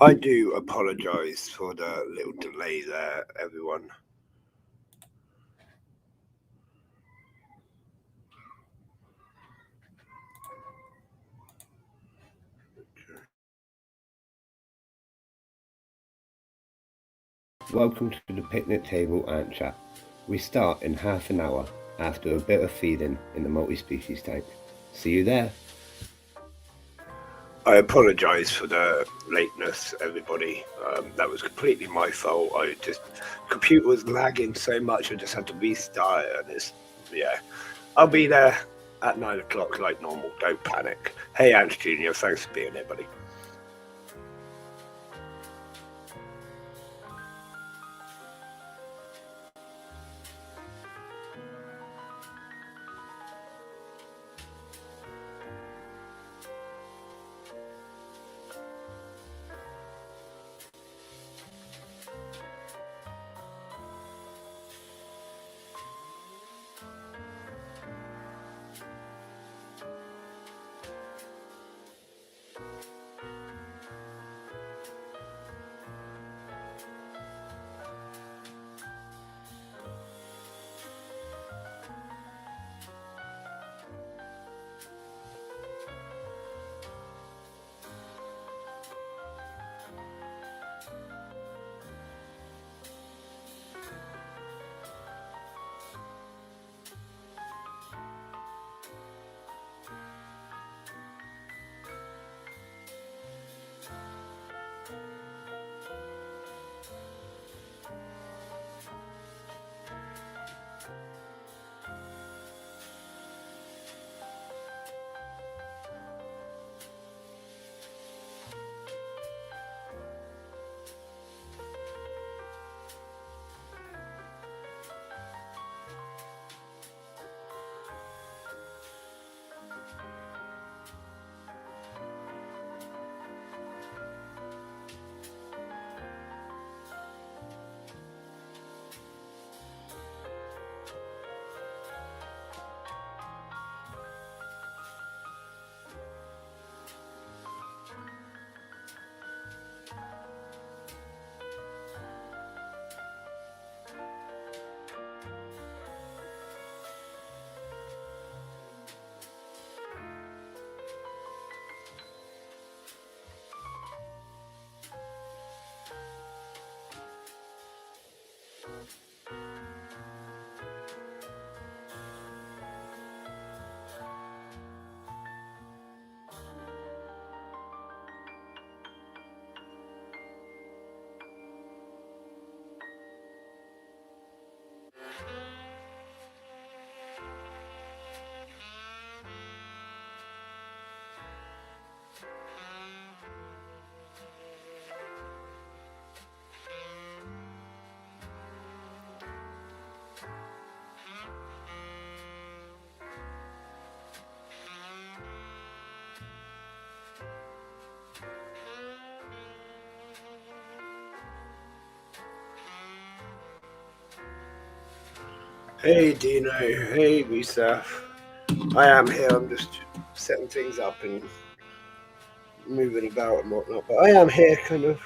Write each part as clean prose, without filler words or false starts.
I do apologise for the little delay there, everyone. Welcome to the picnic table ant chat. We start in half an hour after a bit of feeding in the multi-species tank. See you there. I apologise for the lateness, everybody. That was completely my fault. Computer was lagging so much, I just had to restart it. And I'll be there at 9 o'clock like normal. Don't panic. Hey, Ant Junior, thanks for being here, buddy. Hey, Dino. Hey, Lisa. I am here. I'm just setting things up and moving about and whatnot. But I am here, kind of.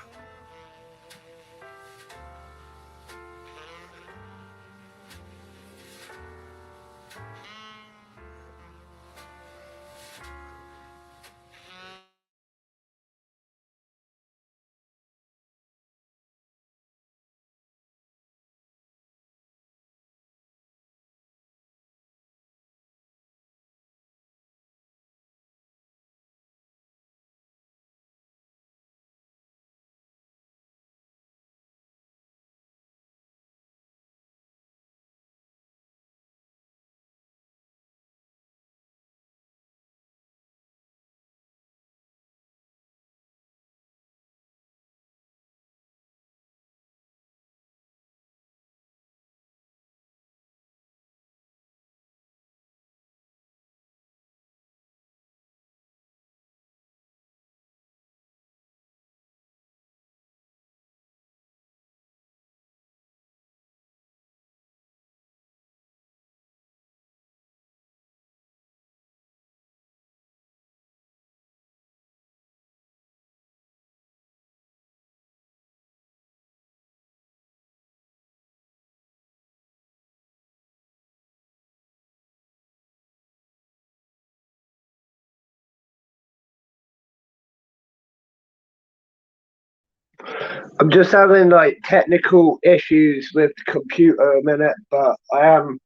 I'm just having like technical issues with the computer a minute, but I am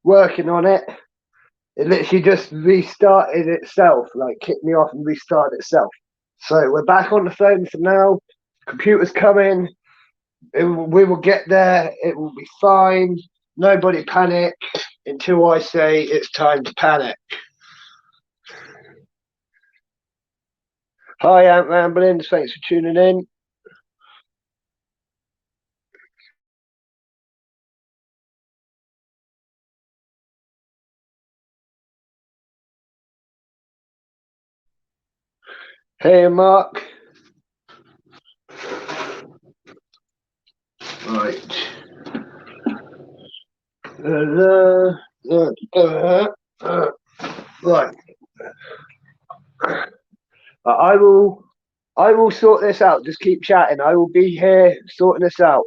working on it. It literally just restarted itself, like kicked me off and restarted itself. So we're back on the phone for now. Computer's coming. We will get there. It will be fine. Nobody panic until I say it's time to panic. Hi, Ant Ramblings. Thanks for tuning in. Hey, Mark. Right. Right. I will. I will sort this out. Just keep chatting. I will be here sorting this out.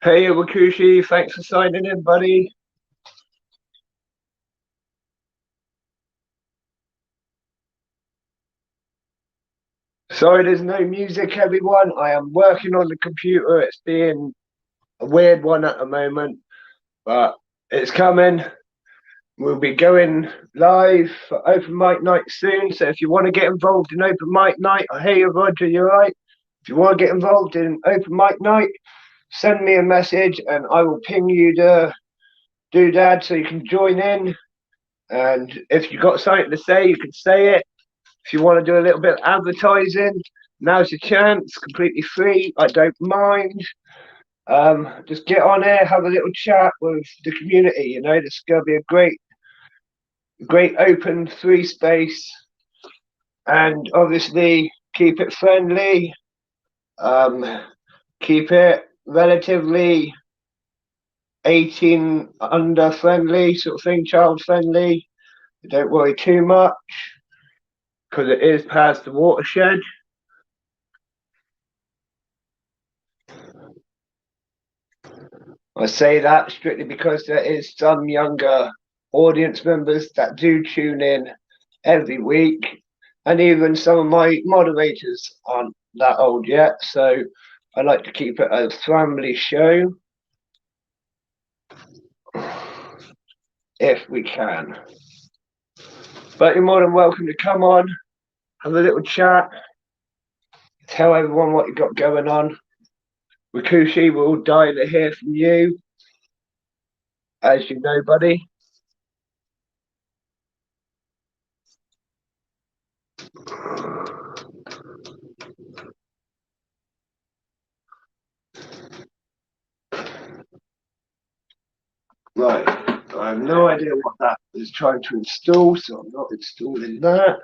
Hey, Wakushi. Thanks for signing in, buddy. Sorry, there's no music, everyone. I am working on the computer. It's being a weird one at the moment, but it's coming. We'll be going live for open mic night soon. So if you want to get involved in open mic night, hey Roger, you're right. If you want to get involved in open mic night, send me a message and I will ping you the doodad so you can join in. And if you've got something to say, you can say it. If you want to do a little bit of advertising, now's your chance. Completely free. I don't mind. Just get on there, have a little chat with the community. You know, this is going to be a great open free space, and obviously keep it friendly. Um, keep it relatively 18 under friendly, sort of thing, child friendly. Don't worry too much because it is past the watershed. I say that strictly because there is some younger audience members that do tune in every week, and even some of my moderators aren't that old yet, so I like to keep it a family show if we can. But you're more than welcome to come on, have a little chat, tell everyone what you've got going on. Rikushi, we're all dying to hear from you, as you know, buddy. Right, I have no idea what that is trying to install, so I'm not installing that.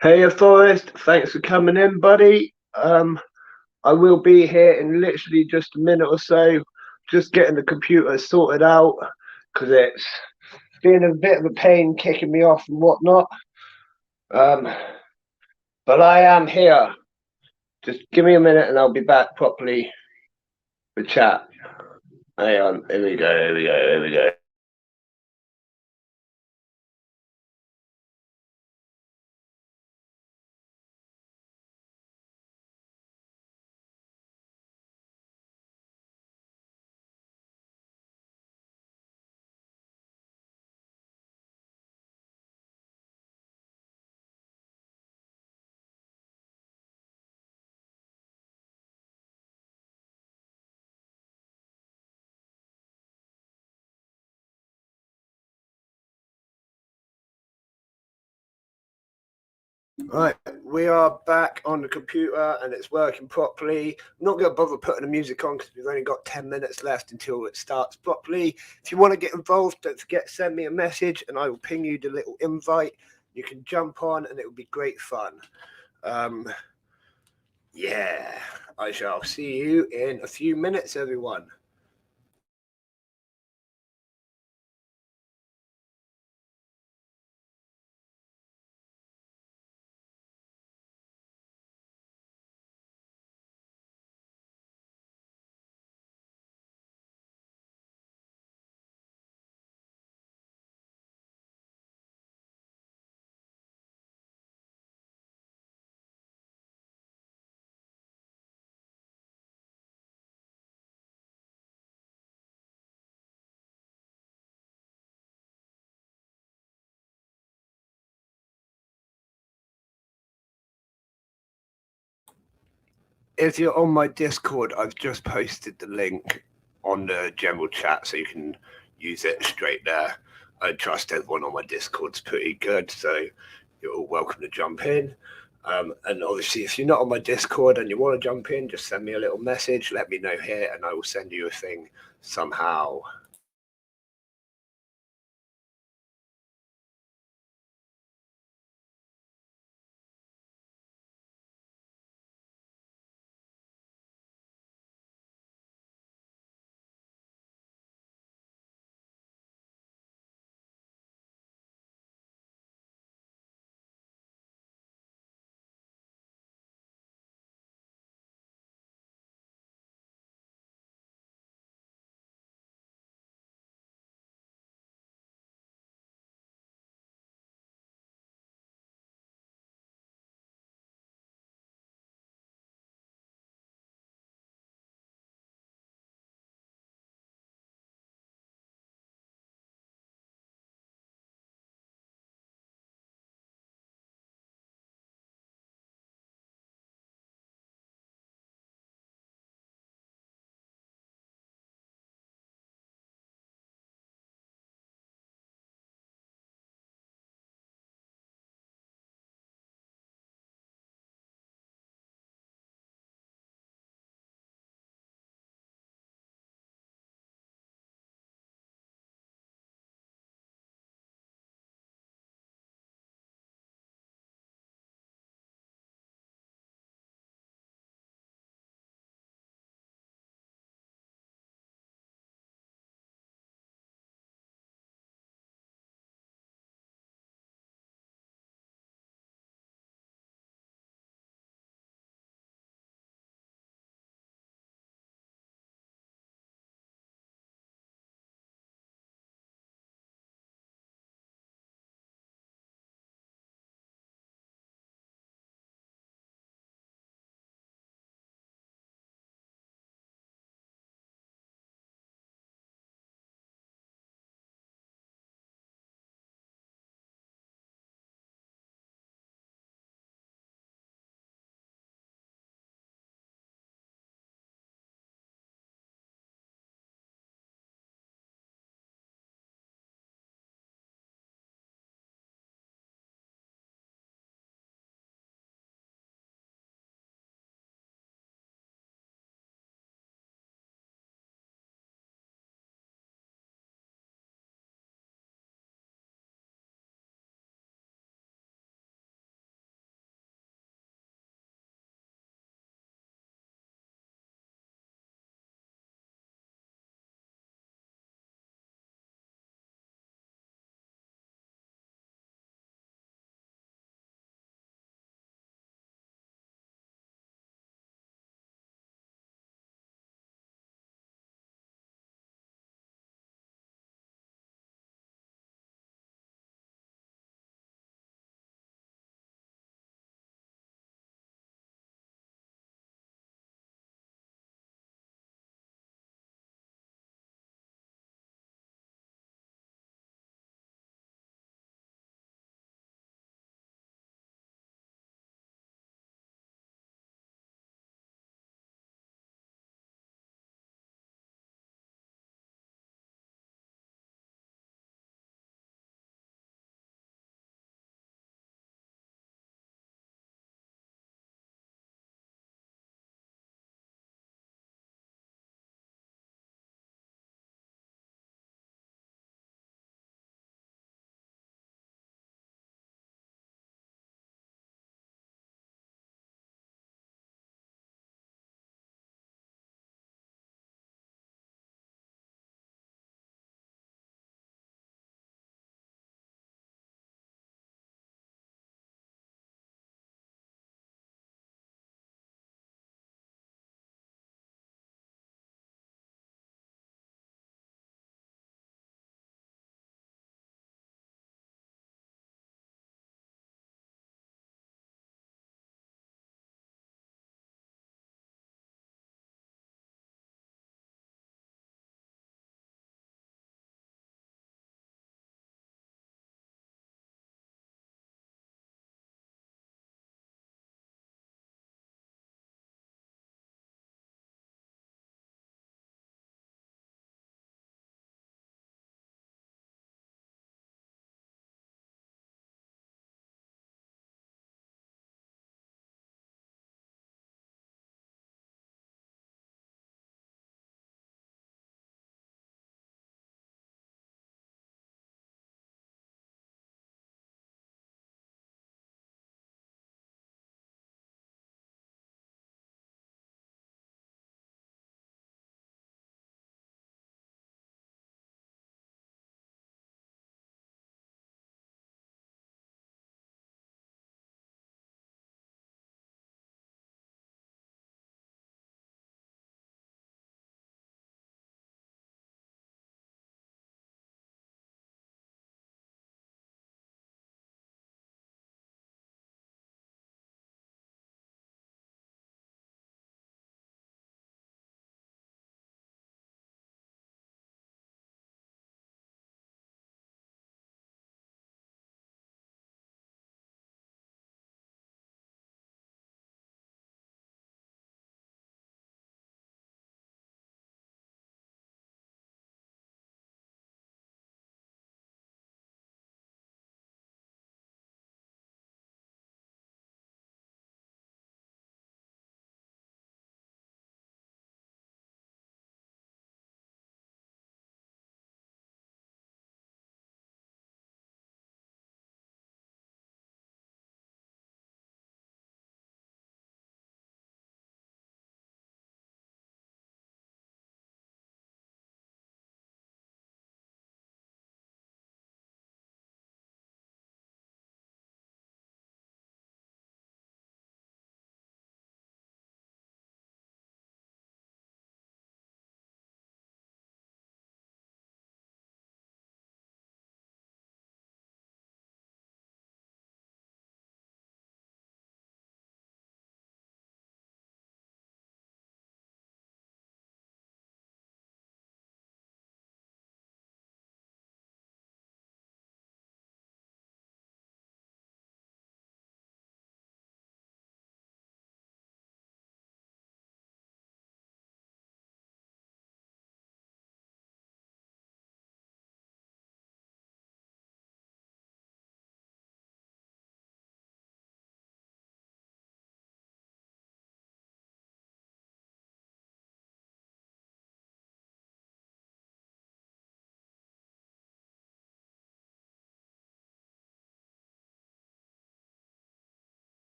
Hey, Forrest, thanks for coming in, buddy. I will be here in literally just a minute or so, just getting the computer sorted out because it's been a bit of a pain kicking me off and whatnot. Um, but I am here. Just give me a minute and I'll be back properly for chat. Hang on, here we go, here we go, here we go. Right, we are back on the computer and it's working properly. I'm not going to bother putting the music on because we've only got 10 minutes left until it starts properly. If you want to get involved, don't forget to send me a message and I will ping you the little invite. You can jump on and it will be great fun. Yeah, I shall see you in a few minutes, everyone. If you're on my Discord, I've just posted the link on the general chat so you can use it straight there. I trust everyone on my Discord's pretty good, so you're all welcome to jump in. And obviously, if you're not on my Discord and you want to jump in, just send me a little message, let me know here, and I will send you a thing somehow.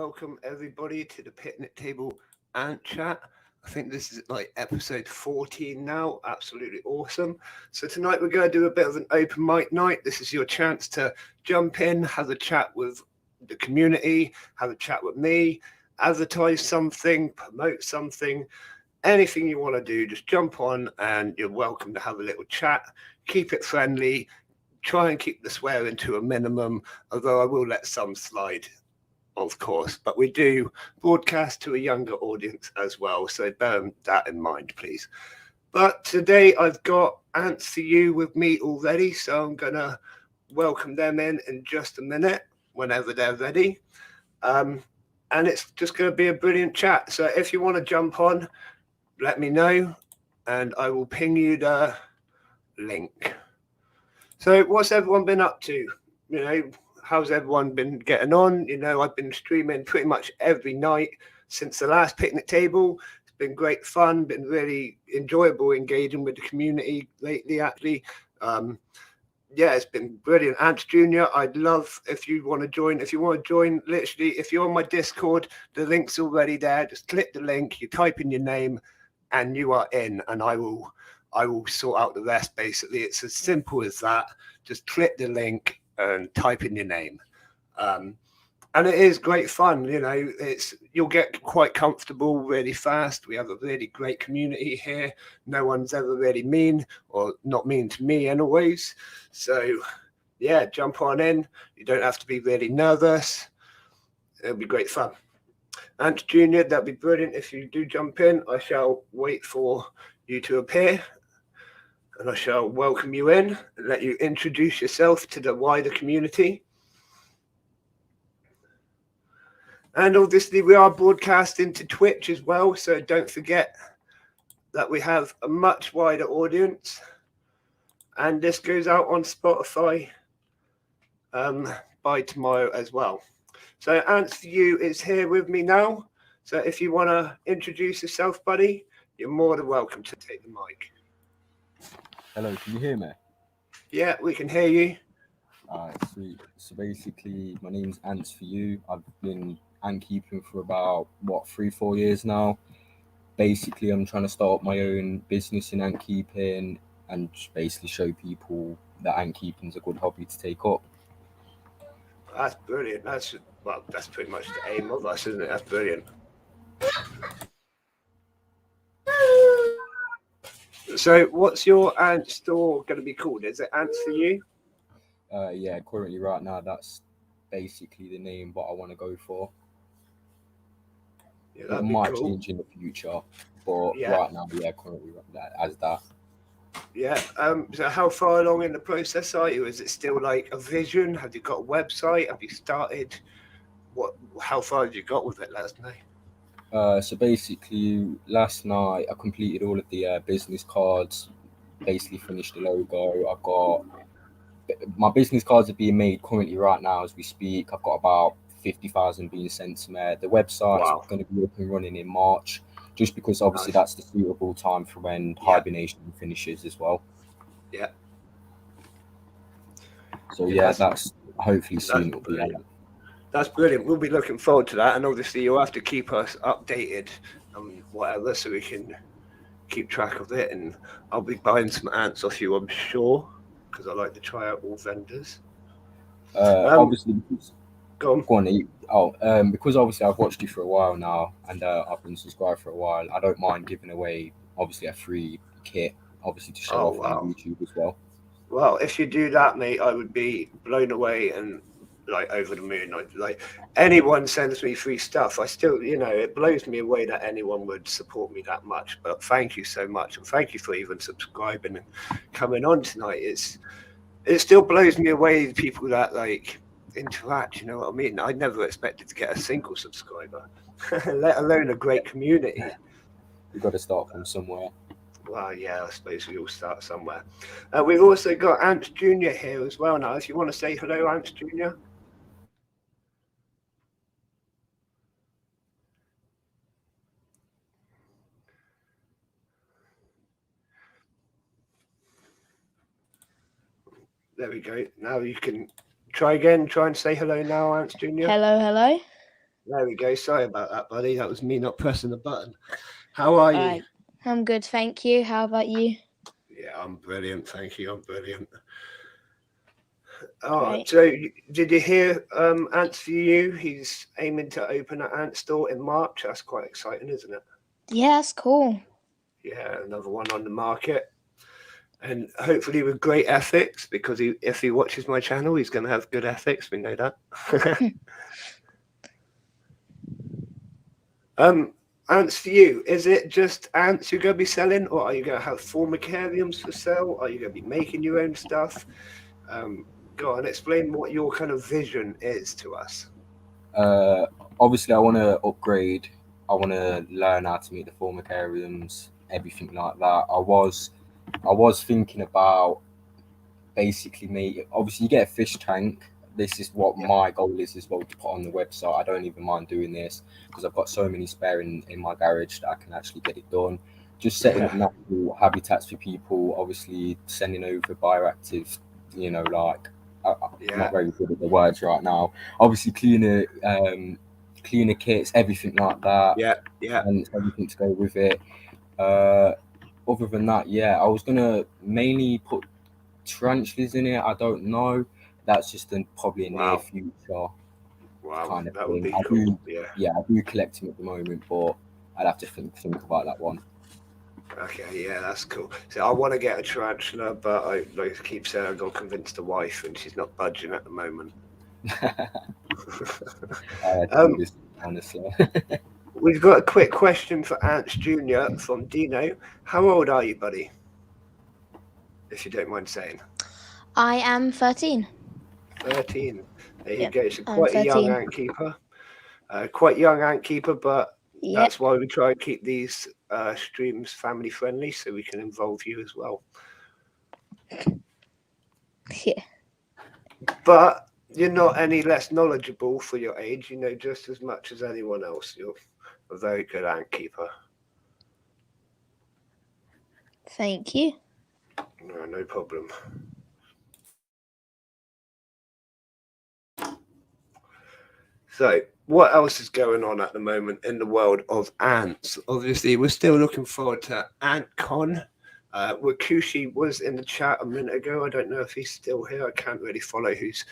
welcome everybody to the Picnic Table Ant Chat. I think this is like episode 14 now. Absolutely awesome. So tonight we're going to do a bit of an open mic night. This is your chance to jump in, have a chat with the community, have a chat with me, advertise something, promote something, anything you want to do. Just jump on and you're welcome to have a little chat. Keep it friendly. Try and keep the swearing to a minimum, although I will let some slide, of course, but we do broadcast to a younger audience as well, so bear that in mind, please. But today I've got Ants For You with me already, so I'm going to welcome them in just a minute, whenever they're ready. And it's just going to be a brilliant chat. So if you want to jump on, let me know, and I will ping you the link. So what's everyone been up to? You know, how's everyone been getting on? You know, I've been streaming pretty much every night since the last picnic table. It's been great fun, been really enjoyable engaging with the community lately, actually. Yeah, it's been brilliant. Ants Jr., I'd love if you want to join. If you want to join, literally, if you're on my Discord, the link's already there. Just click the link, you type in your name, and you are in, and I will sort out the rest. Basically, it's as simple as that. Just click the link and type in your name, and it is great fun. You know, you'll get quite comfortable really fast. We have a really great community here. No one's ever really mean, or not mean to me anyways. So yeah, jump on in. You don't have to be really nervous. It'll be great fun. Ants Jr., that'd be brilliant if you do jump in. I shall wait for you to appear, and I shall welcome you in and let you introduce yourself to the wider community. And obviously we are broadcasting to Twitch as well, so don't forget that we have a much wider audience, and this goes out on Spotify by tomorrow as well. So Ants For You is here with me now, so if you want to introduce yourself, buddy, you're more than welcome to take the mic. Hello, can you hear me? Yeah, we can hear you. Alright, sweet. So basically, my name's Ants For You. I've been ant keeping for about, 3-4 years now. Basically, I'm trying to start my own business in ant keeping and just basically show people that ant keeping is a good hobby to take up. That's brilliant. That's pretty much the aim of us, isn't it? That's brilliant. So what's your ant store going to be called? Is it Ants For You? Yeah, currently right now, that's basically the name what I want to go for. Yeah, It might change in the future, but right now, yeah, currently as that. Yeah. So how far along in the process are you? Is it still like a vision? Have you got a website? Have you started? How far have you got with it? Let us know. So basically, last night I completed all of the business cards. Basically finished the logo. I've got my business cards are being made currently right now as we speak. I've got about 50,000 being sent to me. The website's going to be up and running in March, just because obviously that's the suitable time for when hibernation finishes as well. Yeah. So yeah, that's hopefully soon it'll be out. That's brilliant. We'll be looking forward to that, and obviously you'll have to keep us updated and whatever, so we can keep track of it. And I'll be buying some ants off you, I'm sure, because I like to try out all vendors. Obviously, go on. Because obviously I've watched you for a while now, and I've been subscribed for a while. I don't mind giving away obviously a free kit, obviously to show off on YouTube as well. Well, if you do that, mate, I would be blown away and like over the moon. Like anyone sends me free stuff, I still, you know, it blows me away that anyone would support me that much. But thank you so much, and thank you for even subscribing and coming on tonight. It still blows me away people that like interact. You know what I mean? I never expected to get a single subscriber, let alone a great community. You've got to start from somewhere. Well, yeah, I suppose we all start somewhere. We've also got Ants Jr. here as well now. If you want to say hello, Ants Jr. There we go. Now you can try again. Try and say hello now, Ants Jr. Hello. There we go. Sorry about that, buddy. That was me not pressing the button. How are you? Alright, I'm good, thank you. How about you? Yeah, I'm brilliant. Thank you. I'm brilliant. Oh, Great. so did you hear Ants for You? He's aiming to open an Ant store in March. That's quite exciting, isn't it? Yeah, that's cool. Yeah, another one on the market. And hopefully with great ethics, because if he watches my channel, he's going to have good ethics. We know that. Ants for You, is it just ants you're going to be selling, or are you going to have formicariums for sale? Are you going to be making your own stuff? Go on, explain what your kind of vision is to us. Obviously, I want to upgrade. I want to learn how to make the formicariums, everything like that. I was thinking about basically obviously you get a fish tank. This is what my goal is as well, to put on the website. I don't even mind doing this because I've got so many spare in my garage that I can actually get it done. Just setting up natural habitats for people, obviously sending over bioactive, like I'm not very good at the words right now. Obviously cleaner kits, everything like that. Yeah. And everything to go with it. Other than that, I was gonna mainly put tarantulas in it. I don't know. That's just probably a near future kind of that thing. would be cool. I do collect them at the moment, but I'd have to think about that one. Okay, yeah, that's cool. So I want to get a tarantula, but I keep saying I got convinced the wife, and she's not budging at the moment. Honestly. We've got a quick question for Ants Jr. from Dino. How old are you, buddy? If you don't mind saying. I am 13. 13. There you Yep, go. So I'm quite a young 13. ant keeper. But Yep. that's why we try and keep these streams family friendly, so we can involve you as well. Yeah. But you're not any less knowledgeable for your age. You know just as much as anyone else. You're a very good ant keeper. Thank you. No problem. So, what else is going on at the moment in the world of ants? Obviously, we're still looking forward to AntCon. Wakushi was in the chat a minute ago. I don't know if he's still here. I can't really follow who's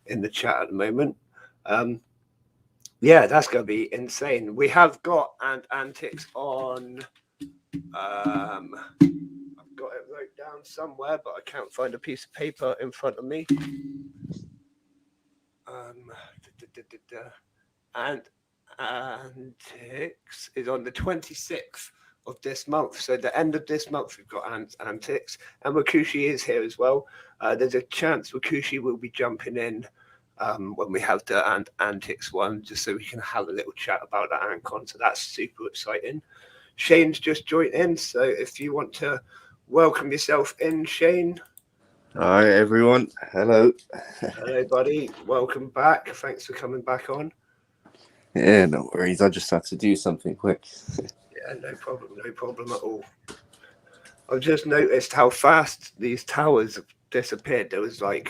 in the chat at the moment. That's going to be insane. We have got Antics on. I've got it wrote down somewhere, but I can't find a piece of paper in front of me. And Antics is on the 26th of this month. So the end of this month, we've got Antics, and Wakushi is here as well. There's a chance Wakushi will be jumping in when we have the Antics one, just so we can have a little chat about the AntCon. So that's super exciting. Shane's just joined in, so if you want to welcome yourself in, Shane. Hi everyone. Hello. Hello, buddy. Welcome back. Thanks for coming back on. Yeah, no worries. I just had to do something quick. Yeah, no problem at all. I've just noticed how fast these towers have disappeared. There was there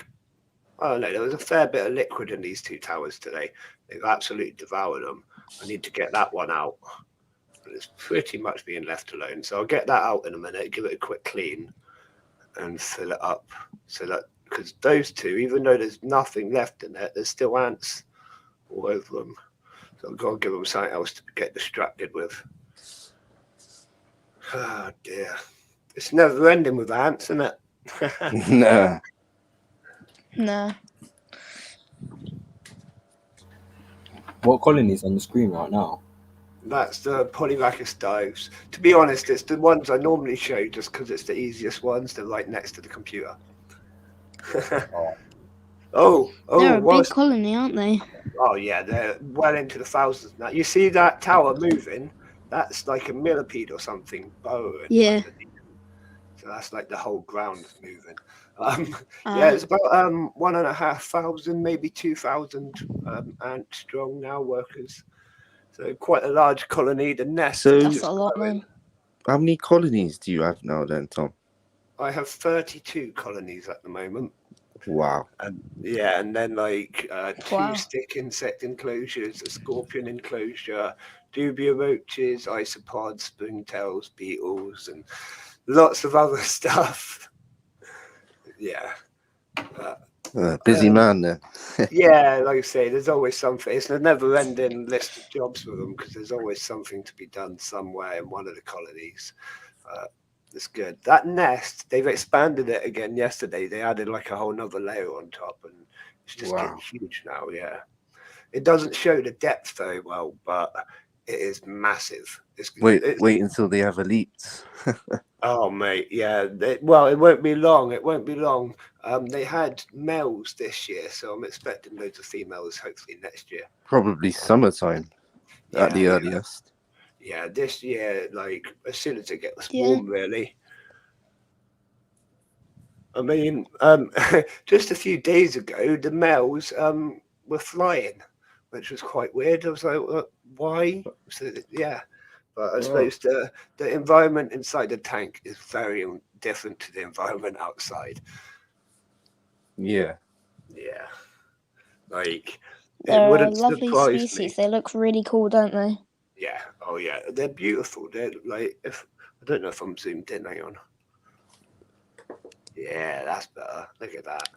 was a fair bit of liquid in these two towers today. They've absolutely devoured them. I need to get that one out. But it's pretty much being left alone. So I'll get that out in a minute, give it a quick clean, and fill it up. So that, because those two, even though there's nothing left in it, there's still ants all over them. So I've got to give them something else to get distracted with. Oh dear. It's never ending with ants, isn't it? Nah. No. What colony is on the screen right now? That's the Polyrhacus dives. To be honest, it's the ones I normally show just because it's the easiest ones. They're right next to the computer. They're a big colony, aren't they? Oh yeah, they're well into the thousands now. You see that tower moving? That's like a millipede or something burrowing. Yeah. So that's like the whole ground moving. It's about 1,500, maybe 2,000 ant strong now workers. So quite a large colony. The nest. So That's a lot, man. how many colonies do you have now then, Tom? I have 32 colonies at the moment. Wow. And yeah, and then like two Wow. stick insect enclosures, a scorpion enclosure, dubia roaches, isopods, spoontails, beetles, and lots of other stuff. Yeah. Busy man there. Yeah, like I say, there's always something. It's a never-ending list of jobs for them because there's always something to be done somewhere in one of the colonies. It's good. That nest, they've expanded it again yesterday. They added like a whole nother layer on top, and it's just Wow. getting huge now. Yeah, it doesn't show the depth very well, but it is massive. Wait until they have elites. Oh, mate, yeah. Well, it won't be long. It won't be long. They had males this year, so I'm expecting loads of females hopefully next year. Probably summertime at the earliest. Yeah, this year, like as soon as it gets Yeah. warm, really. I mean, just a few days ago, the males were flying, which was quite weird. I was like, why? So, yeah, but I suppose the environment inside the tank is very different to the environment outside. Yeah. Yeah, like They're it a wouldn't lovely surprise species. me. They look really cool, don't they? Yeah, oh yeah, they're beautiful. They're like, if I don't know if I'm zoomed in. Hang on. Yeah, that's better. Look at that.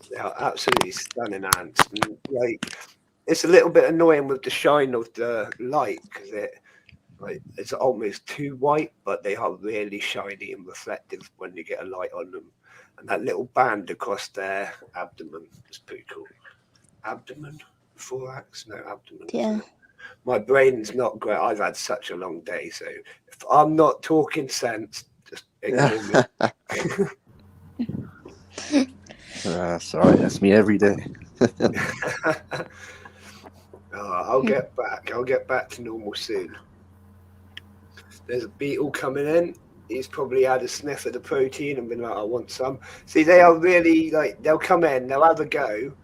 They are absolutely stunning ants. And, like, it's a little bit annoying with the shine of the light because it's almost too white, but they are really shiny and reflective when you get a light on them. And that little band across their abdomen is pretty cool. Abdomen? Thorax? No, abdomen. Yeah. My brain's not great. I've had such a long day, so if I'm not talking sense, just ignore me. Sorry, that's me every day. I'll get back. I'll get back to normal soon. There's a beetle coming in. He's probably had a sniff of the protein and been like, I want some. See, they are really like, they'll come in, they'll have a go,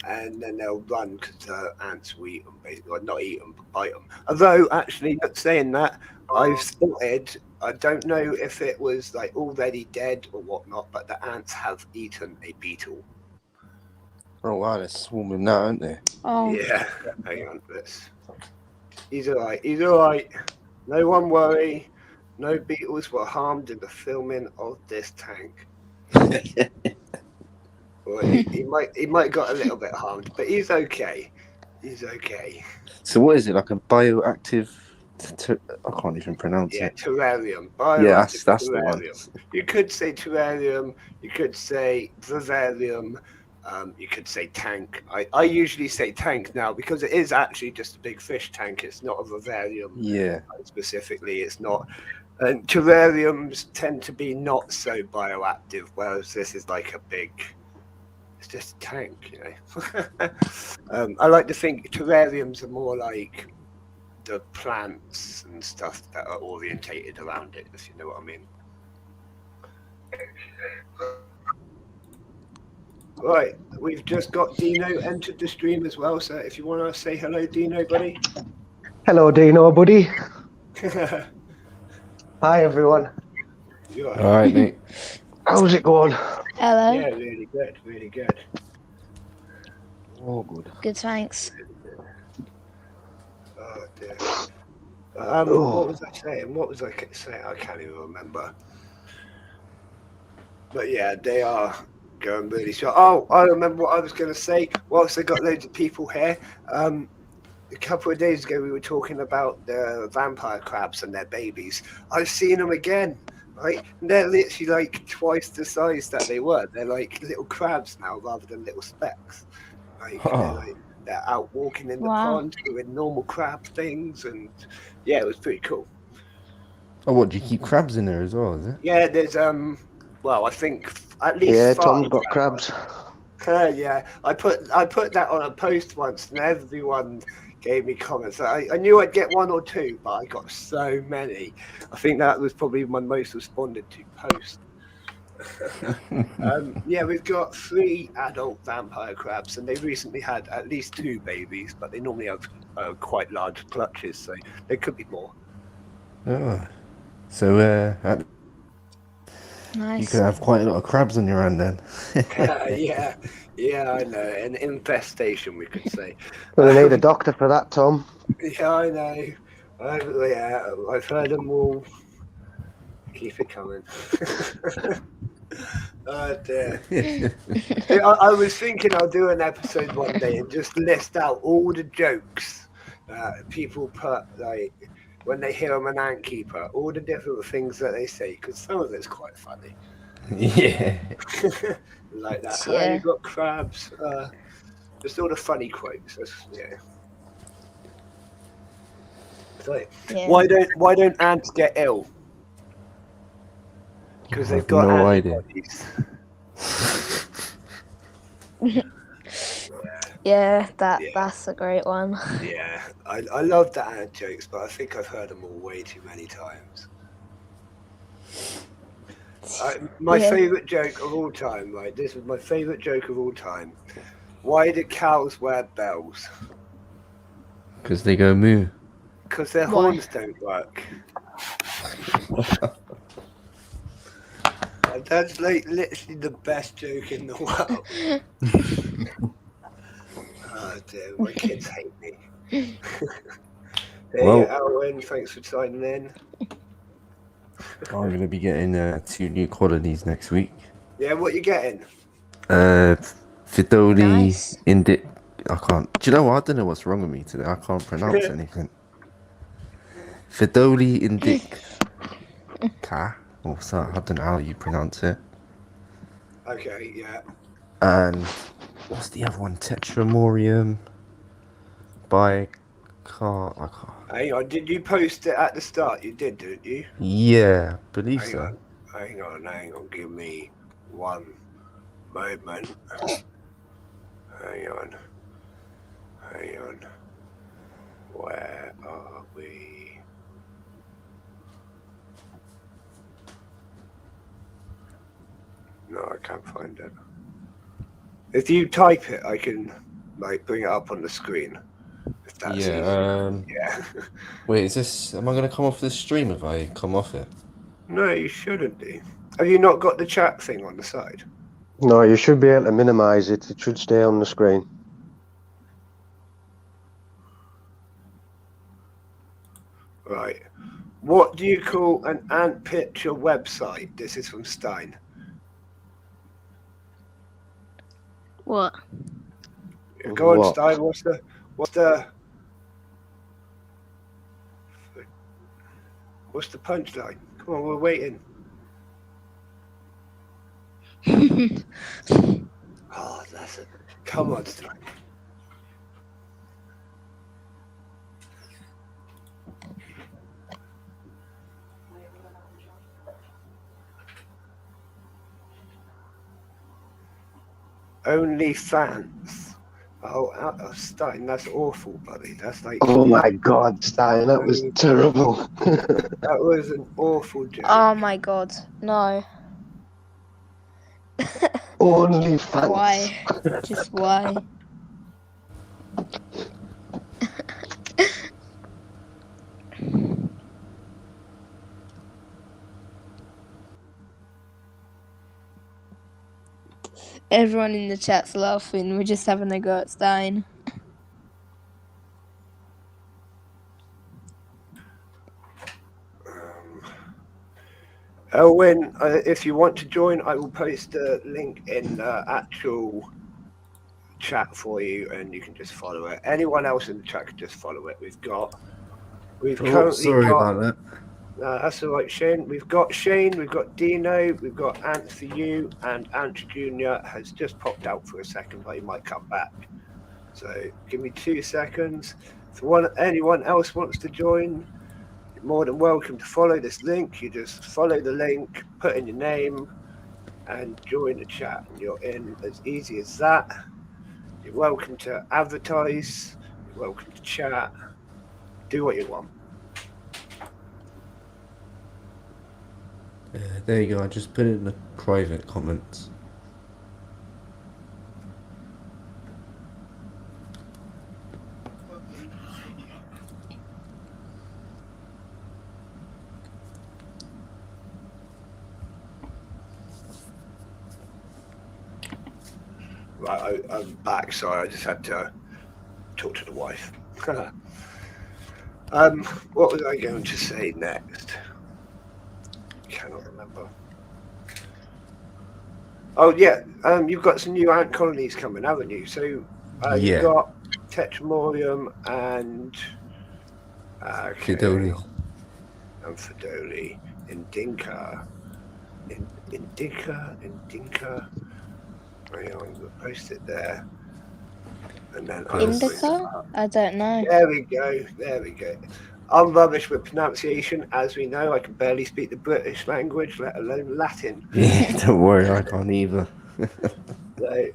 and then they'll run because the ants will eat them, basically, or not eat them, but bite them. Although, actually, not saying that, I've spotted, I don't know if it was like already dead or whatnot, but the ants have eaten a beetle. Oh wow, they're swarming now, aren't they? Oh. Yeah, hang on, he's alright, he's alright. No one worry. No beetles were harmed in the filming of this tank. Well, he might got a little bit harmed, but he's okay. He's okay. So what is it, like a bioactive? I can't even pronounce Yeah, it. terrarium. Yeah, that's the one. terrarium. You could say terrarium. You could say vivarium. You could say tank. I usually say tank now because it is actually just a big fish tank. It's not a vivarium. Yeah. Specifically, it's not. And terrariums tend to be not so bioactive, whereas this is like a big. It's just a tank, you know. I like to think terrariums are more like the plants and stuff that are orientated around it, if you know what I mean. Right, we've just got Dino entered the stream as well, so if you want to say hello, Dino, buddy. Hello, Dino, buddy. Hi, everyone. You're All right, mate. How's it going? Hello. Yeah, really good, really good. Oh, good. Good, thanks. Oh dear. What was I saying? What was I saying? I can't even remember. But yeah, they are going really strong. Oh, I remember what I was going to say. Whilst I got loads of people here, a couple of days ago we were talking about the vampire crabs and their babies. I've seen them again. Right, and they're literally like twice the size that they were. They're like little crabs now rather than little specks. Like, they're out walking in the pond doing normal crab things, and yeah, it was pretty cool. Oh, what, do you keep crabs in there as well, is it? Yeah, there's well, I think at least Yeah, 5 Tom's got crabs. Yeah, I put that on a post once, and everyone gave me comments. I knew I'd get 1 or 2, but I got so many. I think that was probably my most responded to post. Yeah, we've got 3 adult vampire crabs, and they've recently had at least 2 babies, but they normally have quite large clutches, so there could be more. Oh. So, You Nice. could have quite a lot of crabs on your hand then. Yeah, I know. An infestation, we could say. Gonna need a doctor for that, Tom. Yeah, I know. I've heard them all. Keep it coming. Oh dear. I was thinking I'll do an episode one day and just list out all the jokes people put, like when they hear I'm an ant keeper, all the different things that they say, because some of it's quite funny. Yeah. Like that. Yeah. You got crabs. Just all the funny quotes. Yeah. So, Yeah. why don't ants get ill? Because I they've have got no idea. antibodies. Yeah, Yeah. that's a great one. Yeah, I love the ant jokes, but I think I've heard them all way too many times. My Yeah. favourite joke of all time, right? This was my favourite joke of all time. Why do cows wear bells? Because they go moo. Because their Why? horns don't work. And that's like literally the best joke in the world. Oh dear, my kids hate me. Hey, Well- Alwyn, thanks for signing in. I'm going to be getting 2 new qualities next week. Yeah, what you getting? Fidoli Nice. Indic. I can't. Do you know what? I don't know what's wrong with me today. I can't pronounce anything. Fidoli Indica. Or so, I don't know how you pronounce it. Okay, yeah. And what's the other one? Tetramorium by Car. I can't. Hang on, did you post it at the start? You did, didn't you? Yeah, believe Hang so. on, hang on. Give me one moment. Hang on. Where are we? No, I can't find it. If you type it, I can like bring it up on the screen. If that's easy. Yeah. Wait, is this? Am I going to come off this stream if I come off it? No, you shouldn't be. Have you not got the chat thing on the side? No, you should be able to minimize it. It should stay on the screen. Right. What do you call an ant picture website? This is from Stein. What? Go on, What? Stein. What's the punchline? Come on, we're waiting. Oh, that's it. Come on, Stein. Only fans. Oh, Stein, that's awful, buddy. That's like. Oh my God, Stein, that was terrible. That was an awful joke. Oh my god, no. Only fans. Why? Just why? Everyone in the chat's laughing. We're just having a go at Stein. Elwyn, if you want to join, I will post a link in the actual chat for you, and you can just follow it. Anyone else in the chat can just follow it. We've currently got. that. That's all right, Shane. We've got Shane, we've got Dino, we've got Ant for you, and Ant Jr. has just popped out for a second, but he might come back. So give me 2 seconds. If anyone else wants to join, you're more than welcome to follow this link. You just follow the link, put in your name, and join the chat. And you're in as easy as that. You're welcome to advertise. You're welcome to chat. Do what you want. There you go. I just put it in the private comments. Right, I'm back. Sorry, I just had to talk to the wife. What was I going to say next? Cannot remember. Oh yeah, you've got some new ant colonies coming, haven't you? So Yeah. you've got Tetramorium and Fidoli. and Fidoli, Indinka. Indinka. Hang on, we'll post it there. And then Indica? I don't know. There we go. I'm rubbish with pronunciation, as we know. I can barely speak the British language, let alone Latin. Yeah, don't worry, I can't either. So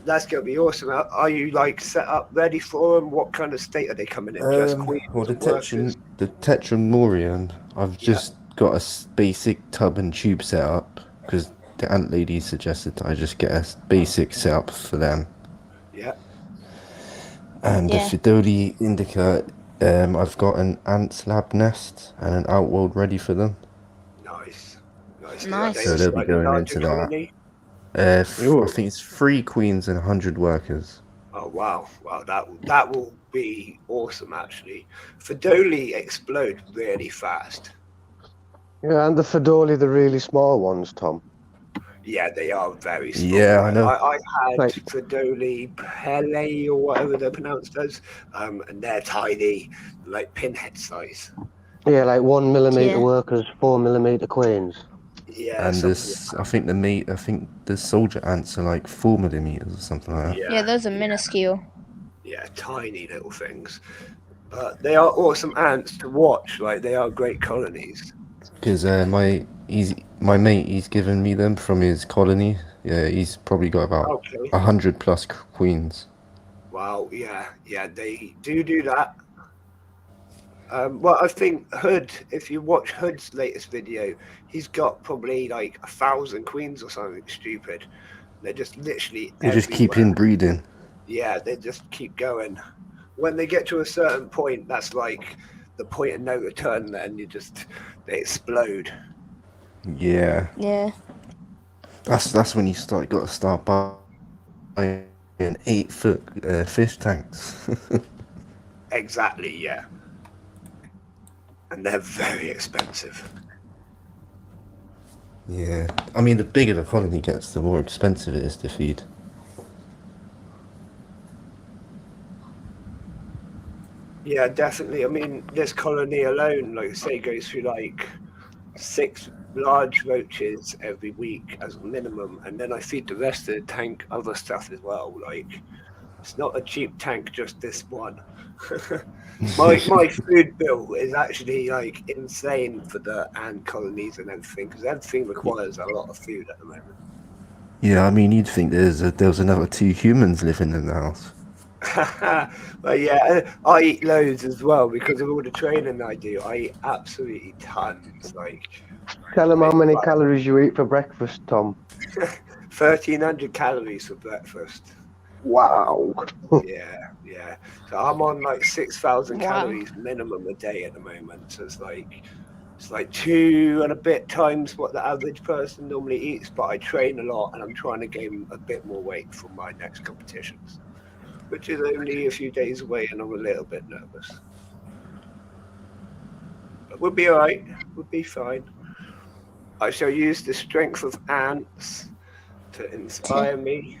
that's going to be awesome. Are you like set up, ready for them? What kind of state are they coming in? Just queens Well, the and workers? Tetramorian, I've just got a basic tub and tube set up because the ant lady suggested that I just get a basic setup for them. Yeah. And Yeah. the Fidoli Indica, I've got an ant lab nest and an outworld ready for them. Nice. Nice. So they'll be Like a going larger into that. colony? I think it's 3 queens and 100 workers. Oh wow, that will be awesome actually. Fidoli explode really fast. Yeah, and the Fidoli, the really small ones, Tom. Yeah, they are very small. Yeah, I know. I had Like- Fidoli Pele or whatever they're pronounced as, and they're tiny, like pinhead size. Yeah, like 1 millimeter Yeah. workers, 4 millimeter queens. Yeah, And something this, I think the soldier ants are like 4 millimeters or something like like that. that. Yeah, those are minuscule. Yeah, tiny little things. But they are awesome ants to watch. Like they are great colonies. Because my mate, he's given me them from his colony. Yeah, he's probably got about Okay. 100 plus queens. Wow. Yeah. They do that. Well, I think Hood. If you watch Hood's latest video, he's got probably like 1,000 queens or something stupid. They're just literally. They just keep everywhere. inbreeding. Yeah, they just keep going. When they get to a certain point, that's like the point of no return. Then they explode. Yeah, Yeah. that's when you got to start buying 8-foot fish tanks. Exactly. Yeah. And they're very expensive. Yeah, I mean, the bigger the colony gets, the more expensive it is to feed. Yeah, definitely. I mean, this colony alone, like I say, goes through like 6 large roaches every week as a minimum, and then I feed the rest of the tank other stuff as well. Like, it's not a cheap tank, just this one. my food bill is actually like insane for the ant colonies and everything, because everything requires a lot of food at the moment. Yeah, I mean, you'd think there was another 2 humans living in the house. But yeah, I eat loads as well because of all the training I do. I eat absolutely tons, like Tell them how many calories you eat for breakfast, Tom. 1,300 calories for breakfast. Wow. Yeah. So I'm on like 6,000 Wow. calories minimum a day at the moment. So it's like 2 and a bit times what the average person normally eats. But I train a lot, and I'm trying to gain a bit more weight for my next competitions, which is only a few days away, and I'm a little bit nervous. But we'll be all right. We'll be fine. I shall use the strength of ants to inspire me,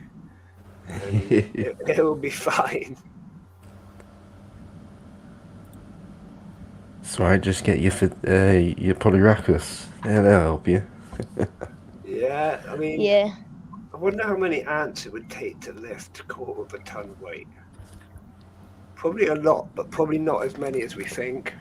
and it will be fine. So I just get your Polyracus. Yeah, that'll help you. Yeah, I mean, Yeah. I wonder how many ants it would take to lift a quarter of a ton weight. Probably a lot, but probably not as many as we think.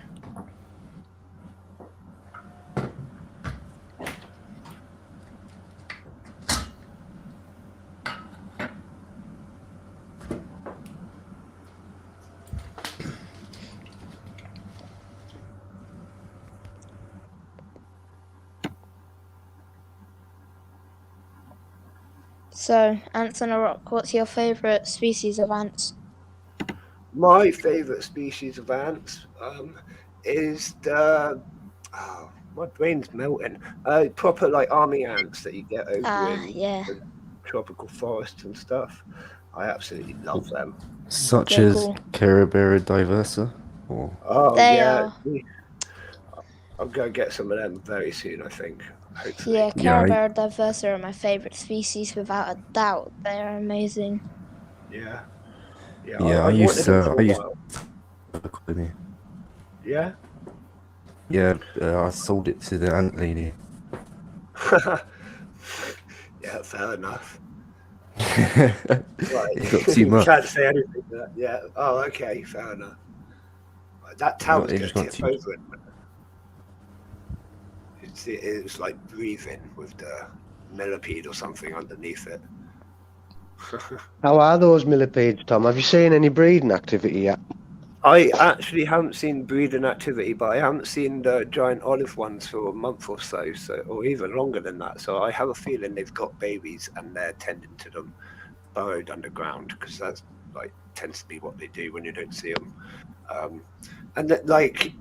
So, ants on a rock, what's your favourite species of ants? My favourite species of ants is the... Oh, my brain's melting. Proper like army ants that you get over in Yeah. tropical forests and stuff. I absolutely love them. Such They're as cool. Caribera diversa? Or Oh They yeah, are. I'm gonna get some of them very soon. I think. Hopefully. Yeah, Yeah, Caribera diversa are my favourite species without a doubt. They are amazing. Yeah. Yeah. Yeah, I wanted them for I a used while. to Yeah. Yeah, I sold it to the ant lady. Yeah, fair enough. It got too You much. can't say anything. Yeah. Oh, okay, fair enough. That tower's It gonna just got tip too over it. It was like breathing with the millipede or something underneath it. How are those millipedes, Tom? Have you seen any breeding activity yet? I actually haven't seen breeding activity, but I haven't seen the giant olive ones for a month or so, or even longer than that. So I have a feeling they've got babies and they're tending to them burrowed underground, because that's like tends to be what they do when you don't see them. And that, like,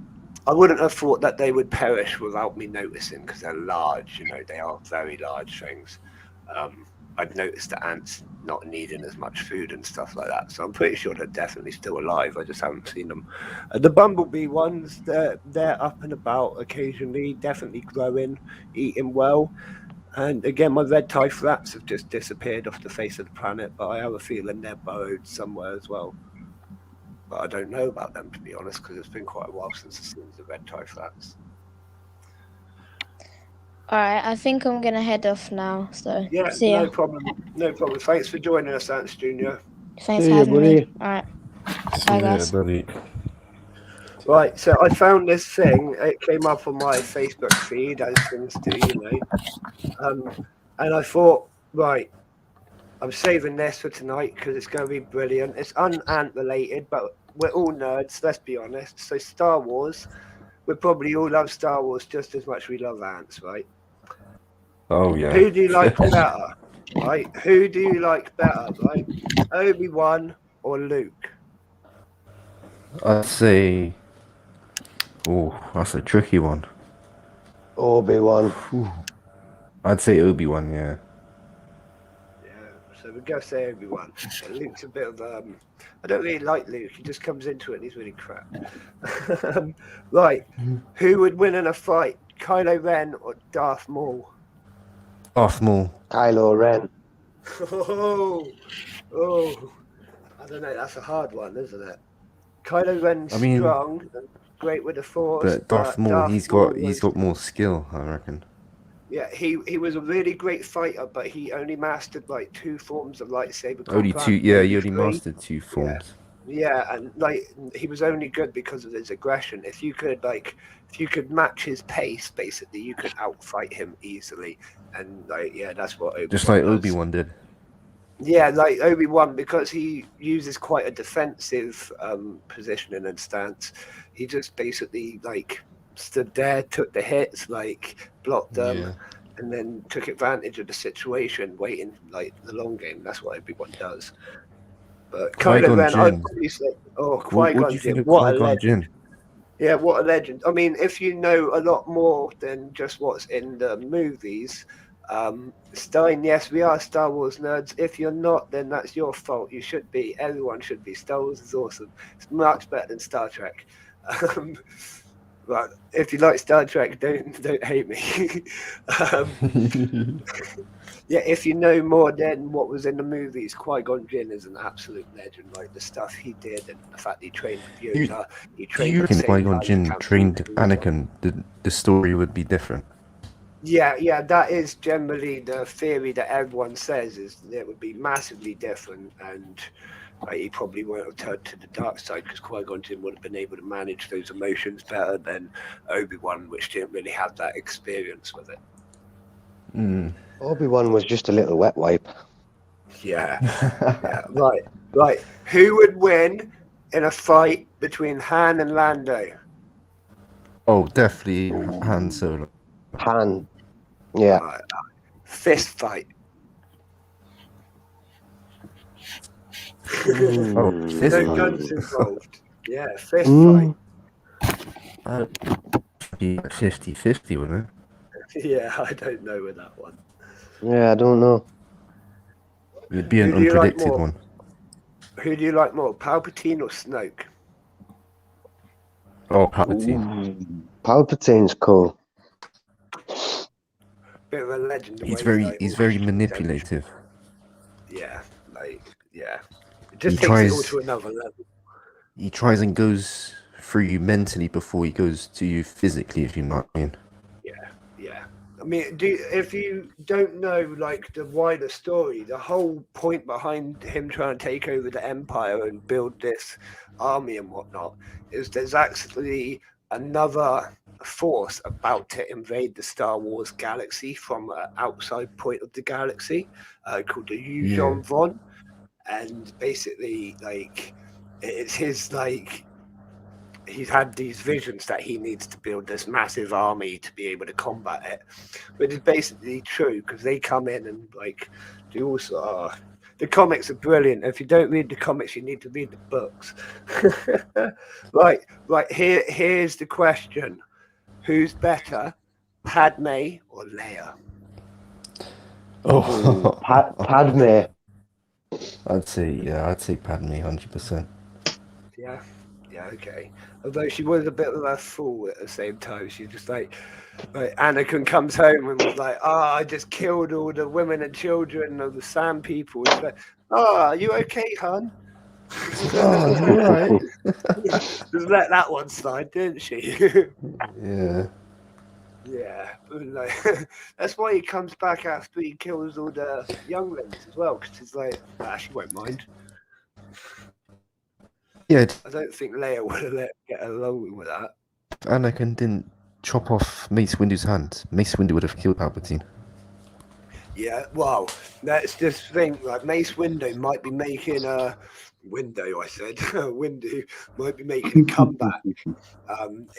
I wouldn't have thought that they would perish without me noticing, because they're large. You know, they are very large things. I've noticed the ants not needing as much food and stuff like that, so I'm pretty sure they're definitely still alive. I just haven't seen them. The bumblebee ones, they're up and about occasionally, definitely growing, eating well. And again, my red tie flats have just disappeared off the face of the planet, but I have a feeling they're burrowed somewhere as well. But I don't know about them, to be honest, because it's been quite a while since I've seen the red tie flats. Alright, I think I'm gonna head off now. So Yeah, see ya. no problem. No problem. Thanks for joining us, Ants Junior. Thanks See for ya, having me. buddy. Alright. See Bye, you later, guys. buddy. Right, so I found this thing. It came up on my Facebook feed, as things do, you know. And I thought, right, I'm saving this for tonight because it's going to be brilliant. It's un-ant related, but we're all nerds, let's be honest. So Star Wars, we probably all love Star Wars just as much as we love ants, right? Oh yeah. Who do you like better, right? Who do you like better, right? Obi-Wan or Luke? I'd say. Oh, that's a tricky one. Obi-Wan. I'd say Obi-Wan, yeah. Yeah, so we're going to say Obi-Wan. Luke's a bit of I don't really like Luke. He just comes into it and he's really crap. Right, who would win in a fight, Kylo Ren or Darth Maul? Darth Maul. Kylo Ren. Oh, I don't know. That's a hard one, isn't it? Kylo Ren's I mean- strong, and great with the Force, But Darth Maul, he's got more skill, I reckon. Yeah, he was a really great fighter, but he only mastered like 2 forms of lightsaber Only combat, 2, yeah, maybe he only 3. mastered 2 forms. Yeah, and like he was only good because of his aggression. If you could match his pace, basically, you could outfight him easily. And like, yeah, that's what Obi-Wan Just like does. Obi-Wan did. Yeah, like Obi-Wan, because he uses quite a defensive positioning and stance. He just basically like stood there, took the hits, like blocked them, Yeah. and then took advantage of the situation, waiting like the long game. That's what Obi-Wan does. But Kylo Qui-Gon Ren, I'd Jinn. probably say, oh, What Qui-Gon do you think Jinn, of what a Qui-Gon legend. Jinn? Yeah, what a legend. I mean, if you know a lot more than just what's in the movies, Stein, yes, we are Star Wars nerds. If you're not, then that's your fault. You should be. Everyone should be. Star Wars is awesome. It's much better than Star Trek. But if you like Star Trek, don't hate me. Yeah, if you know more than what was in the movies, Qui-Gon Jinn is an absolute legend. Like the stuff he did, and the fact he trained with Yoda, he Do trained you with reckon the same Qui-Gon guy Jinn who trained camped. Anakin, the story would be different? Yeah, that is generally the theory that everyone says, is that it would be massively different, and he probably won't have turned to the dark side because Qui-Gon Jinn would have been able to manage those emotions better than Obi-Wan, which didn't really have that experience with it. Mm. Obi-Wan was just a little wet wipe. Yeah. Right. Who would win in a fight between Han and Lando? Oh, definitely Han Solo. Han. Yeah. Fist fight. Oh, fist No fight. guns involved. Yeah, fist Mm. Be 50-50, wouldn't it? fight. Yeah, I don't know with that one. Yeah, I don't know. It'd be an Who do you like unpredicted more? one. Who do you like more, Palpatine or Snoke? Oh, Palpatine. Palpatine's cool. Bit of a legend. the He's way, very like, he's very orchestrates manipulative. everything. Yeah. It just He takes it all tries- to another level. He tries and goes through you mentally before he goes to you physically, if you know what I mean. Yeah. I mean, if you don't know like the wider story, the whole point behind him trying to take over the Empire and build this army and whatnot is there's actually another force about to invade the Star Wars galaxy from an outside point of the galaxy called the Yuuzhan Vong, and basically like it's his like he's had these visions that he needs to build this massive army to be able to combat it, which is basically true because they come in and like do also. The comics are brilliant. If you don't read the comics, you need to read the books. Right. Here's the question: who's better, Padme or Leia? Oh, Padme. I'd say Padme 100%. Yeah, okay. Although she was a bit of a fool at the same time. She's just like Anakin comes home and was like, I just killed all the women and children of the Sand people. It's like, are you okay, hon? Oh, you're right. Just let that one slide, didn't she? Yeah. Yeah. Like, that's why he comes back after he kills all the younglings as well, because he's like, she won't mind. Yeah, I don't think Leia would have let him get along with that. Anakin didn't chop off Mace Windu's hand. Mace Windu would have killed Palpatine. Yeah, well, let's just think like Mace Windu might be making a Windu might be making a comeback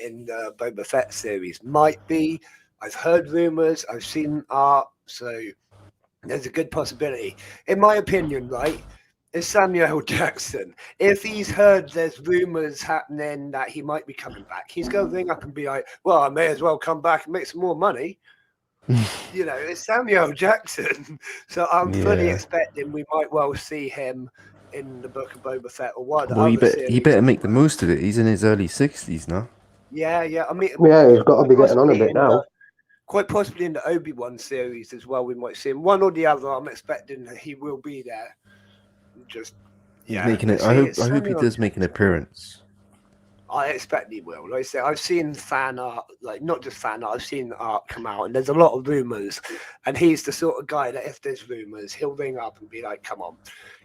in the Boba Fett series. Might be. I've heard rumors. I've seen art, so there's a good possibility. In my opinion, right, is Samuel L. Jackson. If he's heard there's rumors happening that he might be coming back, he's going to ring up and be like, "Well, I may as well come back and make some more money." You know, it's Samuel Jackson, so I'm fully expecting we might well see him in the Book of Boba Fett or one. Well, he better make the most of it. He's in his early 60s now. Yeah. I mean, Yeah, he's got to be quite getting on a possibly bit in now. quite possibly in the Obi-Wan series as well. We might see him one or the other. I'm expecting that he will be there. Just He's making it. I hope he does make an appearance. I expect he will. Like I said, I've seen fan art, like not just fan art, I've seen art come out, and there's a lot of rumors. And he's the sort of guy that if there's rumors, he'll ring up and be like, "Come on,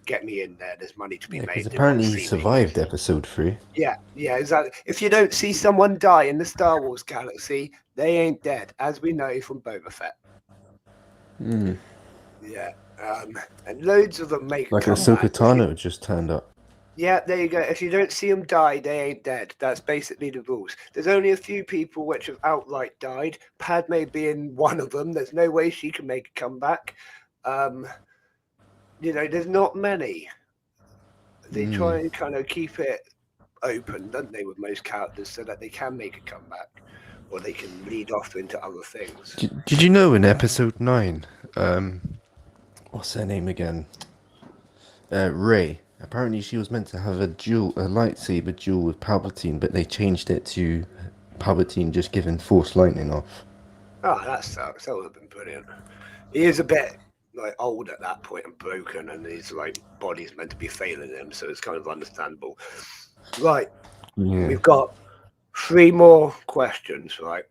get me in there. There's money to be made." Because They apparently wanna he see me." survived episode 3. Yeah, exactly. If you don't see someone die in the Star Wars galaxy, they ain't dead, as we know from Boba Fett. Yeah, and loads of them make Like comebacks. Ahsoka Tano just turned up. Yeah, there you go. If you don't see them die, they ain't dead. That's basically the rules. There's only a few people which have outright died. Padme being one of them. There's no way she can make a comeback. You know, there's not many. They try and kind of keep it open, don't they, with most characters, so that they can make a comeback, or they can lead off into other things. Did you know in episode 9, what's her name again? Rey. Apparently she was meant to have a lightsaber duel with Palpatine, but they changed it to Palpatine just giving Force lightning off. Oh, that sucks. That would have been brilliant. He is a bit like old at that point and broken, and his like body's meant to be failing him, so it's kind of understandable. Right, Yeah. we've got 3 more questions. Right,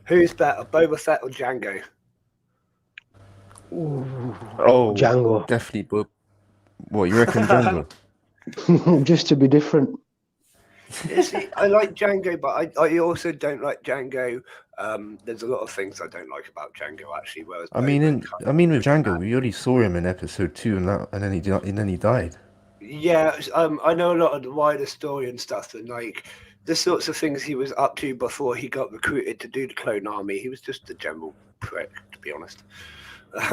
who's better, Boba Fett or Django? Oh, Django. definitely. But what you reckon, Django? Just to be different. See, I like Django, but I also don't like Django. There's a lot of things I don't like about Django actually. Whereas I mean, Boba with Django, we already saw him in episode 2, and then he died. Yeah, I know a lot of the wider story and stuff, and like the sorts of things he was up to before he got recruited to do the clone army. He was just a general prick, to be honest.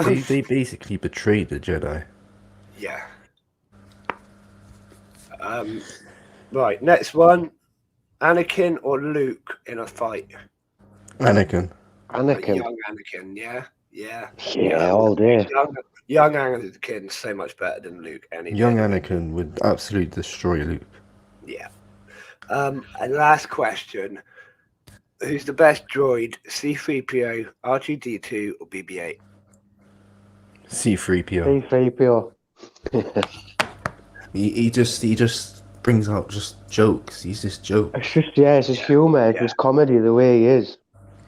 They basically betrayed the Jedi. Yeah. Right, next one. Anakin or Luke in a fight? Anakin. Anakin. Young Anakin, yeah. Yeah, all day. Young Anakin's so much better than Luke. Any Young day. Anakin would absolutely destroy Luke. Yeah. And last question. Who's the best droid? C-3PO, R2-D2, or BB-8? C-3PO. C-3PO. He just brings out just jokes. He's just joke. It's just humour, it's just comedy the way he is.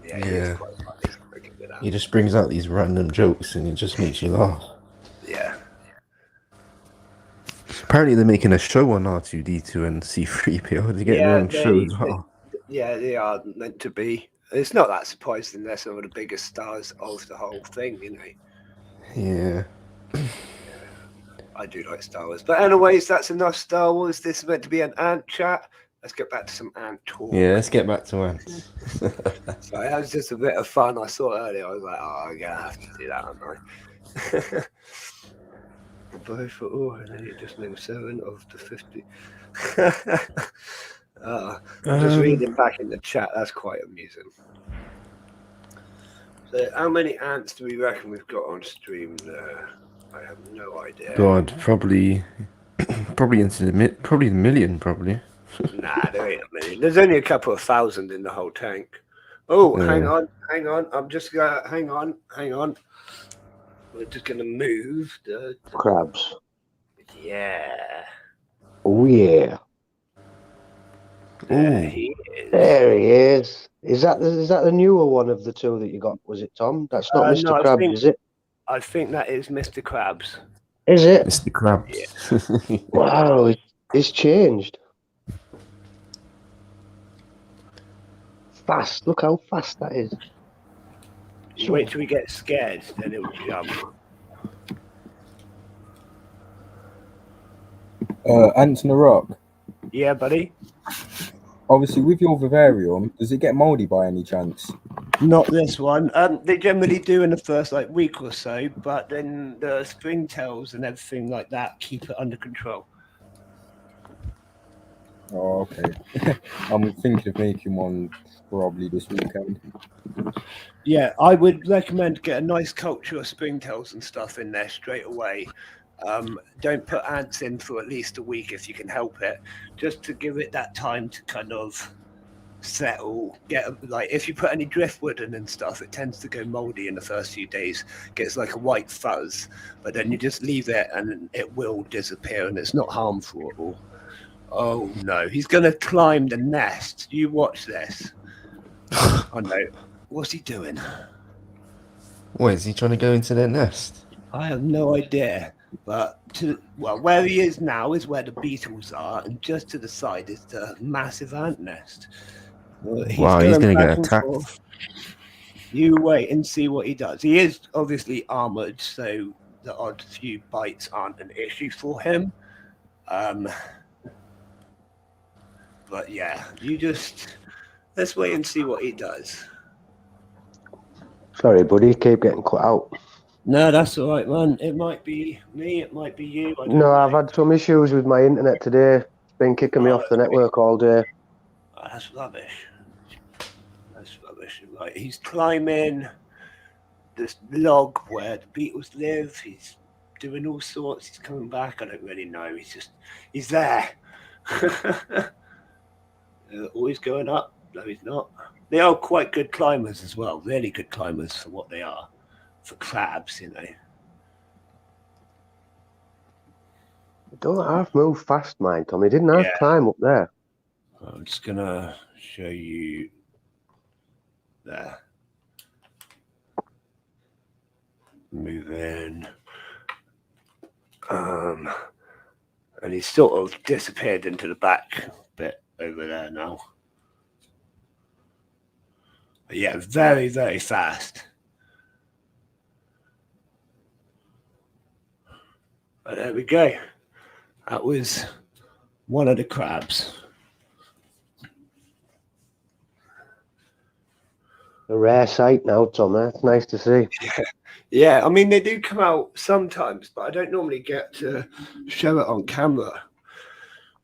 Yeah, he is quite funny. I can get that. He just brings out these random jokes and it just makes you laugh. Yeah. Apparently they're making a show on R2-D2 and C-3PO. They're getting their own show as well. Yeah, they are meant to be. It's not that surprising. They're some of the biggest stars of the whole thing, you know. Yeah. I do like Star Wars. But anyways, that's enough Star Wars. This is meant to be an ant chat. Let's get back to some ant talk. Yeah, let's get back to ants. So that was just a bit of fun. I saw it earlier. I was like, oh, I'm going to have to do that, aren't I? Both for all, and then you just named 7 of the 50. I'm just reading back in the chat. That's quite amusing. So, how many ants do we reckon we've got on stream there? I have no idea. God, probably into the million, probably. Nah, there ain't a million. There's only a couple of thousand in the whole tank. Oh, hang on. I'm just gonna hang on. We're just gonna move the Crabs. Yeah. Oh yeah. There he is. There he is. Is that the newer one of the two that you got? Was it Tom? That's not Mr. No, Krabs, is it? I think that is Mr. Krabs. Is it? It's the crabs. Yeah. Wow, it's changed. Fast. Look how fast that is. You wait till we get scared, then it'll jump. Ants in the Rock. Yeah, buddy. Obviously, with your vivarium, does it get moldy by any chance? Not this one. They generally do in the first week or so, but then the springtails and everything like that keep it under control. Oh, okay. I'm thinking of making one probably this weekend. Yeah, I would recommend get a nice culture of springtails and stuff in there straight away. Don't put ants in for at least a week if you can help it, just to give it that time to kind of settle. If you put any driftwood in and stuff, it tends to go moldy in the first few days, gets like a white fuzz, but then you just leave it and it will disappear and it's not harmful at all. Oh no, he's gonna climb the nest. You watch this. Oh no, what's he doing? What, is he trying to go into their nest? I have no idea. But where he is now is where the beetles are, and just to the side is the massive ant nest. He's going to get back and attacked. forth. You wait and see what he does. He is obviously armored, so the odd few bites aren't an issue for him. But yeah, let's wait and see what he does. Sorry, buddy, keep getting cut out. No, that's all right, man. It might be me, it might be you. I don't No, know. I've had some issues with my internet today. It's been kicking me off the network all day. Oh, that's rubbish. Right, he's climbing this log where the beetles live. He's doing all sorts. He's coming back. I don't really know. He's there. Always going up. No, he's not. They are quite good climbers as well. Really good climbers for what they are. For crabs, you know. Don't half move fast, mine, Tommy. Didn't half climb up there. I'm just gonna show you there. Move in. And he's sort of disappeared into the back bit over there now. But yeah, very, very fast. But there we go. That was one of the crabs. A rare sight now, Tom. It's nice to see. Yeah, I mean, they do come out sometimes, but I don't normally get to show it on camera.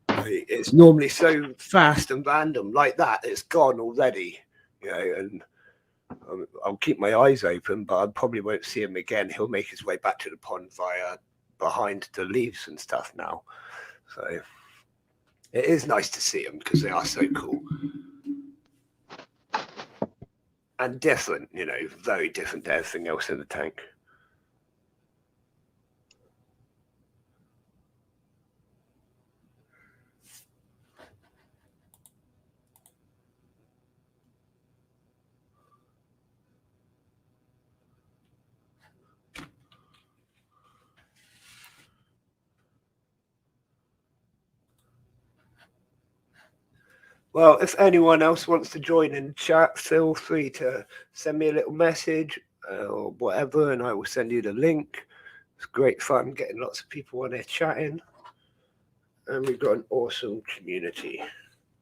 It's normally so fast and random like that, it's gone already, you know, and I'll keep my eyes open, but I probably won't see him again. He'll make his way back to the pond via behind the leaves and stuff now. So it is nice to see them because they are so cool. And different, very different to everything else in the tank. Well, if anyone else wants to join in the chat, feel free to send me a little message or whatever, and I will send you the link. It's great fun getting lots of people on there chatting. And we've got an awesome community.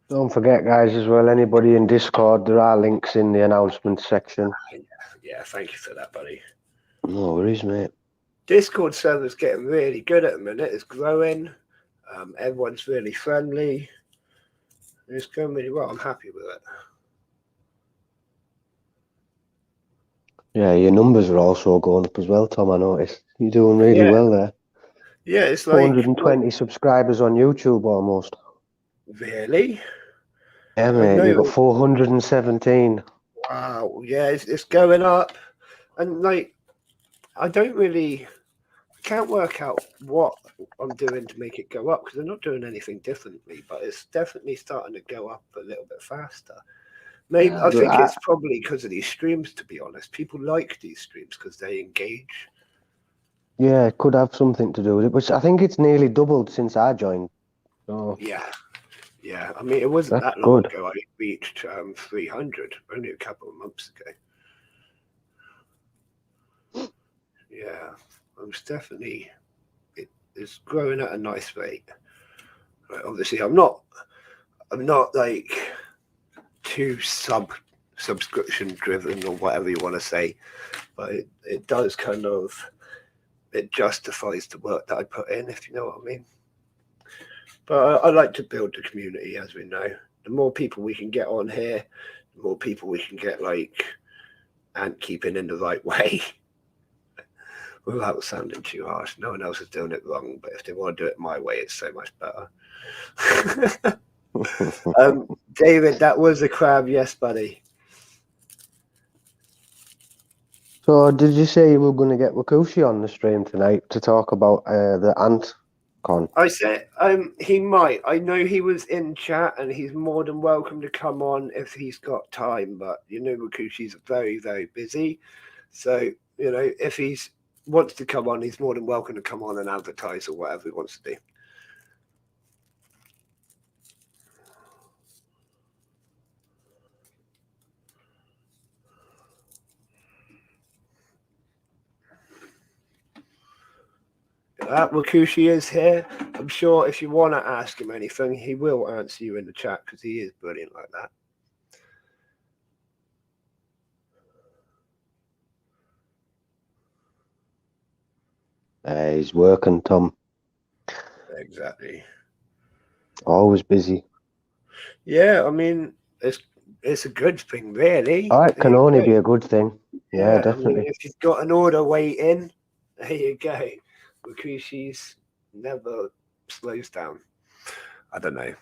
Don't forget, guys, as well, anybody in Discord, there are links in the announcement section. Yeah, thank you for that, buddy. No worries, mate. Discord server's getting really good at the minute. It's growing. Everyone's really friendly. It's going really well. I'm happy with it. Yeah, your numbers are also going up as well, Tom. I noticed you're doing really well there. Yeah, it's like 420 subscribers on YouTube almost. Really? Yeah, mate. You've got 417. Wow. Yeah, it's going up, and like I can't work out what I'm doing to make it go up because I'm not doing anything differently, but it's definitely starting to go up a little bit faster. Maybe I think it's probably because of these streams, to be honest. People like these streams because they engage. Yeah, it could have something to do with it, but I think it's nearly doubled since I joined. So Yeah. I mean, it wasn't that long ago I reached 300, only a couple of months ago. Yeah, it's definitely it's growing at a nice rate. Right, obviously, I'm not like too subscription driven or whatever you want to say, but it does kind of it justifies the work that I put in, if you know what I mean. But I like to build the community, as we know. The more people we can get on here, the more people we can get and keeping in the right way. Without sounding too harsh. No one else is doing it wrong, but if they want to do it my way, it's so much better. David, that was a crab, yes, buddy. So, did you say you were going to get Wakushi on the stream tonight to talk about the AntCon? I said he might. I know he was in chat, and he's more than welcome to come on if he's got time. But Wakushi's very, very busy, so if he's wants to come on, he's more than welcome to come on and advertise or whatever he wants to do. Wakushi is here. I'm sure if you want to ask him anything, he will answer you in the chat because he is brilliant like that. He's working, Tom. Exactly. Always busy. Yeah, I mean, it's a good thing, really. Oh, it can only be a good thing. Yeah, definitely. I mean, if you've got an order waiting, there you go. Wakushi's never slows down. I don't know.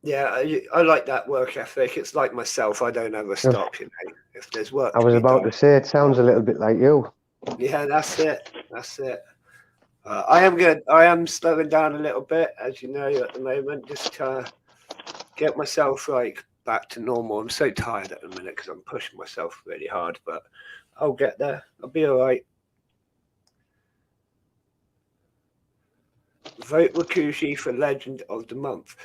Yeah, I like that work ethic. It's like myself. I don't ever stop, If there's work. I was about to say, it sounds a little bit like you. Yeah, that's it. I am slowing down a little bit, as you know, at the moment, just to get myself back to normal. I'm so tired at the minute because I'm pushing myself really hard, but I'll get there. I'll be all right. Vote Wakushi for Legend of the Month.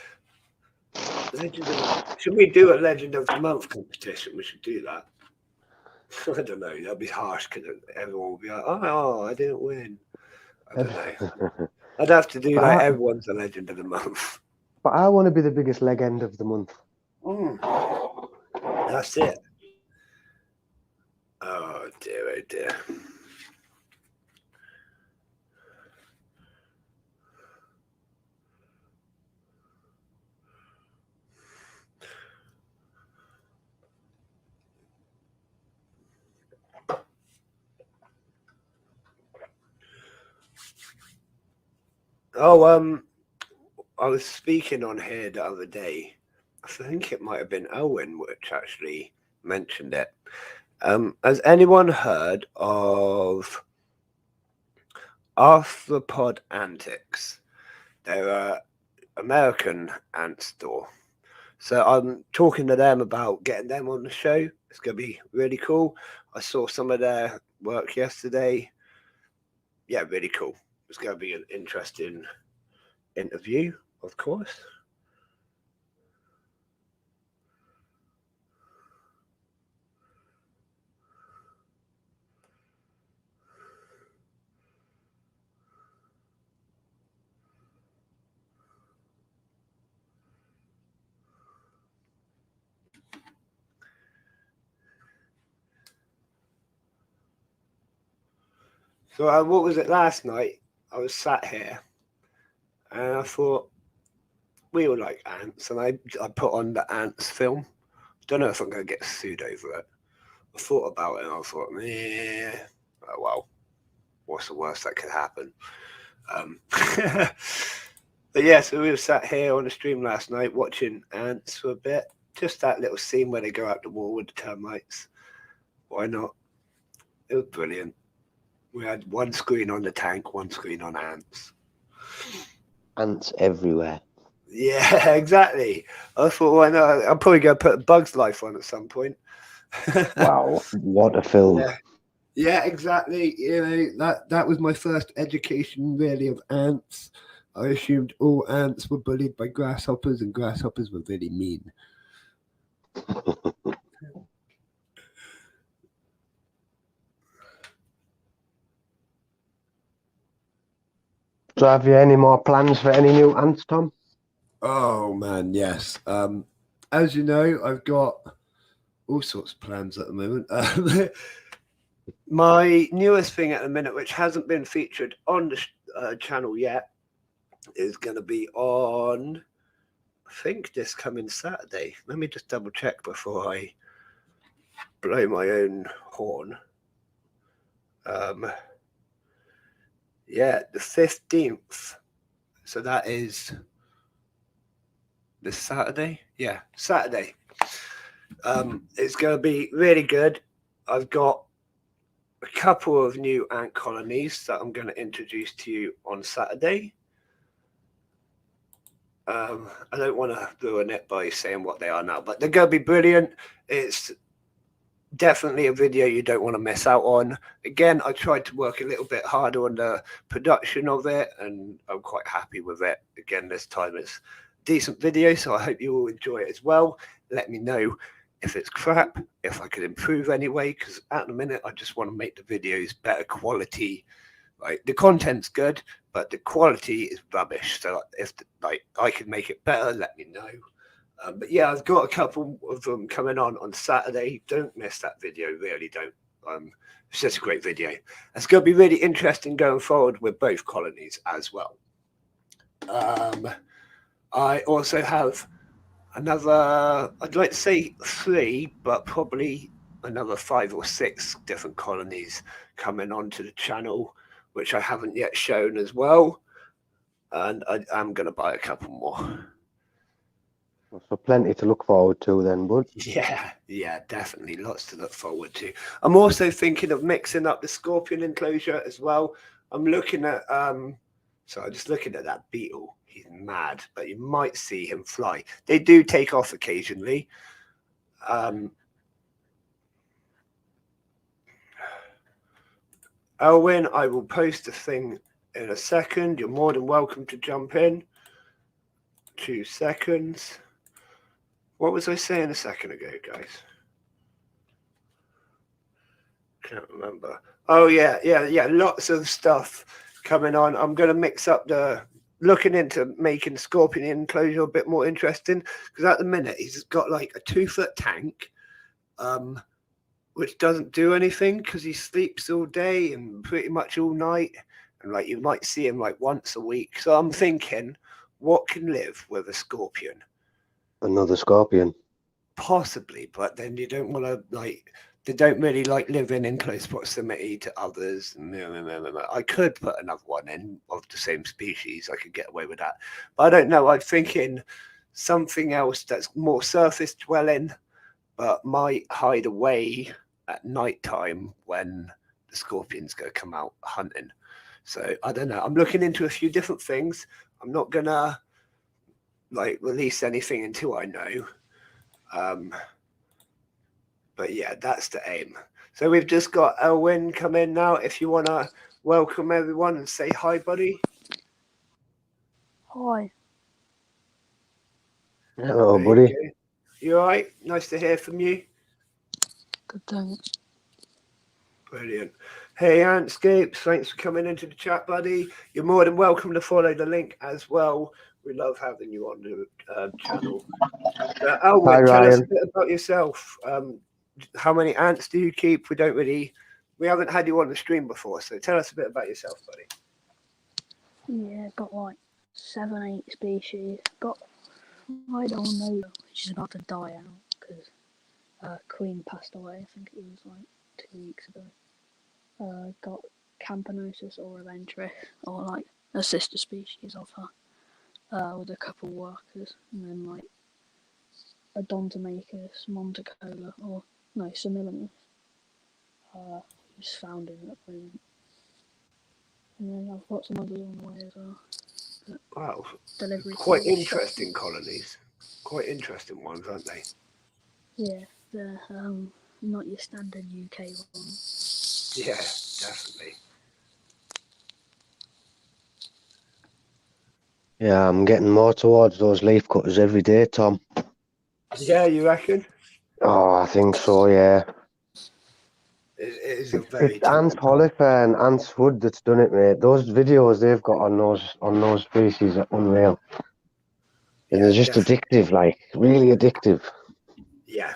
Should we do a Legend of the Month competition? We should do that. I don't know. That'd be harsh because everyone will be like, "Oh, I didn't win." I don't know. I'd have to do everyone's a Legend of the Month. But I want to be the biggest leg end of the month. That's it. Oh dear. Oh, I was speaking on here the other day. I think it might have been Owen which actually mentioned it. Has anyone heard of Arthropod Antics? They're a American ant store. So I'm talking to them about getting them on the show. It's going to be really cool. I saw some of their work yesterday. Yeah, really cool. It's going to be an interesting interview, of course. So what was it last night? I was sat here and I thought we were like ants, and I put on the ants film. Don't know if I'm going to get sued over it. I thought about it and I thought, oh, well, what's the worst that could happen? But yeah, so we were sat here on the stream last night watching ants for a bit. Just that little scene where they go out the wall with the termites. Why not? It was brilliant. We had one screen on the tank, one screen on ants. Ants everywhere. Yeah, exactly. I thought, why not? I'm probably going to put a Bug's Life on at some point. Wow, what a film. Yeah, exactly. You know, that was my first education really of ants. I assumed all ants were bullied by grasshoppers and grasshoppers were really mean. So have you any more plans for any new ants, Tom? Oh man, yes. As you know, I've got all sorts of plans at the moment. My newest thing at the minute, which hasn't been featured on the channel yet, is going to be on, I think, this coming Saturday. Let me just double check before I blow my own horn. Yeah, the 15th. So that is this Saturday. Yeah, Saturday. It's going to be really good. I've got a couple of new ant colonies that I'm going to introduce to you on Saturday. I don't want to ruin it by saying what they are now, but they're going to be brilliant. It's definitely a video you don't want to miss out on. Again, I tried to work a little bit harder on the production of it, and I'm quite happy with it. Again, this time it's a decent video, so I hope you will enjoy it as well. Let me know if it's crap, if I could improve anyway, because at the minute I just want to make the videos better quality. Like, the content's good, but the quality is rubbish. So if I could make it better, let me know. But yeah, I've got a couple of them coming on Saturday. Don't miss that video, really don't. It's just a great video. It's going to be really interesting going forward with both colonies as well. I also have another, I'd like to say 3, but probably another 5 or 6 different colonies coming onto the channel, which I haven't yet shown as well. And I am going to buy a couple more. So plenty to look forward to then, bud. Yeah, definitely. Lots to look forward to. I'm also thinking of mixing up the scorpion enclosure as well. I'm looking at, so I'm just looking at that beetle. He's mad, but you might see him fly. They do take off occasionally. Elwin, I will post a thing in a second. You're more than welcome to jump in. 2 seconds. What was I saying a second ago, guys? Can't remember. Oh, yeah. Lots of stuff coming on. I'm going to mix up looking into making Scorpion enclosure a bit more interesting, because at the minute he's got like a 2-foot tank, which doesn't do anything because he sleeps all day and pretty much all night. And like, you might see him like once a week. So I'm thinking, what can live with a scorpion? Another scorpion. Possibly, but then you don't want to like they don't really like living in close proximity to others. I could put another one in of the same species. I could get away with that. But I don't know. I'm thinking something else that's more surface dwelling, but might hide away at night time when the scorpions go come out hunting. So I don't know. I'm looking into a few different things. I'm not gonna like release anything until I know. But yeah, that's the aim. So we've just got Elwyn come in now. If you want to welcome everyone and say hi, buddy. Hi. Hello, There buddy. you go. You all right? Nice to hear from you. Good, thanks. Brilliant. Hey, Antscapes, thanks for coming into the chat, buddy. You're more than welcome to follow the link as well. We love having you on the channel. Elwyn, Hi, tell us a Ryan. bit about yourself. How many ants do you keep? We haven't had you on the stream before, so tell us a bit about yourself, buddy. Yeah, got like 7, 8 species. Got I don't know, which is about to die out because Queen passed away. I think it was like 2 weeks ago. Got Campanosus or Aventris, or like a sister species of her, with a couple workers, and then like Odontomachus, Monticola, or no, Similamus, who's founding at the moment. And then I've got some others on the way as well. Wow, Delivery quite to interesting colonies. Quite interesting ones, aren't they? Yeah, they're not your standard UK one. Yeah, definitely. Yeah, I'm getting more towards those leaf cutters every day, Tom. Yeah, you reckon? Oh, I think so, yeah. It is a very It's Ant Holifer and Ant Wood that's done it, mate. Those videos they've got on those species are unreal. And they're just addictive, like, really addictive. Yeah.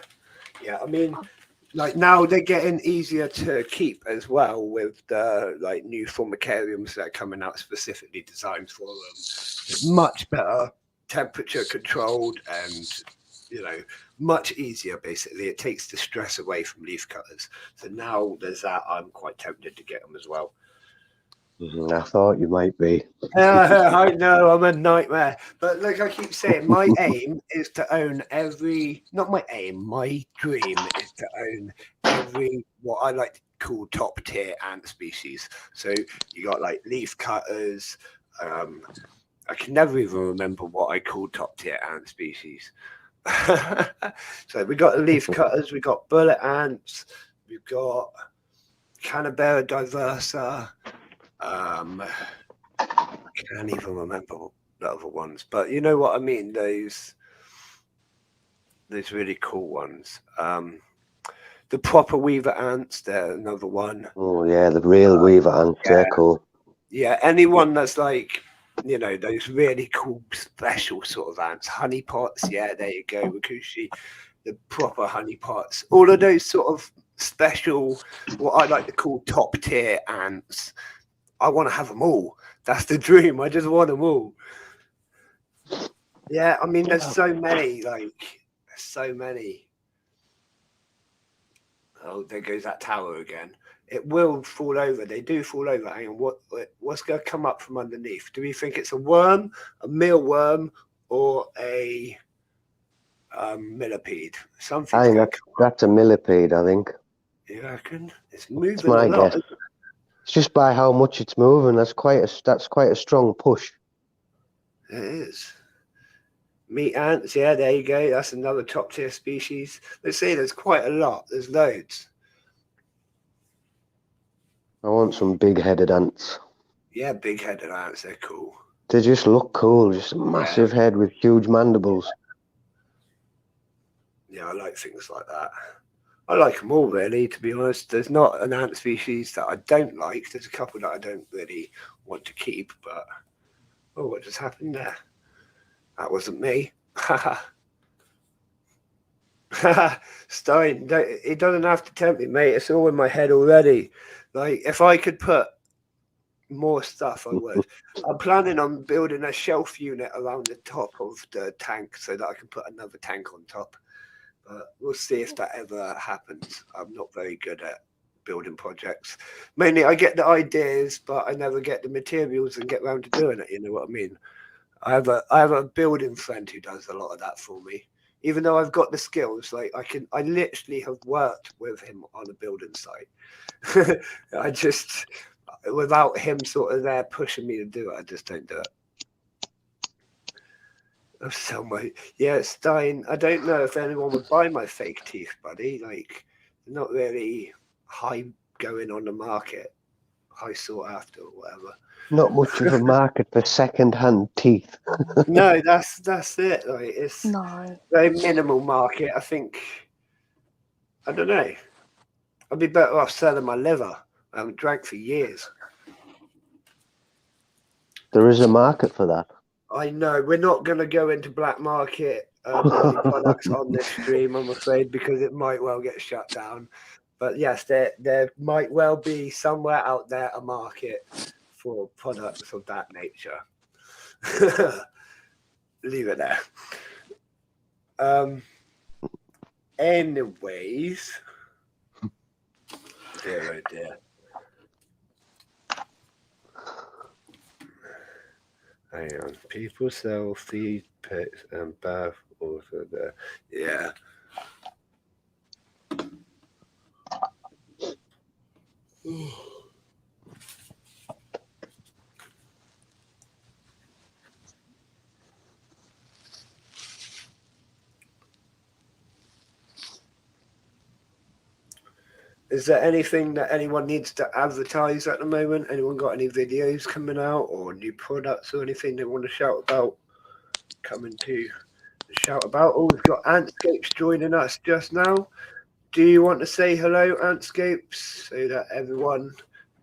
I mean, like now they're getting easier to keep as well with the like new formicariums that are coming out specifically designed for them. It's much better temperature controlled and much easier. Basically, it takes the stress away from leaf cutters. So now there's that. I'm quite tempted to get them as well. I thought you might be. I know I'm a nightmare, but like I keep saying, my aim is to own my dream is to own every what I like to call top tier ant species. So you got like leaf cutters. I can never even remember what I call top tier ant species. So we got leaf cutters, we got bullet ants, we've got Canabera diversa. I can't even remember the other ones, but you know what I mean. Those really cool ones. The proper weaver ants, they're another one. Oh yeah, the real weaver ants, they're cool. Yeah, anyone that's like those really cool special sort of ants, honeypots. Yeah, there you go, Wakushi. The proper honeypots. All of those sort of special, what I like to call top tier ants. I want to have them all. That's the dream. I just want them all. Yeah, I mean, there's so many. Oh, there goes that tower again. It will fall over. They do fall over. Hang on, what's going to come up from underneath? Do we think it's a worm, a mealworm, or a millipede? Something. I think that's a millipede, I think. You reckon? It's moving That's my a lot. guess. It's just by how much it's moving. That's quite a strong push. It is. Meat ants, yeah, there you go. That's another top tier species. Let's see, there's quite a lot. There's loads. I want some big-headed ants. Yeah, big-headed ants, they're cool. They just look cool. Just a massive head with huge mandibles. Yeah, I like things like that. I like them all, really, to be honest. There's not an ant species that I don't like. There's a couple that I don't really want to keep, but... Oh, what just happened there? That wasn't me. Stein, it doesn't have to tempt me, mate. It's all in my head already. Like, if I could put more stuff, I would. I'm planning on building a shelf unit around the top of the tank so that I can put another tank on top. But we'll see if that ever happens. I'm not very good at building projects. Mainly, I get the ideas, but I never get the materials and get around to doing it. You know what I mean? I have a building friend who does a lot of that for me. Even though I've got the skills, like I literally have worked with him on a building site. I just, without him sort of there pushing me to do it, I just don't do it. Oh, so my, yeah, Stein. I don't know if anyone would buy my fake teeth, buddy. Like, they're not really high going on the market, high sought after or whatever. Not much of a market for second-hand teeth. No, that's it. Like, it's No. very minimal market. I think. I don't know. I'd be better off selling my liver. I haven't drank for years. There is a market for that. I know we're not going to go into black market body products on this stream, I'm afraid, because it might well get shut down. But yes, there might well be somewhere out there a market for products of that nature. Leave it there. Anyways, dear oh dear. Hang on. People sell feed pets and bath also there. Yeah. Is there anything that anyone needs to advertise at the moment? Anyone got any videos coming out or new products or anything they want to shout about? Coming to shout about. Oh, we've got Antscapes joining us just now. Do you want to say hello, Antscapes, so that everyone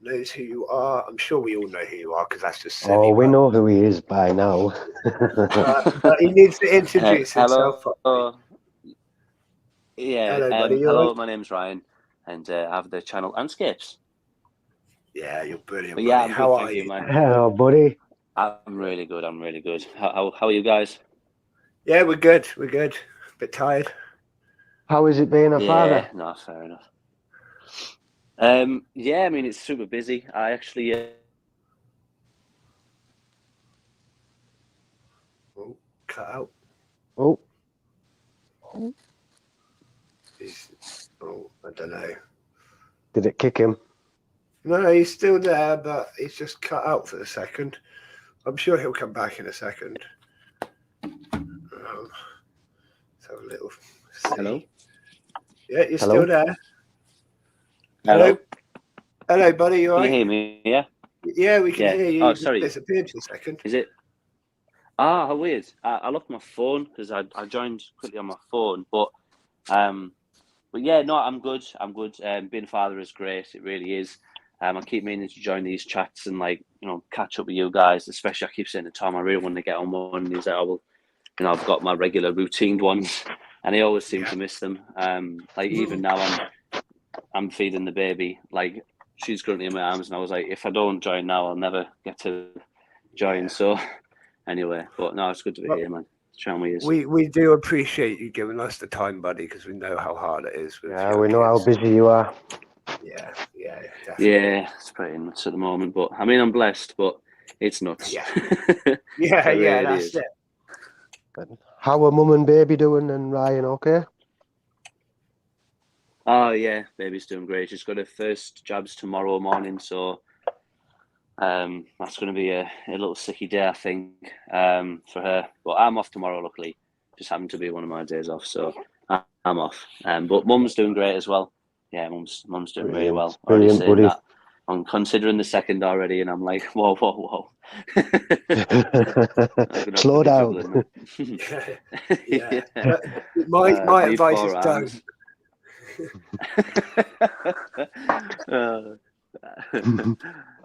knows who you are? I'm sure we all know who you are because that's just silly. Oh, we know who he is by now. But he needs to introduce himself. Yeah, Hello, buddy. hello, my name's Ryan, and I have the channel Antscapes. Yeah, you're brilliant. But yeah, buddy. I'm How good, are thank you? you, man? Hello, buddy. I'm really good. I'm really good. How are you guys? Yeah, we're good. We're good. A bit tired. How is it being a father? No, fair enough. Yeah, I mean it's super busy. I actually Oh, cut out. Oh, Oh, I don't know. did it kick him? No, he's still there, but he's just cut out for a second. I'm sure he'll come back in a second. Let's have a little see. Hello? Yeah, you're Hello? still there. Hello. Hello, buddy. You all Can you right? hear me? Yeah. Yeah, we can Yeah. hear you. Oh, You just sorry. disappeared for a second. Is it? Ah, how weird. I locked my phone because I joined quickly on my phone, but yeah, no, I'm good. I'm good. Being a father is great. It really is. I keep meaning to join these chats and catch up with you guys. Especially, I keep saying to Tom, I really want to get on one. And he's like, I've got my regular routine ones, and I always seem to miss them. Even now, I'm feeding the baby. Like she's currently in my arms, and I was like, if I don't join now, I'll never get to join. Yeah. So anyway, but no, it's good to be here, man. We do appreciate you giving us the time, buddy, because we know how hard it is. With Yeah, your we know how kids. busy you are. Yeah, definitely. Yeah, it's pretty nuts at the moment, but I mean, I'm blessed, but it's nuts. Yeah. It really That's is. it. How are mum and baby doing and Ryan okay? Oh yeah, baby's doing great. She's got her first jabs tomorrow morning, so that's going to be a little sicky day, I think, for her. But I'm off tomorrow, luckily. Just happened to be one of my days off, so I'm off. But mum's doing great as well. Yeah, mum's doing really well. Already Brilliant, saying buddy. that. I'm considering the second already, and I'm like, whoa. Slow down. Yeah. My need advice is 4 don't. arms.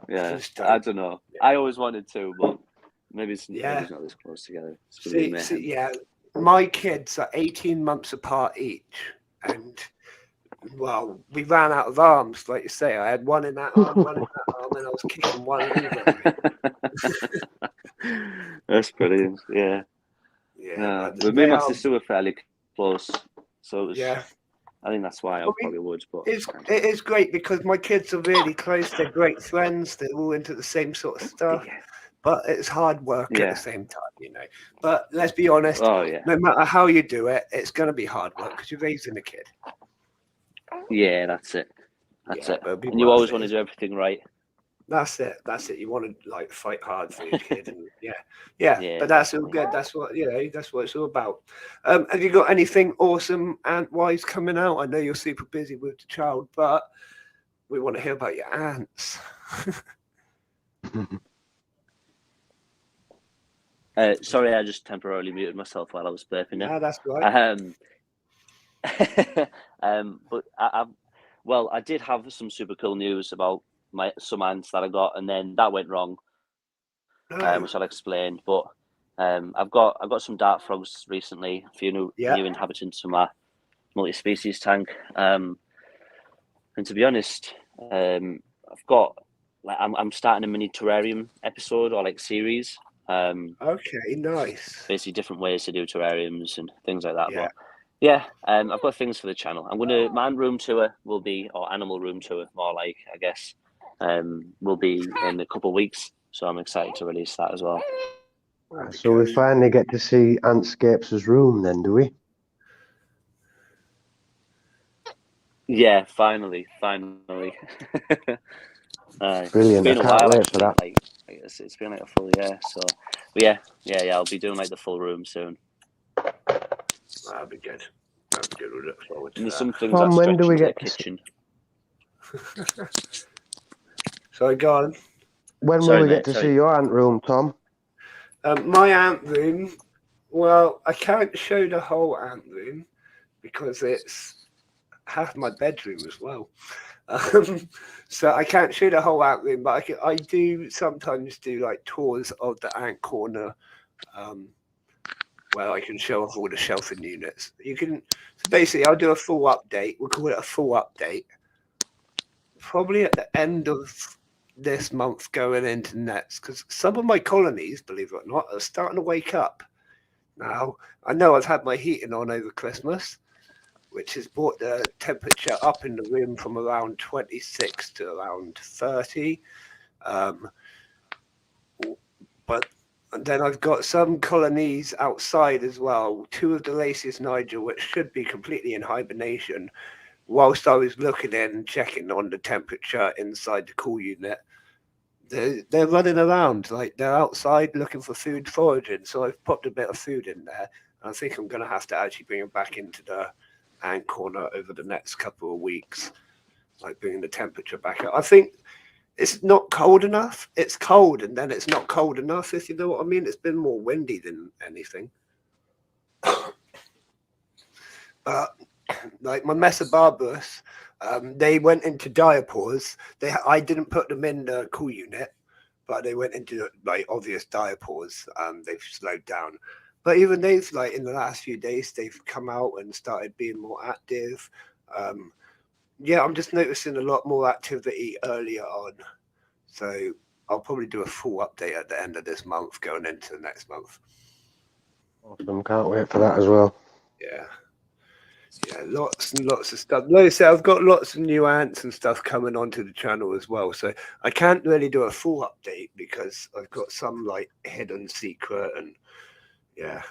Yeah, Just don't. I don't know. I always wanted to, but maybe it's not this close together. It's gonna be mayhem. See, yeah, my kids are 18 months apart each, and well, we ran out of arms, like you say. I had one in that arm, one in that arm, and I was kicking one over. That's brilliant. Yeah. Yeah, But me and my sister were fairly close. So it was. Yeah. I think that's why I probably would. But it is great because my kids are really close. They're great friends. They're all into the same sort of stuff. yeah. But it's hard work at Yeah. the same time, you know. But let's be honest. Oh yeah. No matter how you do it, it's going to be hard work because you're raising a kid. Yeah, that's it. That's Yeah, it. but it'll be And you worth always it. want to do everything right. That's it. That's it. You want to like fight hard for your kid, and yeah. Yeah, But that's all good. That's what That's what it's all about. Have you got anything awesome ant-wise coming out? I know you're super busy with the child, but we want to hear about your ants. Sorry, I just temporarily muted myself while I was burping. Yeah, that's right. But I did have some super cool news about some ants that I got, and then that went wrong, which I'll explain. But I've got some dart frogs recently, a few new inhabitants to my multi-species tank. And to be honest, I've got I'm starting a mini terrarium episode or like series. Okay, nice. Basically, different ways to do terrariums and things like that. Yeah. But yeah, I've got things for the channel. My room tour will be, or animal room tour, more like, I guess, will be in a couple of weeks. So I'm excited to release that as well. So we finally get to see Antscapes' room then, do we? Yeah, finally. Brilliant. It's been I a can't while, wait actually. for that. Like, it's been like a full year. So, but yeah, I'll be doing like the full room soon. That'll be good. We'll look forward to And there's that. some things Tom, that when stretch do we into the get to kitchen. Sorry, go on. When will we get to see your ant room, Tom? My ant room. Well, I can't show the whole ant room because it's half my bedroom as well. So I can't show the whole ant room, but I do sometimes do like tours of the ant corner, where I can show off all the shelving units. So basically, I'll do a full update. We'll call it a full update. Probably at the end of this month going into next, because some of my colonies, believe it or not, are starting to wake up. Now, I know I've had my heating on over Christmas, which has brought the temperature up in the room from around 26 to around 30. But then I've got some colonies outside as well. 2 of the Lasius niger, which should be completely in hibernation. Whilst I was looking in and checking on the temperature inside the cool unit, they're running around, like they're outside looking for food, foraging. So I've popped a bit of food in there. I think I'm going to have to actually bring them back into the ant corner over the next couple of weeks, like bringing the temperature back up. I think it's not cold enough. It's cold, and then it's not cold enough, if you know what I mean. It's been more windy than anything. But like my Mesobarbarus, they went into diapause. I didn't put them in the cool unit, but they went into like obvious diapause. They've slowed down. But even they've, like, in the last few days, they've come out and started being more active. Yeah, I'm just noticing a lot more activity earlier on. So I'll probably do a full update at the end of this month, going into the next month. Awesome. Can't wait for that as well. Yeah. Yeah, lots and lots of stuff. Like I said, I've got lots of new ants and stuff coming onto the channel as well. So I can't really do a full update because I've got some, like, hidden secret and yeah.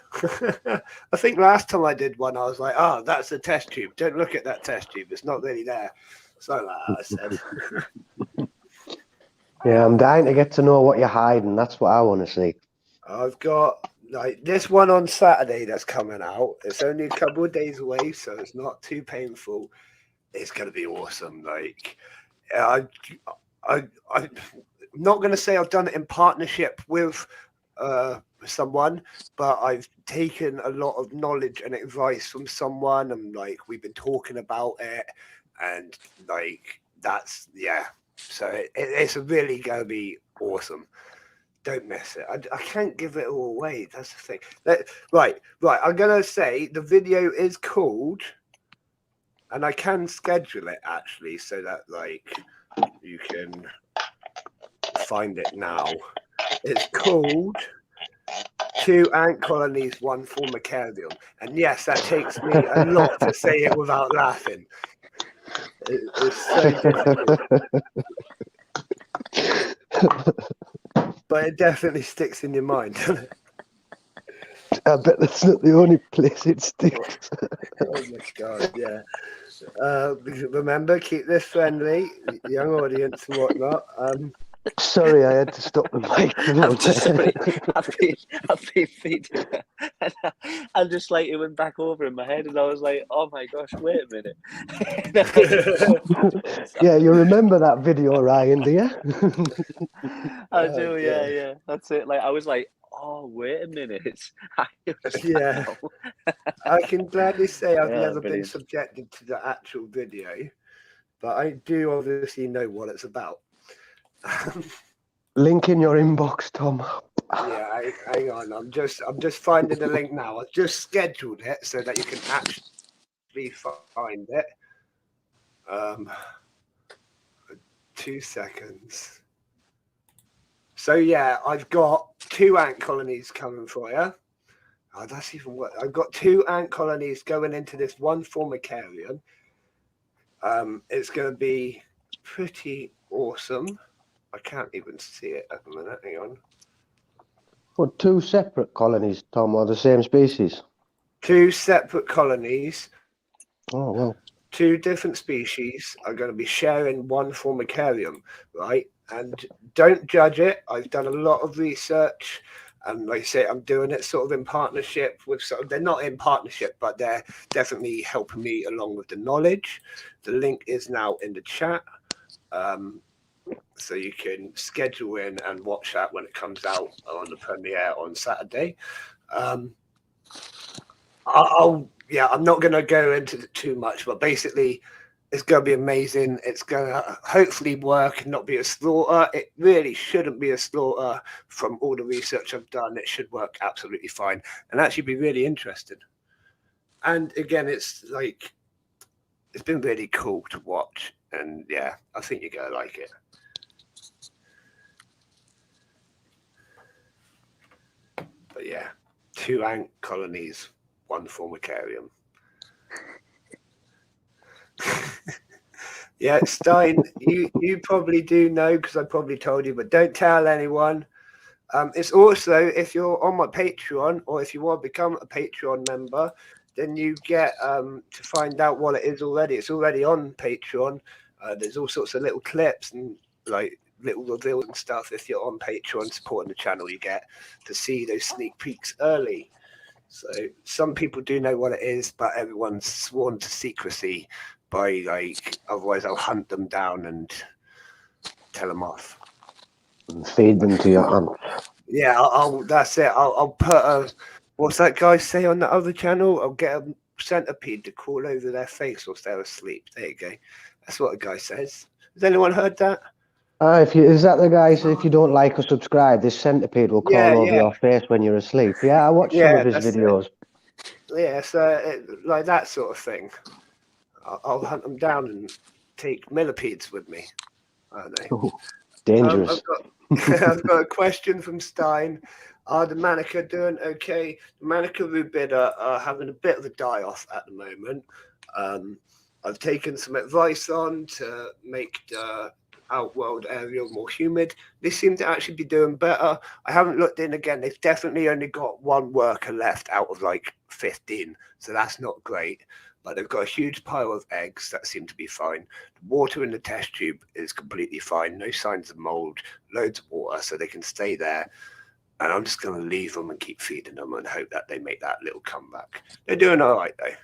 I think last time I did one, I was like, oh, that's a test tube. Don't look at that test tube. It's not really there. So I said. Yeah, I'm dying to get to know what you're hiding. That's what I want to see. I've got like this one on Saturday that's coming out. It's only a couple of days away, so it's not too painful. It's going to be awesome. Like, I'm not going to say I've done it in partnership with someone, but I've taken a lot of knowledge and advice from someone, and like we've been talking about it, and like that's so it's really gonna be awesome. Don't miss it. I can't give it all away. That's the thing. Right, I'm gonna say the video is called, and I can schedule it actually so that like you can find it now. It's called 2 ant colonies, 1 formicarium. And yes, that takes me a lot to say it without laughing. It's so difficult. But it definitely sticks in your mind. I bet that's not the only place it sticks. Oh my god, yeah. Remember, keep this friendly, young audience and whatnot. Sorry, I had to stop the mic. I've been feeding her, and I just like it went back over in my head, and I was like, "Oh my gosh, wait a minute!" Yeah, you remember that video, Ryan? Do you? I do, yeah. That's it. Like I was like, "Oh, wait a minute." Yeah. I can gladly say I've Yeah, never brilliant. been subjected to the actual video, but I do obviously know what it's about. Link in your inbox, Tom. Yeah, hang on. I'm just finding the link now. I've just scheduled it so that you can actually find it. 2 seconds. So yeah, I've got 2 ant colonies coming for you. Oh, that's even worse. I've got 2 ant colonies going into this 1 formicarium. It's going to be pretty awesome. I can't even see it at the minute. Hang on. What, 2 separate colonies, Tom, or the same species? 2 separate colonies. Oh, well. 2 different species are going to be sharing 1 formicarium, right? And don't judge it. I've done a lot of research. And like I say, I'm doing it sort of in partnership with they're not in partnership, but they're definitely helping me along with the knowledge. The link is now in the chat. So you can schedule in and watch that when it comes out on the premiere on Saturday. I'm not going to go into it too much, but basically it's going to be amazing. It's going to hopefully work and not be a slaughter. It really shouldn't be a slaughter from all the research I've done. It should work absolutely fine and actually be really interesting. And again, it's been really cool to watch. And yeah, I think you're going to like it. But yeah, 2 ant colonies, 1 formicarium. Yeah, Stein, you probably do know because I probably told you, but don't tell anyone. It's also, if you're on my Patreon or if you want to become a Patreon member, then you get to find out what it is already. It's already on Patreon. There's all sorts of little clips and like little reveals and stuff. If you're on Patreon supporting the channel, you get to see those sneak peeks early. So some people do know what it is, but everyone's sworn to secrecy by otherwise I'll hunt them down and tell them off. And feed them to your aunt. Yeah, that's it. I'll put what's that guy say on the other channel? I'll get a centipede to crawl over their face whilst they're asleep. There you go. That's what a guy says. Has anyone heard that? Is that the guy? So if you don't like or subscribe, this centipede will crawl over your face when you're asleep. Yeah, I watched some of his videos. Yeah, so like that sort of thing. I'll hunt them down and take millipedes with me. Aren't they? Ooh, dangerous. I've got a question from Stein. Are the Manica doing okay? The Manica rubida are having a bit of a die-off at the moment. I've taken some advice on to make the outworld area more humid. They seem to actually be doing better. I haven't looked in again. They've definitely only got 1 worker left out of like 15, so that's not great. But they've got a huge pile of eggs that seem to be fine. The water in the test tube is completely fine. No signs of mold, loads of water, so they can stay there. And I'm just going to leave them and keep feeding them and hope that they make that little comeback. They're doing all right, though.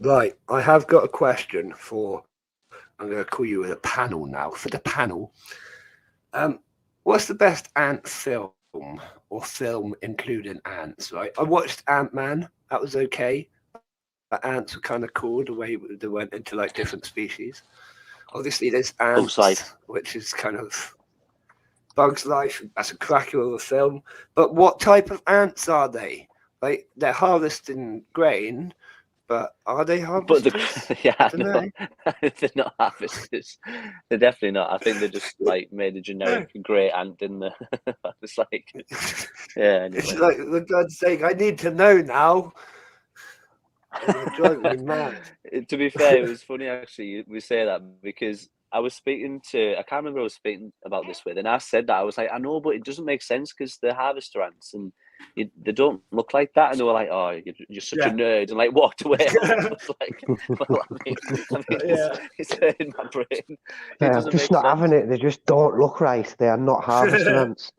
Right, I have got a question for I'm going to call you a panel now. For the panel, what's the best ant film or film including ants? Right, I watched Ant-Man. That was okay. But ants were kind of cool the way they went into like different species. Obviously, there's Ants, Bugs Life. which is kind of Bugs Life. That's a cracker of a film. But what type of ants are they? Like they're harvesting grain, but are they But harvesters? they're not harvesters. They're definitely not. I think they just like made a generic grey ant, didn't they? It's like, yeah. Anyway. It's like, for God's sake, I need to know now. It's driving me mad. To be fair, it was funny actually. We say that because I was speaking to, I can't remember who I was speaking about this with, and I said that I was like, I know, but it doesn't make sense because they're harvester ants and they don't look like that, and they were like, oh, you're such a nerd, and like walked away. I was like, well, I mean it's in my brain. I'm just not having it. They just don't look right. They are not harvester ants.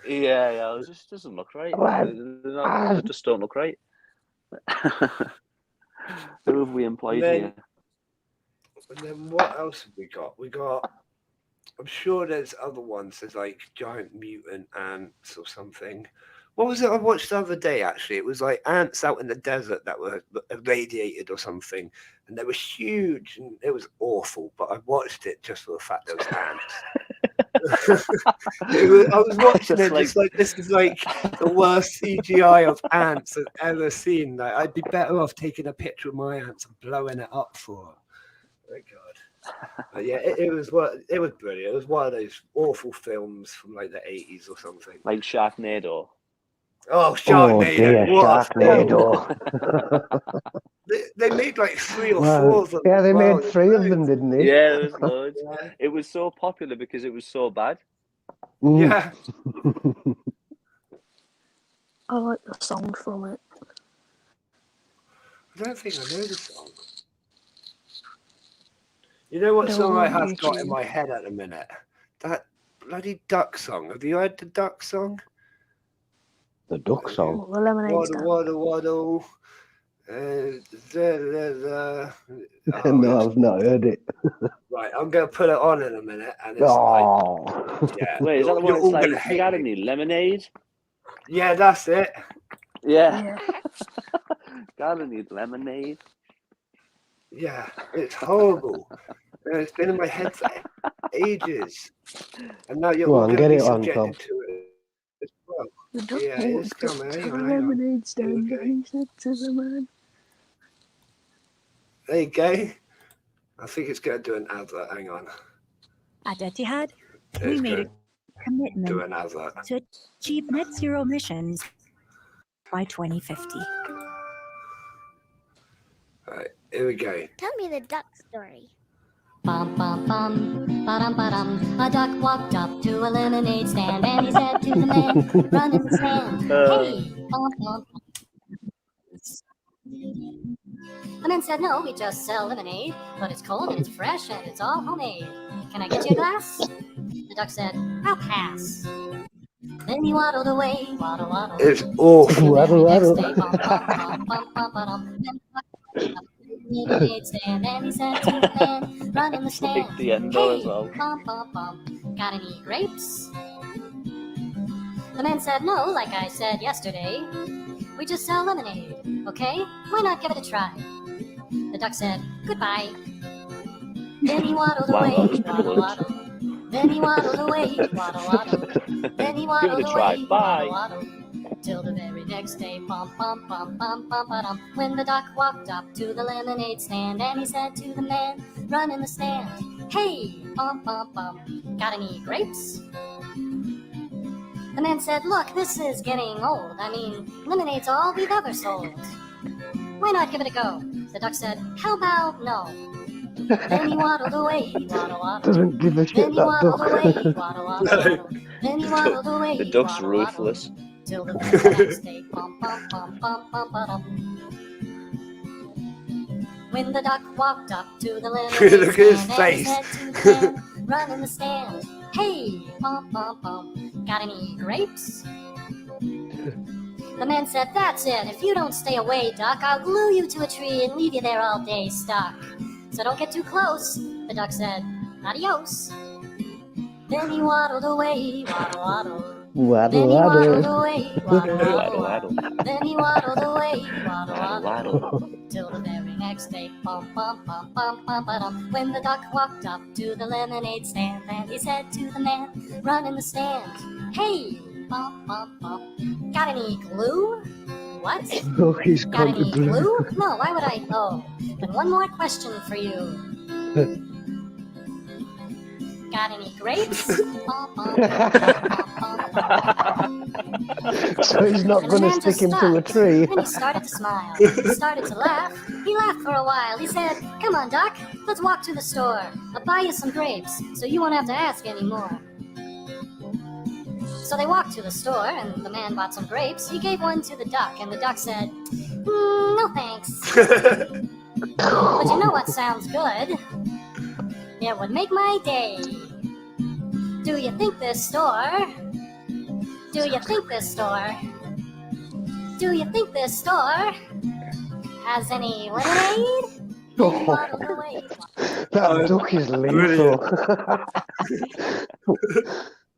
Yeah, it just doesn't look right. They just don't look right. Who have we employed here? And then what else have we got? I'm sure there's other ones. There's like giant mutant ants or something. What was it I watched the other day, actually? It was like ants out in the desert that were irradiated or something. And they were huge and it was awful. But I watched it just for the fact there was ants. I was watching it just like, this is like the worst CGI of ants I've ever seen. Like, I'd be better off taking a picture of my ants and blowing it up for them. Oh God! But yeah, it was brilliant. It was one of those awful films from like the 80s or something. Like Sharknado. Oh, Sharknado! Sharknado! They made like 3 or 4 of them. Yeah, they made 3 of them, didn't they? Yeah, there was loads. It was so popular because it was so bad. Yeah. I like the song from it. I don't think I know the song. You know what song I have got in my head at the minute? That bloody duck song. Have you heard the duck song? The duck song? The Lemonade Stand. Waddle. No, I've not heard it. Right, I'm going to put it on in a minute. And it's yeah. Wait, is that the one You're that's all like, you got any lemonade? Yeah, that's it. Yeah. Gotta need lemonade. Yeah, it's horrible. It's been in my head for ages. And now you're all get be it on, subjected Tom. to it as well. The duck Yeah, it's walked up coming. to Hang the on. lemonade stand and he said to the man. There you go. I think it's going to do an advert. Hang on. At Etihad, we It's made a going to commitment do an advert. to achieve net zero emissions by 2050. Right, here we go. Tell me the duck story. Bum bum bum, ba-dum ba-dum. A duck walked up to a lemonade stand and he said to the man running the stand, "Hey, bum bum." The man said, "No, we just sell lemonade, but it's cold and it's fresh and it's all homemade. Can I get you a glass?" The duck said, "I'll pass." Then he waddled away, waddle waddle. It's awful. Waddle waddle. Stand and he said to the man running the stand, Like the end "Hey, as well. bum bum bum, got any grapes?" The man said, "No, like I said yesterday, we just sell lemonade, okay? Why not give it a try?" The duck said, "Goodbye." Then he waddled Wow, away, that was pretty waddle good. waddle. Then he waddled away, waddle waddle. Then he waddled Give it a try. away, Bye. waddle waddle. Till the very next day, bum bum bum bum bum ba-dum. When the duck walked up to the lemonade stand and he said to the man running the stand, "Hey, bum bum bum, got any grapes?" The man said, "Look, this is getting old. I mean, lemonade's all we've ever sold. Why not give it a go?" The duck said, "How about no?" Then he waddled away, waddle waddle. Doesn't give a Then shit, he that waddled away, duck. waddle waddle. Then he waddled away, The duck's waddle, waddle. ruthless. Till the very next day, bum bum bum bum bum ba-dum. When the duck walked up to the lemonade Look at his stand and he face. said to the man running the stand, "Hey, bum bum bum, got any grapes?" The man said, "That's it. If you don't stay away, duck, I'll glue you to a tree and leave you there all day stuck." so don't get too close. The duck said, adios. Then he waddled away, waddle, waddle. Then he waddled away, waddle, waddle, waddle. Then he waddled away, waddle, waddle. Till the very next day, bum, bum, bum, bum, bum, ba-dum. When the duck walked up to the lemonade stand, and he said to the man, run in the stand, hey, bum, bum, bum, got any glue? What? Oh, he's Got gone to any blue. glue? No, why would I? Oh, then one more question for you. Got any grapes? So he's not And the going to man just stick him to a stopped. tree. Then he started to smile. He started to laugh. He laughed for a while. He said, come on, Doc, let's walk to the store. I'll buy you some grapes, so you won't have to ask anymore. So they walked to the store, and the man bought some grapes. He gave one to the duck, and the duck said, no thanks. But you know what sounds good? It would make my day. Do you think this store? Do you think this store? Do you think this store has any lemonade? Oh, Waddled away. that duck is lethal.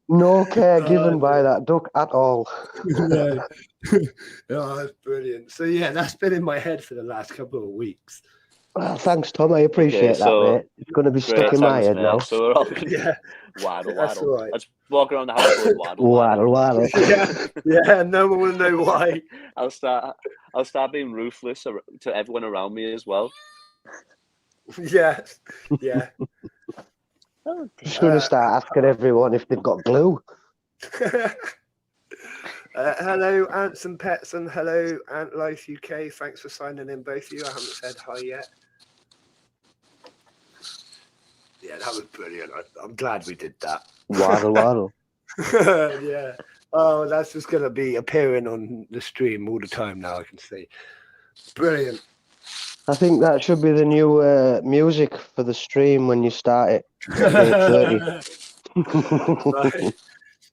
No care given by that duck at all. No. Oh, that's brilliant. So yeah, that's been in my head for the last couple of weeks. Well, thanks, Tom. I appreciate so- that, mate. It's going to be Great, stuck in my thanks, head mate. now. So we're all Yeah, waddle, that's waddle. all right. Let's walk around the house going waddle, Waddle, waddle. yeah, no one will know why. I'll start being ruthless to everyone around me as well. Yeah, yeah. Just going to start asking everyone if they've got glue. Hello, Ants and Pets, and hello, Ant Life UK. Thanks for signing in, both of you. I haven't said hi yet. Yeah, that was brilliant. I'm glad we did that. Waddle, waddle. Yeah. Oh, that's just going to be appearing on the stream all the time now, I can see. Brilliant. I think that should be the new music for the stream when you start it. at 8:30. Right.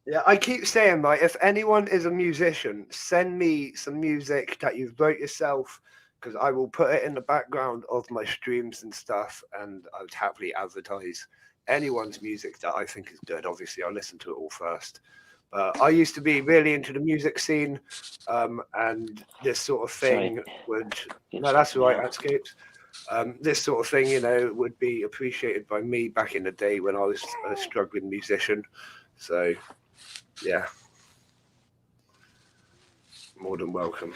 Yeah, I keep saying, like, if anyone is a musician, send me some music that you've wrote yourself, because I will put it in the background of my streams and stuff, and I would happily advertise anyone's music that I think is good. Obviously, I'll listen to it all first. I used to be really into the music scene, and this sort of thing would... No, that's all right, Escapes. This sort of thing, you know, would be appreciated by me back in the day when I was a struggling musician. So, yeah. More than welcome.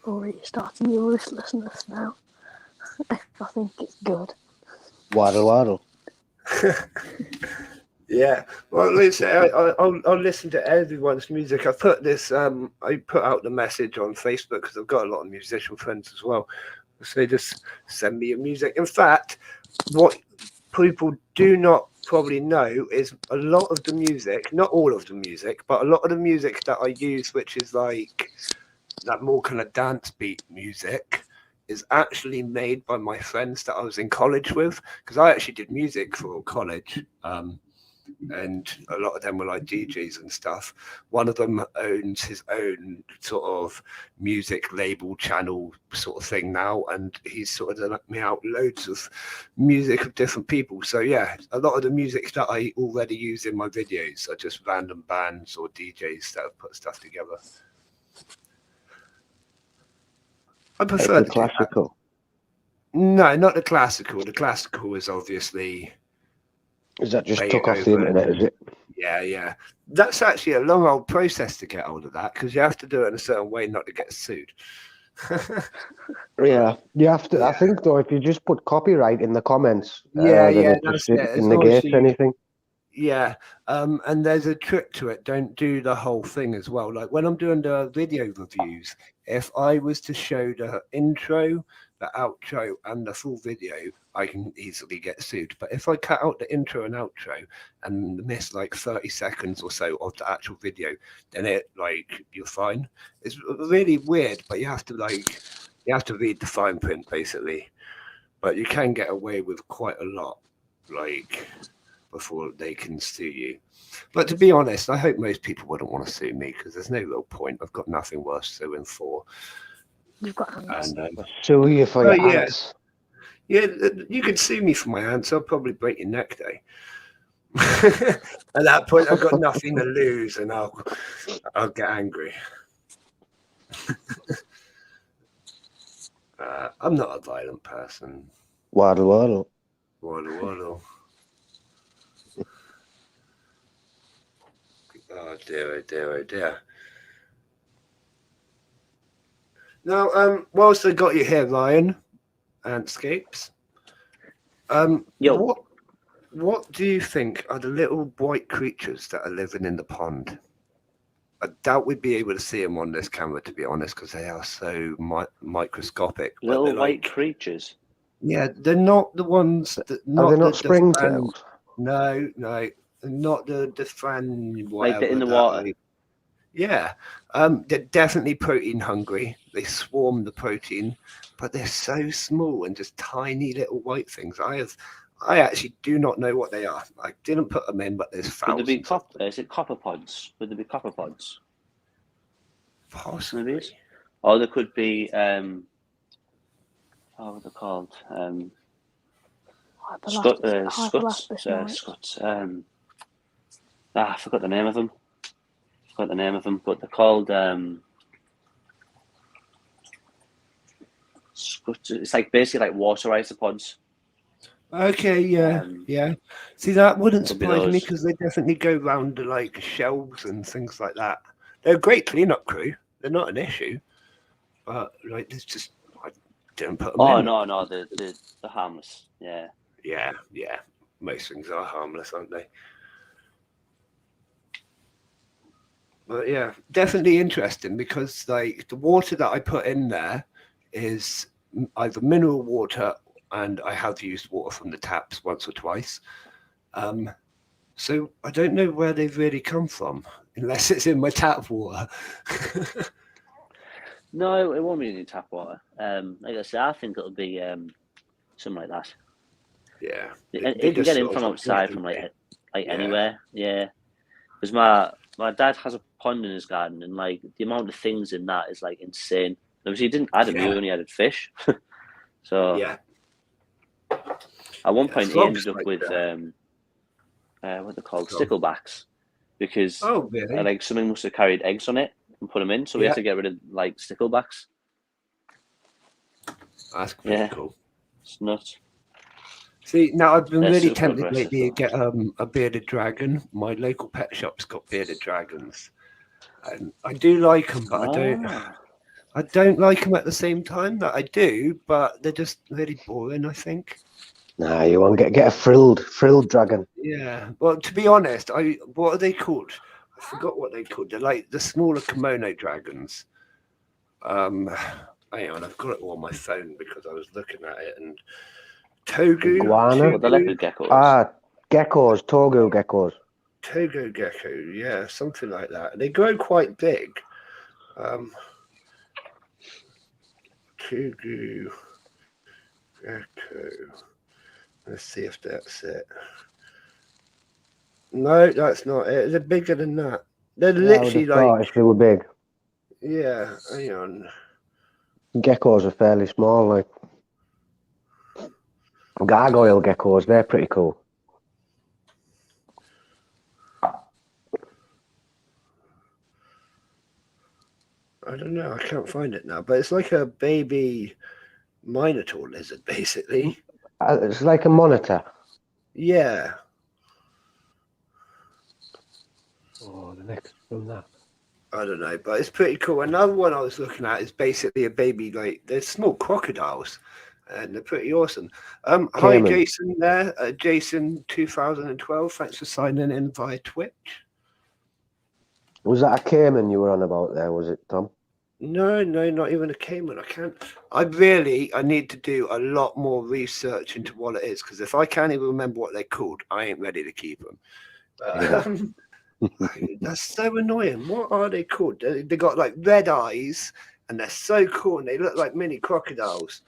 Already starting your listlessness now. I think it's good. Waddle, waddle. Yeah, well, listen, I'll listen to everyone's music. I put this, I put out the message on Facebook because I've got a lot of musician friends as well. So just send me your music. In fact, what people do not probably know is a lot of the music, not all of the music, but a lot of the music that I use, which is like that more kind of dance beat music, is actually made by my friends that I was in college with, because I actually did music for college. And a lot of them were like DJs and stuff. One of them owns his own sort of music label channel sort of thing now, and he's sort of done me out loads of music of different people. So yeah, a lot of the music that I already use in my videos are just random bands or DJs that have put stuff together. I prefer Like the classical. No, not the classical. The classical is obviously... Is that just Way took off the over. internet, is it? Yeah, yeah. That's actually a long old process to get hold of that, because you have to do it in a certain way not to get sued. Yeah, you have to. I think though, if you just put copyright in the comments, Yeah, then yeah, it that's just it. As long as negates you- anything. Yeah, and there's a trick to it. Don't do the whole thing as well. Like when I'm doing the video reviews, if I was to show the intro, the outro, and the full video, I can easily get sued. But if I cut out the intro and outro and miss like 30 seconds or so of the actual video, then you're fine. It's really weird, but you have to read the fine print basically. But you can get away with quite a lot, before they can sue you. But to be honest, I hope most people wouldn't want to sue me, because there's no real point. I've got nothing worse suing for. You've got ants. And Sue you for oh, your yeah. ants. Yeah, you could sue me for my ants. I'll probably break your neck, though. At that point, I've got nothing to lose, and I'll get angry. I'm not a violent person. Waddle waddle. Waddle waddle. Oh dear, oh dear, oh dear. Now, whilst I got you here, Ryan, Antscapes, Yo. what do you think are the little white creatures that are living in the pond? I doubt we'd be able to see them on this camera, to be honest, because they are so microscopic. but Little they're white like- creatures. Yeah, they're not the ones that. Are they not the springtails? No, not the fan. Like they're in the whatever that water. Yeah, they're definitely protein hungry. They swarm the protein, but they're so small and just tiny little white things. I actually do not know what they are. I didn't put them in, but there's Could thousands. there be is it copepods? Would there be copepods? Possibly. Maybe it's. Or there could be what are they called? Scuts. I forgot the name of them. But they're called scuts. It's like basically like water isopods. Okay, yeah. See, that wouldn't could be surprise me those. because they definitely go round to like shelves and things like that. They're a great cleanup crew. They're not an issue, but like it's just I didn't put them Oh in. no, they're harmless. Yeah. Yeah. Most things are harmless, aren't they? But yeah, definitely interesting because like the water that I put in there is either mineral water, and I have used water from the taps once or twice. So I don't know where they've really come from, unless it's in my tap water. No, it won't be any tap water. Like I said, I think it'll be something like that. Yeah, And they you can just get in sort from of outside, drifted from me. like Yeah. anywhere. Yeah, because my dad has a pond in his garden, and like the amount of things in that is like insane. Obviously, he didn't add them; he Yeah. only added fish. So Yeah, at one point, he frogs ended up like with that. what they're called, Go on. sticklebacks, because Oh, really? like something must have carried eggs on it and put them in, so we Yeah. had to get rid of like sticklebacks. That's pretty Yeah. cool. It's nuts. See, now I've been They're really super tempted aggressive, lately to though. get a bearded dragon. My local pet shop's got bearded dragons, and I do like them, but Ah. I don't like them at the same time that I do, but they're just really boring, I think. Nah, you want to get a frilled dragon. Yeah. Well, to be honest, what are they called? I forgot what they called. They're like the smaller kimono dragons. Hang on, I've got it all on my phone because I was looking at it. And Togu, Iguana? Well, the leopard geckos. Geckos, Togo geckos. Togo gecko, yeah, something like that. They grow quite big. Togu gecko. Let's see if that's it. No, that's not it. They're bigger than that. They're I would literally have thought like, if they were big. yeah, hang on. Geckos are fairly small, like gargoyle geckos. They're pretty cool. I don't know. I can't find it now, but it's like a baby minotaur lizard, basically. It's like a monitor. Yeah. Oh, the next from that. I don't know, but it's pretty cool. Another one I was looking at is basically a baby, like they're small crocodiles, and they're pretty awesome. Hi, Cayman. Jason. There, Jason 2012. Thanks for signing in via Twitch. Was that a caiman you were on about there? Was it, Tom? No, not even a caiman. I can't. I need to do a lot more research into what it is, because if I can't even remember what they're called, I ain't ready to keep them. That's so annoying. What are they called? They got like red eyes, and they're so cool, and they look like mini crocodiles.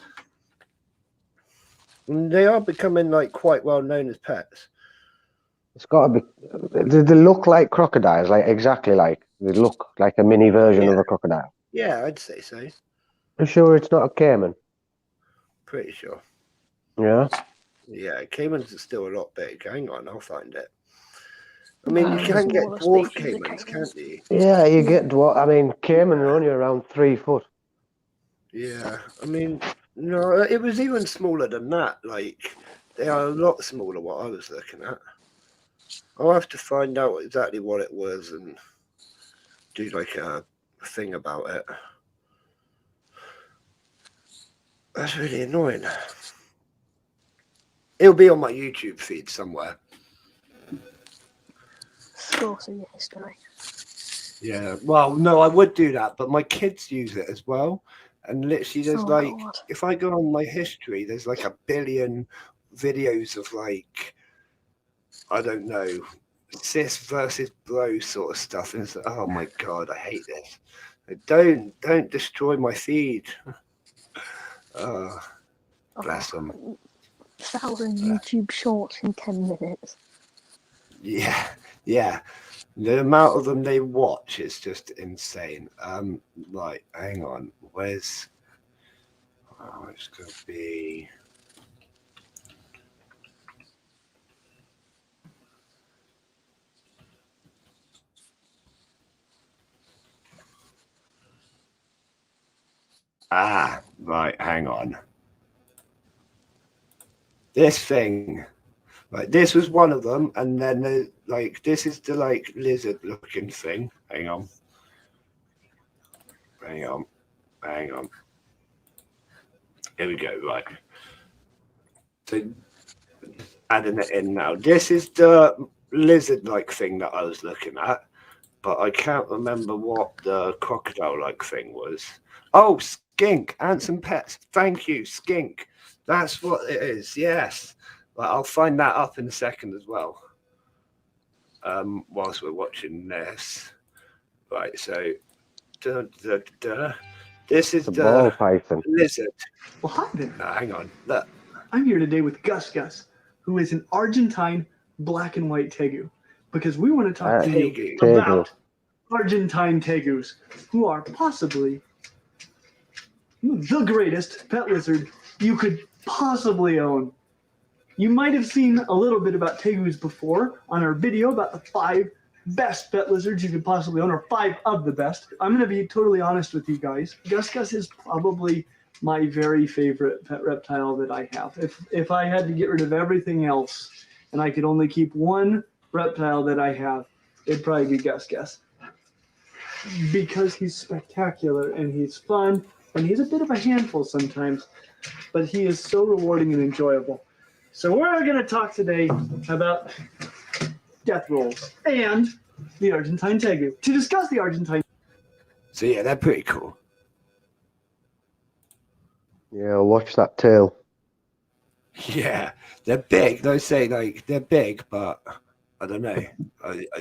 And they are becoming like quite well known as pets. It's got to be. They look like crocodiles, like exactly like they look like a mini version of a crocodile. Yeah, I'd say so. You sure it's not a caiman? Pretty sure. Yeah. Yeah, caimans are still a lot big. Hang on, I'll find it. I mean, you The can get smaller dwarf species of caimans, caimans. can't you? Yeah, you get what I mean. Caiman are only around 3 foot. Yeah, I mean, no, it was even smaller than that. Like, they are a lot smaller. What I was looking at. I'll have to find out exactly what it was and do like a thing about it. That's really annoying. It'll be on my YouTube feed somewhere. Source of your history. Yeah, well, no, I would do that, but my kids use it as well. And literally, there's Oh, like, God. if I go on my history, there's like 1 billion videos of like, I don't know, cis versus bro sort of stuff. And it's like, oh my God, I hate this. Don't destroy my feed. Oh, bless them. 1,000 YouTube shorts in 10 minutes. Yeah, yeah. The amount of them they watch is just insane. Right, hang on. Where's? Oh, it's gonna be. Ah, right. Hang on. This thing. Like this was one of them, and then the, like this is the like lizard-looking thing. Hang on. Hang on. Hang on. Here we go. Right. So adding it in now. This is the lizard-like thing that I was looking at, but I can't remember what the crocodile-like thing was. Oh, skink, ants and pets. Thank you, skink. That's what it is. Yes. Right, I'll find that up in a second as well. Whilst we're watching this. Right, so this is The ball the python. lizard. Well, hi there. Hang on. Look. I'm here today with Gus Gus, who is an Argentine black and white tegu, because we want to talk to you Tegu. about Argentine tegus, who are possibly the greatest pet lizard you could possibly own. You might have seen a little bit about tegus before on our video about the 5 best pet lizards you could possibly own, or 5 of the best. I'm going to be totally honest with you guys. Gus Gus is probably my very favorite pet reptile that I have. If I had to get rid of everything else and I could only keep one reptile that I have, it'd probably be Gus Gus. Because he's spectacular and he's fun and he's a bit of a handful sometimes, but he is so rewarding and enjoyable. So we're going to talk today about death rolls and the Argentine tegu. To discuss the Argentine. So yeah, they're pretty cool. Yeah, watch that tail. Yeah, they're big. They say like they're big, but I don't know.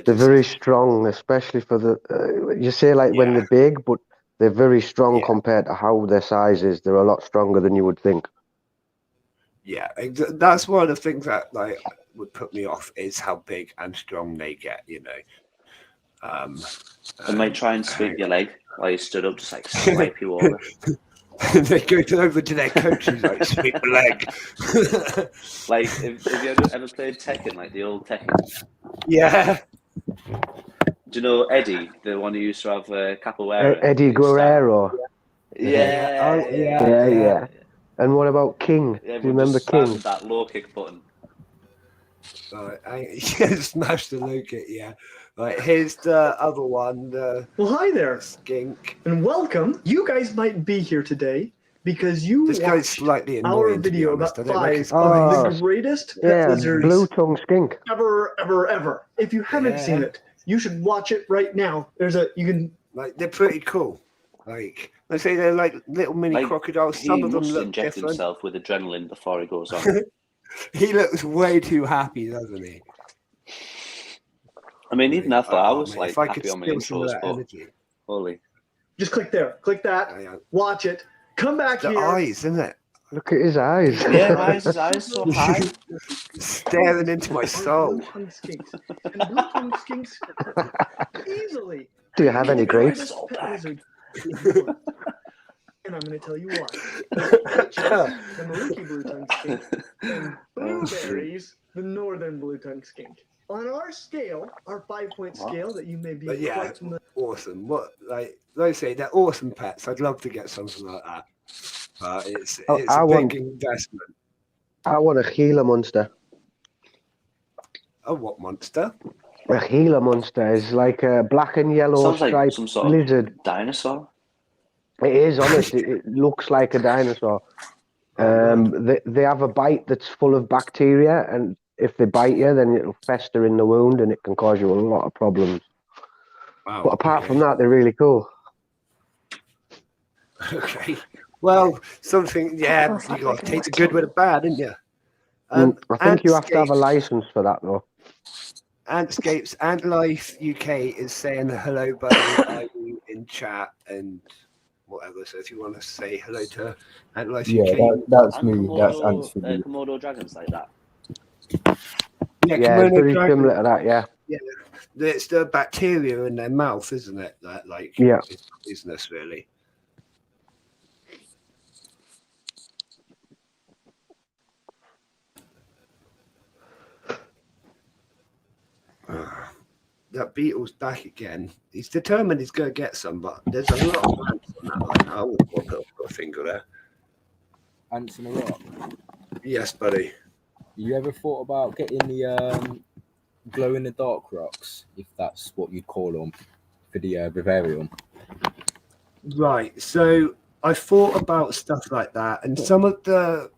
They're very strong, especially for the. You say like when they're big, but they're very strong compared to how their size is. They're a lot stronger than you would think. Yeah, that's one of the things that like would put me off is how big and strong they get. You know. They might try and sweep your leg while you stood up, just like swipe you over. They go over to their coaches like sweep the leg. Like, have you ever played Tekken, like the old Tekken? Yeah. Do you know Eddie, the one who used to have capoeira? Eddie Guerrero. Yeah. And what about King? Yeah, Do you remember spam King? that low kick button. Smash the low kick, yeah. Right, here's the other one. Well, hi there, skink, and welcome. You guys might be here today because you this guy's watched slightly our annoying, to be video honest. about I don't like 5 his of eyes. the greatest pet lizards blue tongue skink. ever. If you haven't seen it, you should watch it right now. You can like they're pretty cool. Like they say they're like little mini Like, crocodiles. He Some of them must look inject different. himself with adrenaline before he goes on. He looks way too happy, doesn't he? I mean, even I thought I was mate, like if I could happy on my steal some of intros, that but energy. holy. just click there, click that, watch it, come back The here. eyes, isn't it? Look at his eyes. Yeah, why is his eyes so high? Staring into my soul. Blue-tongued skinks. And blue-tongued skinks easily. Do you have any grapes? Greatest pet lizard. and I'm going to tell you why. The Maluki blue-tongued skink, and blueberries, the northern blue-tongued skink. On our scale, our 5-point scale that you may be But yeah, quite familiar. awesome. What like they say, they're awesome pets. I'd love to get something like that. But it's I a want- big investment. I want a Gila monster. A what monster? A Gila monster is like a black and yellow Sounds like striped some sort of lizard. dinosaur. It is, honest. It looks like a dinosaur. They have a bite that's full of bacteria, and if they bite you, then it'll fester in the wound, and it can cause you a lot of problems. Wow. But apart from that, they're really cool. Okay. Well, something. Yeah, you got to take the good with the bad, didn't you? I think you have to have a Antscapes- license for that, though. Antscapes and Life UK is saying hello, buddy. I'm in chat and whatever. So if you want to say hello to Ant Life Yeah, UK, that's And me. That's Komodo, Anthony. Komodo dragons like that. yeah, Yeah, it's Kimono very Dragon. similar to that, yeah. Yeah, it's the bacteria in their mouth, isn't it? That like Yeah. is poisonous, really. That beetle's back again. He's determined he's going to get some, but there's a lot of ants on that right now. I wouldn't want to put a finger there. Ants in a rock. Yes, buddy. You ever thought about getting the glow in the dark rocks, if that's what you'd call them, for the vivarium? Right. So I thought about stuff like that, and some of the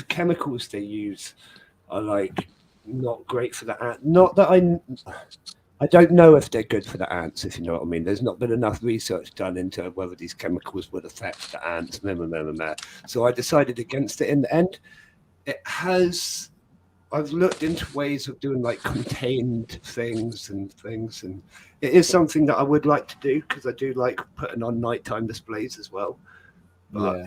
chemicals they use are like not great for the ant. Not that I don't know if they're good for the ants, if you know what I mean. There's not been enough research done into whether these chemicals would affect the ants. So I decided against it in the end. I've looked into ways of doing like contained things, and it is something that I would like to do because I do like putting on nighttime displays as well. But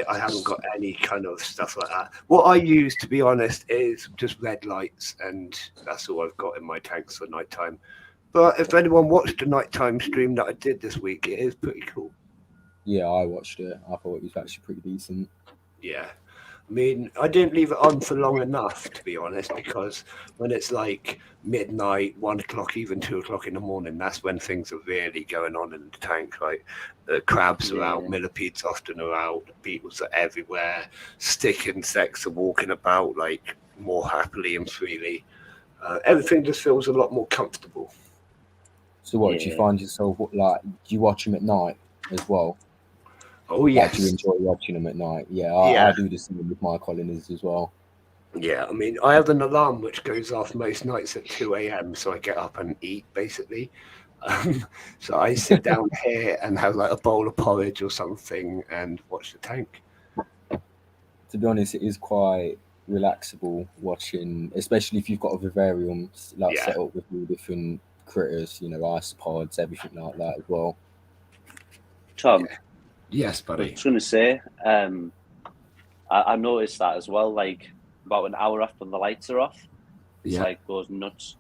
I haven't got any kind of stuff like that. What I use, to be honest, is just red lights, and that's all I've got in my tanks for nighttime. But if anyone watched the nighttime stream that I did this week, it is pretty cool. Yeah, I watched it. I thought it was actually pretty decent. Yeah. I mean, I didn't leave it on for long enough, to be honest, because when it's like midnight, 1 o'clock, even 2 o'clock in the morning, that's when things are really going on in the tank. Like the crabs are out, millipedes often are out, the beetles are everywhere, stick insects are walking about like more happily and freely. Everything just feels a lot more comfortable. So what, do you find yourself, like, do you watch them at night as well? Oh, yes. Like, do you enjoy watching them at night? Yeah, Yeah. I do the same with my colonies as well. Yeah, I mean, I have an alarm which goes off most nights at 2 a.m. So I get up and eat, basically. So I sit down here and have like a bowl of porridge or something and watch the tank. To be honest, it is quite relaxable watching, especially if you've got a vivarium like set up with all different critters, you know, isopods, everything like that as well. Tom. Yes, buddy. I was going to say, I noticed that as well. Like about an hour after the lights are off, it's like goes nuts.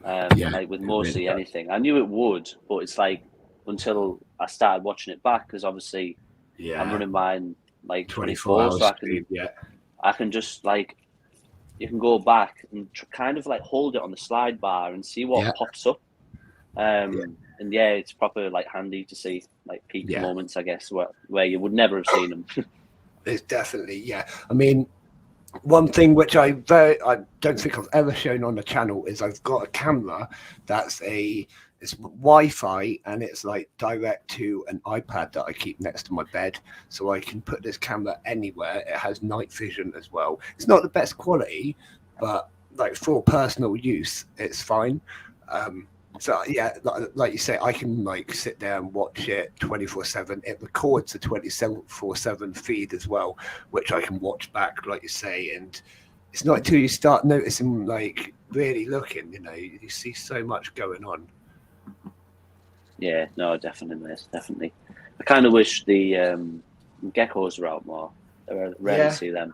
Like with mostly really anything. I knew it would, but it's like until I started watching it back, because obviously I'm running mine like 24 hours, so I can just like, you can go back and kind of like hold it on the slide bar and see what pops up. And it's proper like handy to see like peak moments, I guess, where you would never have seen them. It's definitely, I mean, one thing which I don't think I've ever shown on the channel is I've got a camera that's it's Wi-Fi, and it's like direct to an iPad that I keep next to my bed, so I can put this camera anywhere. It has night vision as well. It's not the best quality, but like for personal use, it's fine. So like you say, I can like sit there and watch it 24/7. It records a 24/7 feed as well, which I can watch back, like you say. And it's not until you start noticing, like really looking, you know, you see so much going on. Yeah, no, definitely. I kind of wish the geckos were out more. I rarely see them.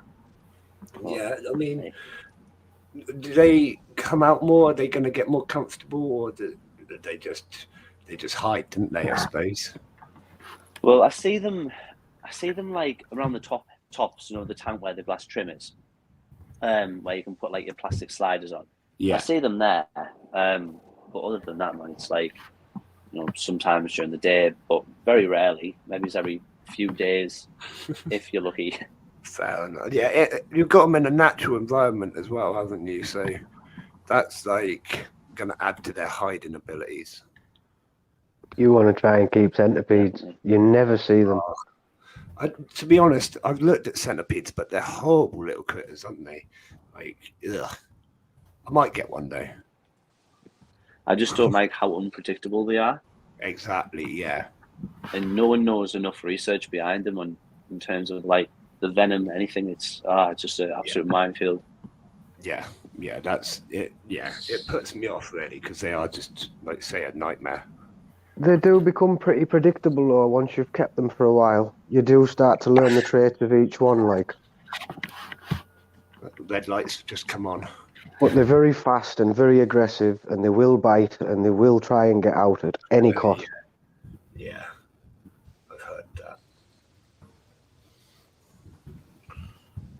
Yeah, I mean, do they come out more? Are they going to get more comfortable, or do they just hide, didn't they? I suppose. Well, I see them like around the tops, the tank where the glass trim is, where you can put like your plastic sliders on. I see them there, but other than that, man, it's like sometimes during the day, but very rarely. Maybe it's every few days, if you're lucky. Fair enough. Yeah, you've got them in a natural environment as well, haven't you? So that's like going to add to their hiding abilities. You want to try and keep centipedes. You never see them. To be honest, I've looked at centipedes, but they're horrible little critters, aren't they? Like, ugh. I might get one though. I just don't like how unpredictable they are. Exactly, yeah. And no one knows enough research behind them in terms of like the venom, anything. It's just an absolute minefield. Yeah, that's it. Yeah, it puts me off really because they are just, like say, a nightmare. They do become pretty predictable though once you've kept them for a while. You do start to learn the traits of each one, like. Red lights just come on. But they're very fast and very aggressive, and they will bite and they will try and get out at any cost. Yeah, I've heard that.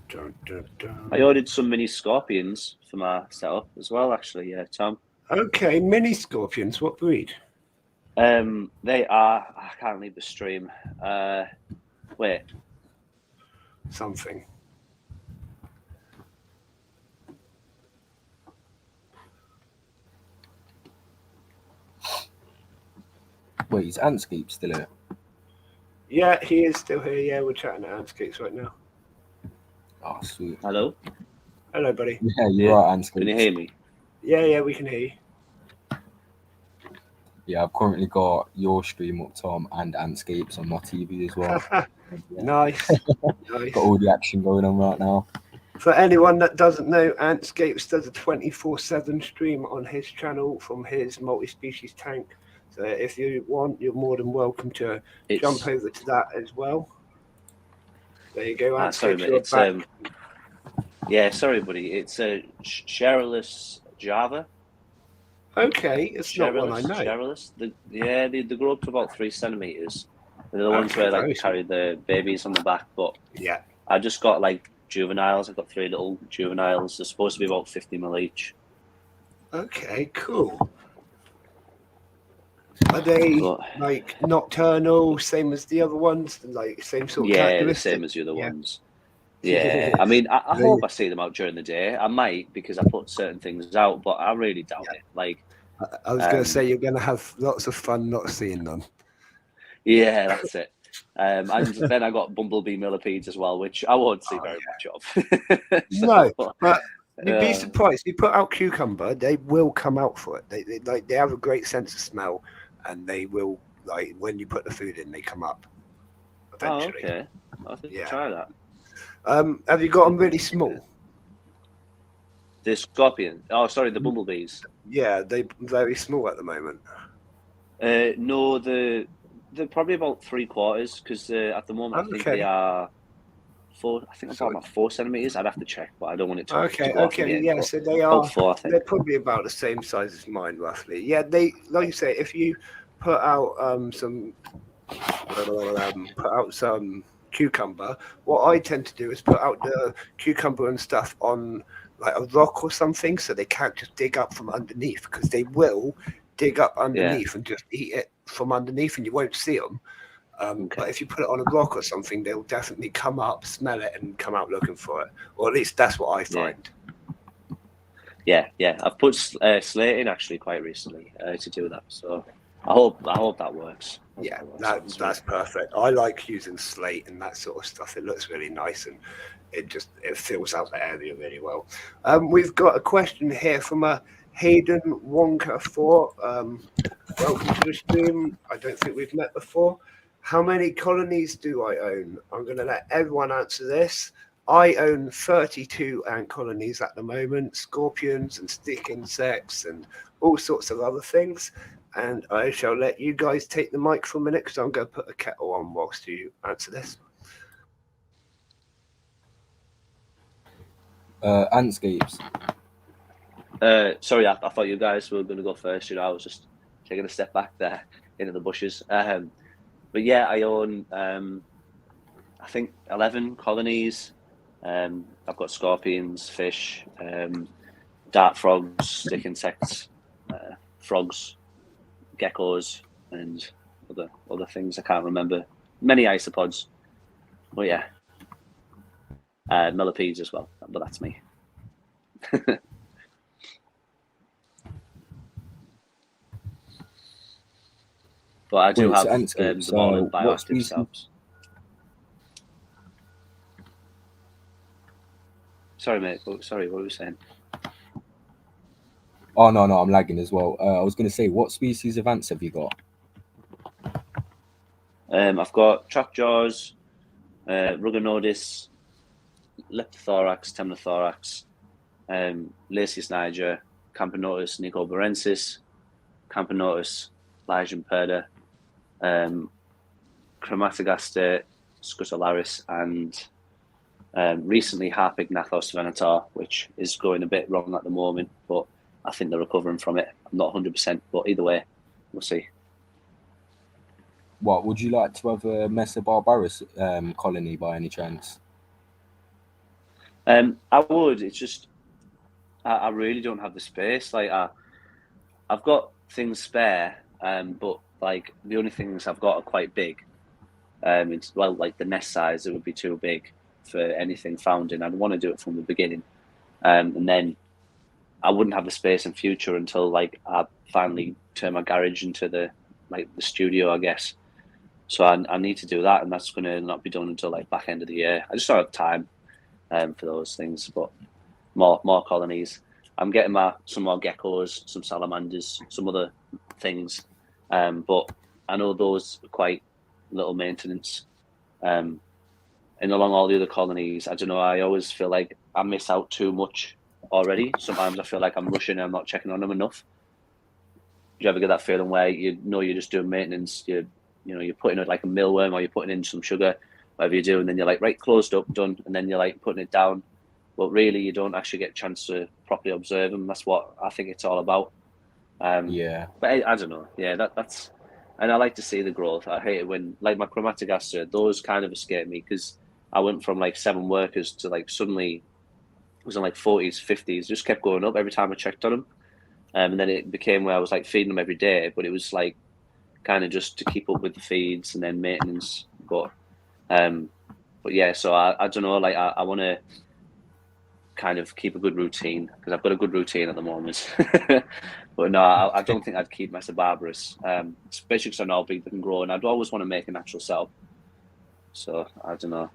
Dun, dun, dun. I ordered some mini scorpions for my setup as well, actually. Yeah, Tom. Okay, mini scorpions. What breed? They are. I can't leave the stream. Wait. Something. Wait, is Antscape still here? Yeah, he is still here. Yeah, we're chatting at Antscapes right now. Oh, sweet. Hello? Hello, buddy. Yeah, you're right, Antscape. Can you hear me? Yeah, we can hear you. Yeah, I've currently got your stream up, Tom, and Antscapes on my TV as well. Nice. Got all the action going on right now. For anyone that doesn't know, Antscapes does a 24/7 stream on his channel from his multi-species tank. So if you want, you're more than welcome to jump over to that as well. There you go, sorry, mate. It's yeah, sorry, buddy. It's a Sherrilus Java. Okay, it's not one I know. Sherrilus. They grow up to about 3 centimeters. They're the ones where like carry the babies on the back. But yeah, I just got like juveniles. I've got 3 little juveniles. They're supposed to be about 50 mil each. Okay, cool. Are they like nocturnal, same as the other ones? Like same sort of characteristics? Yeah, the same as the other ones. Yeah, I mean, I hope I see them out during the day. I might because I put certain things out, but I really doubt it. Like, I was going to say you're going to have lots of fun not seeing them. Yeah, that's it. And then I got bumblebee millipedes as well, which I won't see very much of. No, but you'd be surprised. You put out cucumber, they will come out for it. They have a great sense of smell, and they will when you put the food in, they come up. Eventually. Oh, okay. I'll have to try that. Have you got them really small? The scorpion. Oh, sorry, the bumblebees. Yeah, they're very small at the moment. No, they're probably about 3/4 because at the moment I think they are 4. I think I'm talking about 4 centimeters. I'd have to check, but I don't want it to. Okay, yeah. So they are. They're probably about the same size as mine, roughly. Yeah, they like you say. If you put out some cucumber, what I tend to do is put out the cucumber and stuff on like a rock or something, so they can't just dig up from underneath, because they will dig up underneath and just eat it from underneath, and you won't see them. But if you put it on a rock or something, they'll definitely come up, smell it, and come out looking for it. Or at least that's what I find. Yeah. I've put slate in actually quite recently to do that. So I hope that works. Yeah, that's perfect. I like using slate and that sort of stuff. It looks really nice, and it fills out the area really well. We've got a question here from a Hayden Wonka 4. Welcome to the stream. I don't think we've met before. How many colonies do I own? I'm going to let everyone answer this. I own 32 ant colonies at the moment, scorpions and stick insects and all sorts of other things. And I shall let you guys take the mic for a minute, because I'm going to put a kettle on whilst you answer this. Antscapes. Sorry, I thought you guys were going to go first. I was just taking a step back there into the bushes. but yeah, I own I think 11 colonies. I've got scorpions, fish, dart frogs, stick insects, frogs, geckos, and other things I can't remember. Many isopods, but yeah, millipedes as well. But that's me. But I do have them all in bioactive cells. Sorry, mate. Sorry, what were you saying? Oh no, I'm lagging as well. I was going to say, what species of ants have you got? I've got trapjaws, Rugonodis, Leptothorax, Temnothorax, Lasius niger, Camponotus nicobarensis, Camponotus ligemperda, Chromatogaster scutularis, and recently Harpygnathos venator, which is going a bit wrong at the moment, but I think they're recovering from it. I'm not 100%, but either way, we'll see. What, would you like to have a Mesobarbarus colony by any chance? I would. It's just I really don't have the space. Like I've got things spare, but like the only things I've got are quite big. It's like the nest size, it would be too big for anything found in. I'd want to do it from the beginning, and then I wouldn't have the space in future until like I finally turn my garage into the studio, I guess. So I need to do that, and that's going to not be done until like back end of the year. I just don't have time for those things, but more colonies. I'm getting some more geckos, some salamanders, some other things, but I know those are quite little maintenance. And along all the other colonies, I don't know, I always feel like I miss out too much already. Sometimes I feel like I'm rushing and I'm not checking on them enough. Do you ever get that feeling where you know you're just doing maintenance, you're putting in like a mealworm or you're putting in some sugar, whatever you do, and then you're like, right, closed up, done, and then you're like putting it down, but really you don't actually get a chance to properly observe them. That's what I think it's all about. Yeah. But I don't know. Yeah, that's, and I like to see the growth. I hate it when, like my Chromatogaster, those kind of escape me because I went from like 7 workers to like suddenly it was in like 40s, 50s, just kept going up every time I checked on them. And then it became where I was like feeding them every day, but it was like kind of just to keep up with the feeds and then maintenance. But yeah, so I don't know, like I want to kind of keep a good routine because I've got a good routine at the moment. But no, I don't think I'd keep Mesobarbarus, especially because I know how big they can grow, and I'd always want to make a natural setup. So I don't know.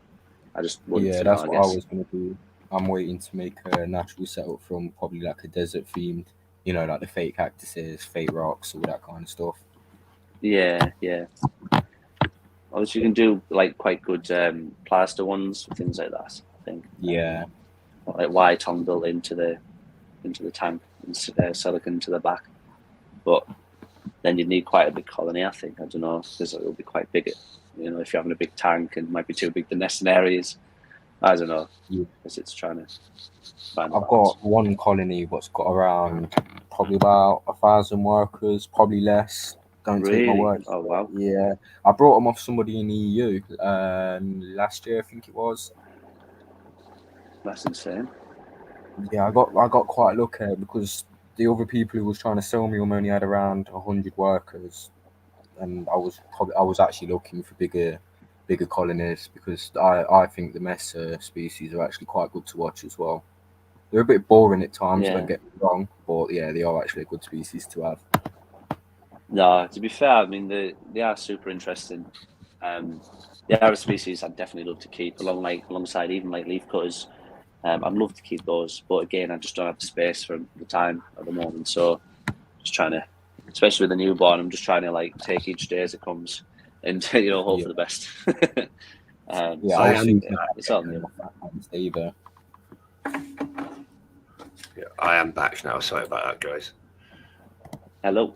I just wouldn't. Yeah, that's what I was going to do. I'm waiting to make a natural setup from probably like a desert themed, like the fake cactuses, fake rocks, all that kind of stuff. Yeah. Obviously, you can do like quite good plaster ones, things like that. I think. Yeah. Like wire tongue built into the tank and silicon to the back, but then you need quite a big colony. I think. I don't know because it'll be quite big. If you're having a big tank and it might be too big to nest in areas. I don't know. Because it's trying to find. I've got one colony what's got around probably about 1,000 workers, probably less. Don't take my word. Oh wow. Yeah, I brought them off somebody in the EU last year, I think it was. That's insane. Yeah, I got quite lucky because the other people who was trying to sell me them only had around 100 workers, and I was actually looking for bigger colonies because I think the Mesa species are actually quite good to watch as well. They're a bit boring at times, don't get me wrong, but yeah, they are actually a good species to have. No, to be fair, I mean they are super interesting. They are a species I'd definitely love to keep alongside even like leaf cutters. I'd love to keep those, but again, I just don't have the space for the time at the moment. So, just trying to, especially with the newborn, I'm just trying to like take each day as it comes, and hope for the best. It's all new. Either. Yeah, I am back now. Sorry about that, guys. Hello,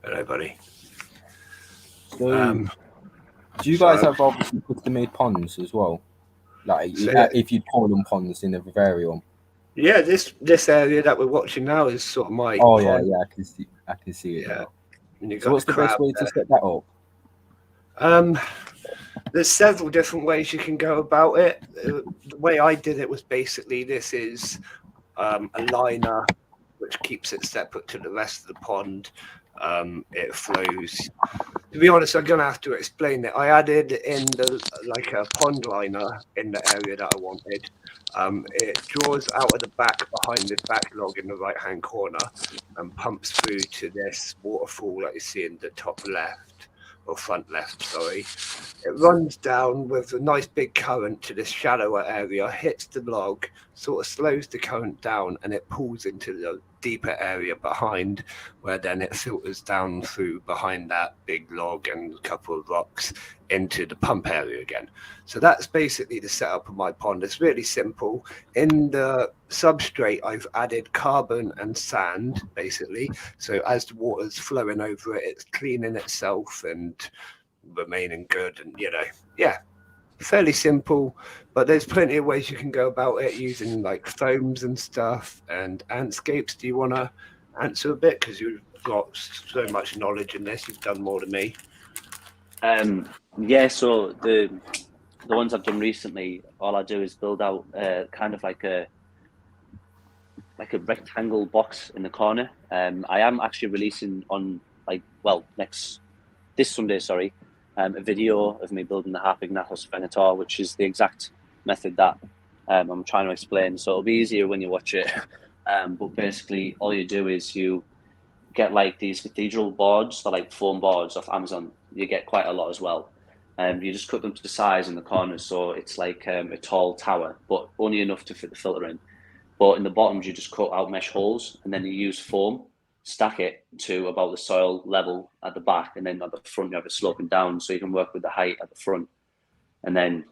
buddy. So, do you guys have obviously custom-made ponds as well? Like if you call them ponds in the vivarium. Yeah, this area that we're watching now is sort of my. Oh pond. yeah, I can see it. Yeah. So what's the best way to set that up? There's several different ways you can go about it. The way I did it was basically this is a liner which keeps it separate to the rest of the pond. It flows. To be honest, I'm gonna have to explain it. I added in a pond liner in the area that I wanted. It draws out of the back behind this backlog in the right hand corner and pumps through to this waterfall that you see in the top left, or front left, sorry. It runs down with a nice big current to this shallower area, hits the log, sort of slows the current down, and it pulls into the deeper area behind, where then it filters down through behind that big log and a couple of rocks into the pump area again. So that's basically the setup of my pond. It's really simple. In the substrate, I've added carbon and sand, basically. So as the water's flowing over it, it's cleaning itself and remaining good. And, yeah, fairly simple, but there's plenty of ways you can go about it using like foams and stuff. And Antscapes, do you want to answer a bit? Because you've got so much knowledge in this. You've done more than me. Yeah, so the ones I've done recently, all I do is build out kind of like a rectangle box in the corner. I am actually releasing on this Sunday, a video of me building the Harpignathos venator, which is the exact method that I'm trying to explain. So it'll be easier when you watch it. But basically, all you do is you get like these cathedral boards, they're like foam boards off Amazon. You get quite a lot as well. You just cut them to the size in the corners, so it's like a tall tower, but only enough to fit the filter in. But in the bottoms, you just cut out mesh holes, and then you use foam, stack it to about the soil level at the back, and then at the front, you have it sloping down, so you can work with the height at the front. And then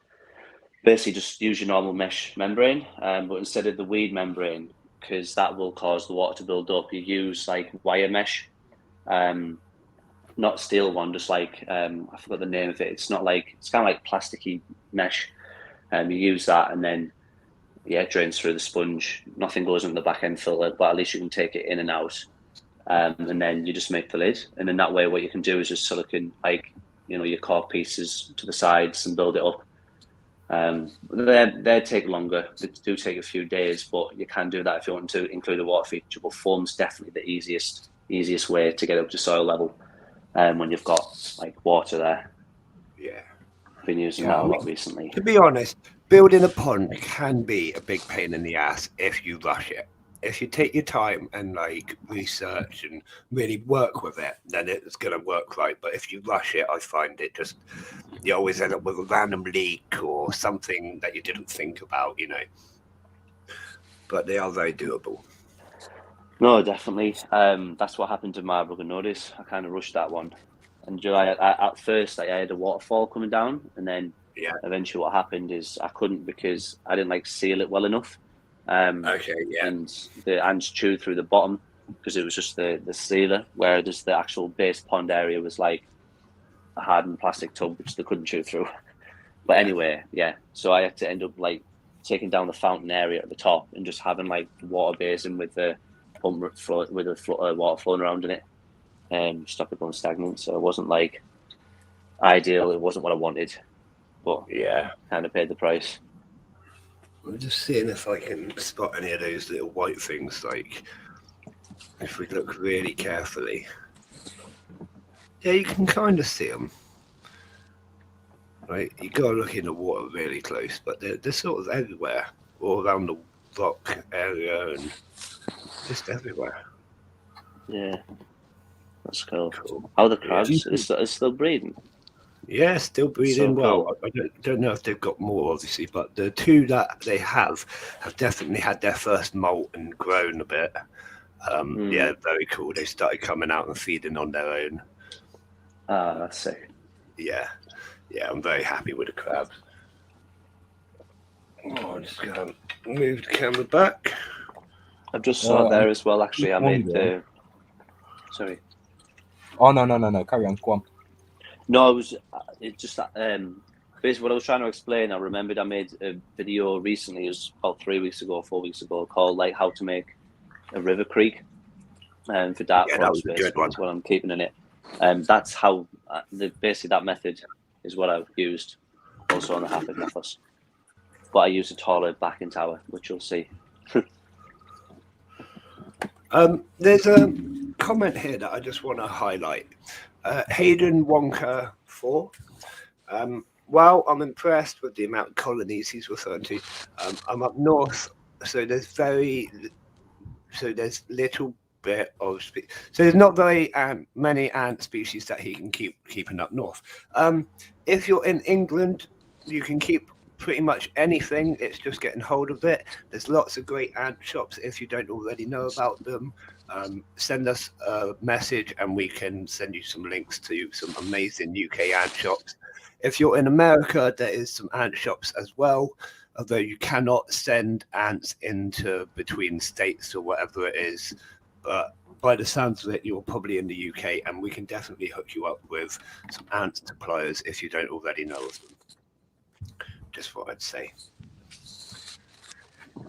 basically just use your normal mesh membrane, but instead of the weed membrane, because that will cause the water to build up, you use like wire mesh. Not steel one, just like I forgot the name of it. It's kind of like plasticky mesh. You use that, and then it drains through the sponge. Nothing goes in the back end filter, but at least you can take it in and out. And then you just make the lid, and then that way, what you can do is just silicon your cork pieces to the sides and build it up. They take longer. They do take a few days, but you can do that if you want to include a water feature. But foam's definitely the easiest way to get up to soil level. When you've got like water there. Yeah. I've been using that a lot recently. To be honest, building a pond can be a big pain in the ass if you rush it. If you take your time and like research and really work with it, then it's going to work right. But if you rush it, I find you always end up with a random leak or something that you didn't think about, But they are very doable. No, definitely. That's what happened to my Notice. I kind of rushed that one. And at first, I had a waterfall coming down, and then eventually what happened is I couldn't because I didn't seal it well enough. And the ants chewed through the bottom because it was just the sealer, whereas the actual base pond area was like a hardened plastic tub which they couldn't chew through. But anyway, so I had to end up taking down the fountain area at the top and just having the water basin with the pump with the water flowing around in it, stop it going stagnant. So it wasn't ideal. It wasn't what I wanted, but kind of paid the price. I'm just seeing if I can spot any of those little white things, if we look really carefully. Yeah, you can kind of see them. Right, you got to look in the water really close, but they're sort of everywhere, all around the rock area and just everywhere. Yeah, that's cool. How are the crabs? Is still breeding? Yeah, still breeding well. Cool. I don't know if they've got more, obviously, but the two that they have definitely had their first molt and grown a bit. Yeah, very cool. They started coming out and feeding on their own. That's sick. Yeah, I'm very happy with the crabs. I'm just going to move the camera back. I've just saw there as well, actually. I made the... Sorry. Oh, no. Carry on. Go on. No, it's just that basically what I was trying to explain. I remembered I made a video recently, it was about 4 weeks ago, called like how to make a river creek for dark forest. That's what I'm keeping in it. That's how basically that method is what I've used also on the Harpagnathos. But I use a taller backing tower, which you'll see. There's a comment here that I just want to highlight. Hayden Wonka 4. While I'm impressed with the amount of colonies he's referring to, I'm up north, so there's little bit of so there's not very many ant species that he can keep keeping up north. If you're in England, you can keep pretty much anything. It's just getting hold of it. There's lots of great ant shops. If you don't already know about them, send us a message and we can send you some links to some amazing UK ant shops. If you're in America, there is some ant shops as well, although you cannot send ants into between states or whatever it is. But by the sounds of it, you're probably in the UK, and we can definitely hook you up with some ant suppliers if you don't already know of them. Just what I'd say.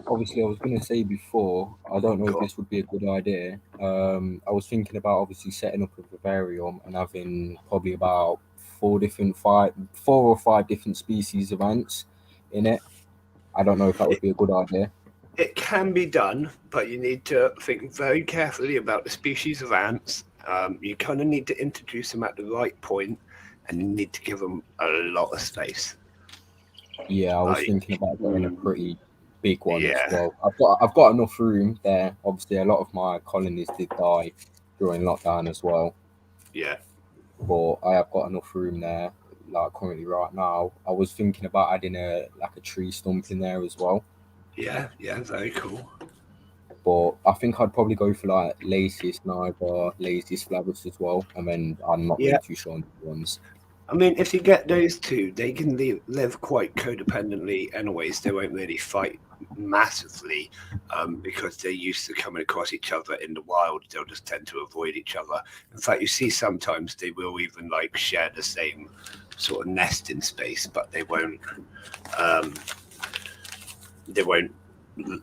Obviously, I was going to say before, I don't know if this would be a good idea. I was thinking about obviously setting up a vivarium and having probably about 4 or 5 different species of ants in it. I don't know if that would be a good idea. It can be done, but you need to think very carefully about the species of ants. You kind of need to introduce them at the right point, and you need to give them a lot of space. Yeah, I was thinking about doing a pretty big one Yeah. as well. I've got enough room there. Obviously, a lot of my colonies did die during lockdown as well. Yeah. But I have got enough room there, like currently right now. I was thinking about adding a tree stump in there as well. Yeah, very cool. But I think I'd probably go for like Lasius niger, Lasius flavus as well, and then I'm not really too sure on the ones. I mean, if you get those two, they can live quite codependently anyways. They won't really fight massively because they're used to coming across each other in the wild. They'll just tend to avoid each other. In fact, you see sometimes they will even like share the same sort of nesting space, but they won't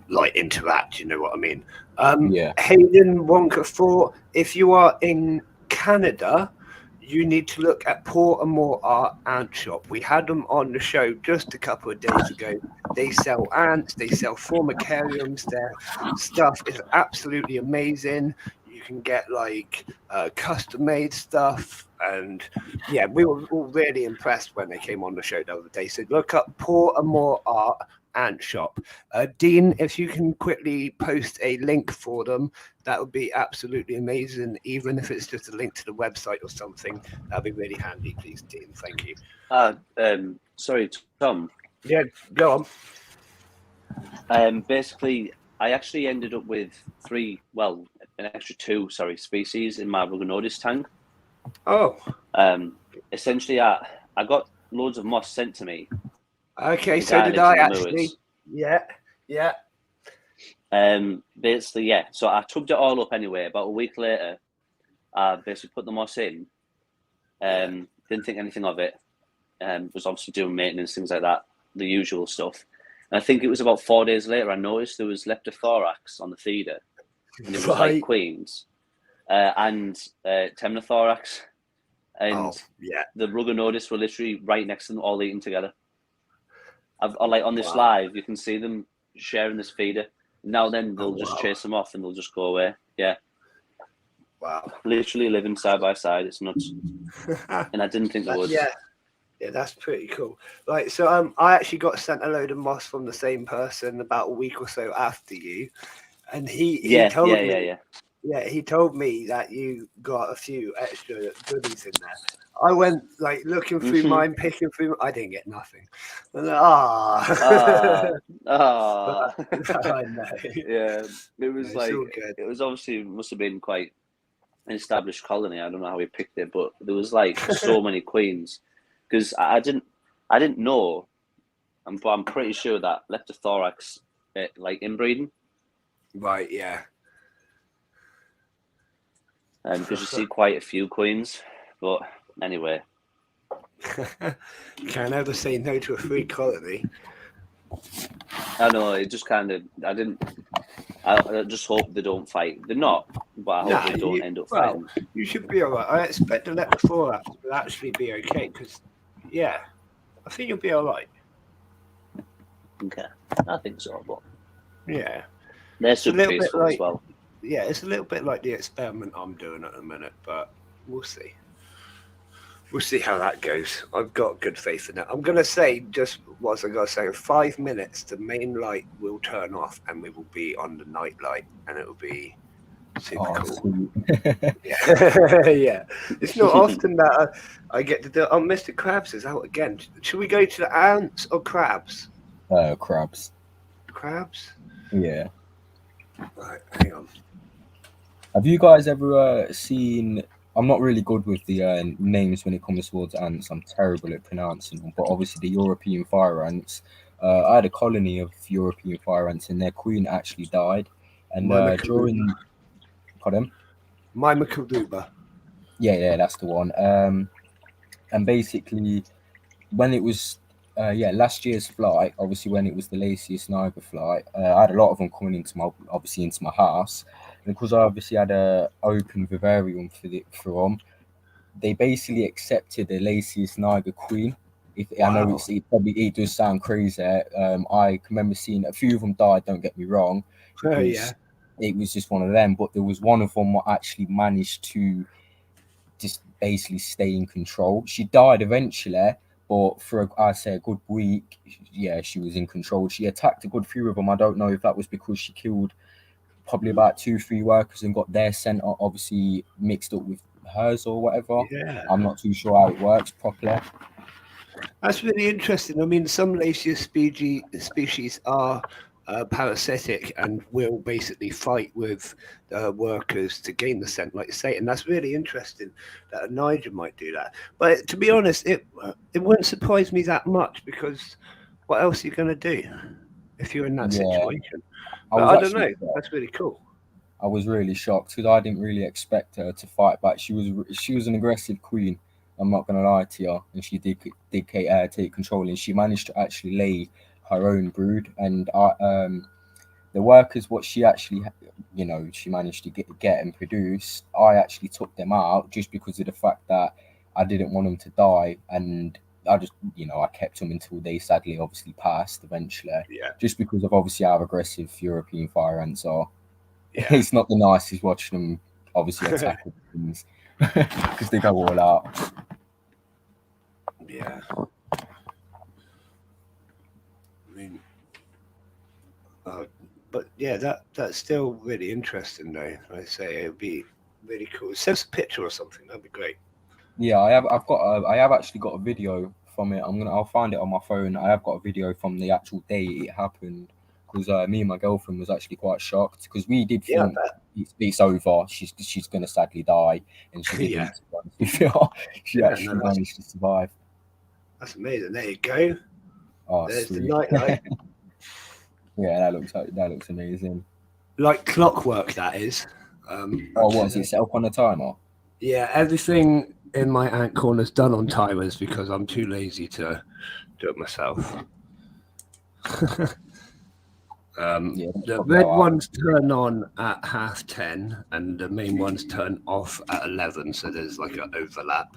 like interact, you know what I mean? Hayden Wonka 4, if you are in Canada, you need to look at Pour and More Art Ant Shop. We had them on the show just a couple of days ago. They sell ants, they sell formicariums. Their stuff is absolutely amazing. You can get like custom made stuff. And yeah, we were all really impressed when they came on the show the other day. So look up Pour and More Art Ant Shop. Dean, if you can quickly post a link for them, that would be absolutely amazing. Even if it's just a link to the website or something, that'd be really handy, please, Dean. Thank you. Sorry, Tom. Yeah, go on. Basically, I actually ended up with an extra 2 species in my Rugonodes tank. Oh. Essentially, I got loads of moss sent to me. Okay, so did I actually. Yeah. Basically, yeah. So I tubbed it all up anyway. About a week later, I basically put the moss in. Didn't think anything of it. Was obviously doing maintenance, things like that, the usual stuff. And I think it was about 4 days later, I noticed there was Leptothorax on the feeder, and it was like queens, and Temnothorax, and the Rugonodes were literally right next to them, all eating together. On this live, you can see them sharing this feeder. Now then, they'll just chase them off and they'll just go away. Yeah. Wow. Literally living side by side. It's nuts. And I didn't think they would. Yeah, that's pretty cool. Right, so I actually got sent a load of moss from the same person about a week or so after you, and he told me. Yeah, he told me that you got a few extra goodies in there. I went like looking through mine, picking through. I didn't get nothing. I know. Yeah, it was it was obviously must have been quite an established colony. I don't know how we picked it, but there was like so many queens because I didn't know, but I'm pretty sure that Leptothorax like inbreeding. Right. Yeah. Because you see quite a few queens, but anyway. Can't ever say no to a free colony. I know, it just kind of, I just hope they don't fight. They're not, but I hope they don't end up fighting. You should be all right. I expect the letter 4 will actually be okay because, yeah, I think you'll be all right. Okay, I think so, but yeah, they're super peaceful as well. Yeah, it's a little bit like the experiment I'm doing at the minute, but we'll see. We'll see how that goes. I've got good faith in it. I'm going to say just what I got to say. In 5 minutes, the main light will turn off and we will be on the night light and it will be super cool. Yeah. Yeah. It's not often that I get to do it. Oh, Mr. Krabs is out again. Should we go to the ants or crabs? Crabs. Crabs? Yeah. Right, hang on. Have you guys ever seen... I'm not really good with the names when it comes towards ants. I'm terrible at pronouncing them. But obviously the European fire ants, I had a colony of European fire ants and their queen actually died. And during... Pardon? Mimicalduba. Yeah, that's the one. And basically, when it was... last year's flight, obviously when it was the laziest Niagara flight, I had a lot of them coming into my house, and because I obviously had a open vivarium for them, they basically accepted the laziest Niagara queen. I know it does sound crazy. I can remember seeing a few of them died. Don't get me wrong, because it was just one of them. But there was one of them that actually managed to just basically stay in control. She died eventually. But for, I'd say, a good week, yeah, she was in control. She attacked a good few of them. I don't know if that was because she killed probably about 2-3 workers and got their scent obviously mixed up with hers or whatever. Yeah. I'm not too sure how it works properly. That's really interesting. I mean, some Lasius species are parasitic and will basically fight with workers to gain the scent, like you say, and that's really interesting that a Niger might do that. But to be honest, it wouldn't surprise me that much because what else are you going to do if you're in that situation? I don't know. That's really cool. I was really shocked because I didn't really expect her to fight back. She was an aggressive queen. I'm not going to lie to you, and she did take control, and she managed to actually lay her own brood. And the workers, what she actually, she managed to get and produce, I actually took them out just because of the fact that I didn't want them to die, and I just, I kept them until they sadly obviously passed eventually. Yeah. Just because of obviously how aggressive European fire ants are. Yeah. It's not the nicest watching them obviously attack things because they go all out. Yeah. I mean, but yeah, that's still really interesting though. I say it would be really cool. Send us a picture or something. That'd be great. Yeah, I have actually got a video from it. I'll find it on my phone. I have got a video from the actual day it happened because me and my girlfriend was actually quite shocked because we did think it's over. She's gonna sadly die, and she didn't. She actually managed to survive. That's amazing. There you go. Oh, there's sweet. the nightlight. Yeah, that looks amazing. Like clockwork, that is. What is it set up on a timer? Yeah, everything in my ant corner is done on timers because I'm too lazy to do it myself. The red ones turn on at 10:30 and the main ones turn off at 11, so there's like an overlap.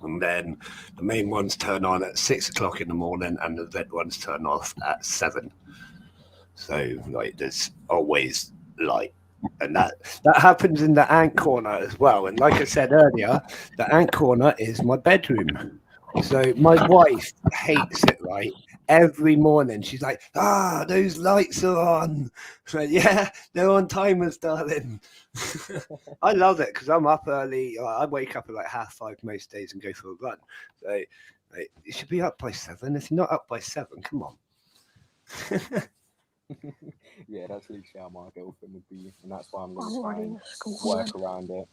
And then the main ones turn on at 6 o'clock in the morning and the red ones turn off at 7. So like there's always light. And that happens in the ant corner as well. And like I said earlier, the ant corner is my bedroom. So my wife hates it, right? Every morning she's like, those lights are on. So yeah, they're on timers, darling. I love it because I'm up early. I wake up at like 5:30 most days and go for a run. So you should be up by 7. If you're not up by 7, come on. Yeah, that's literally how my girlfriend would be, and that's why I'm going to try and work around it.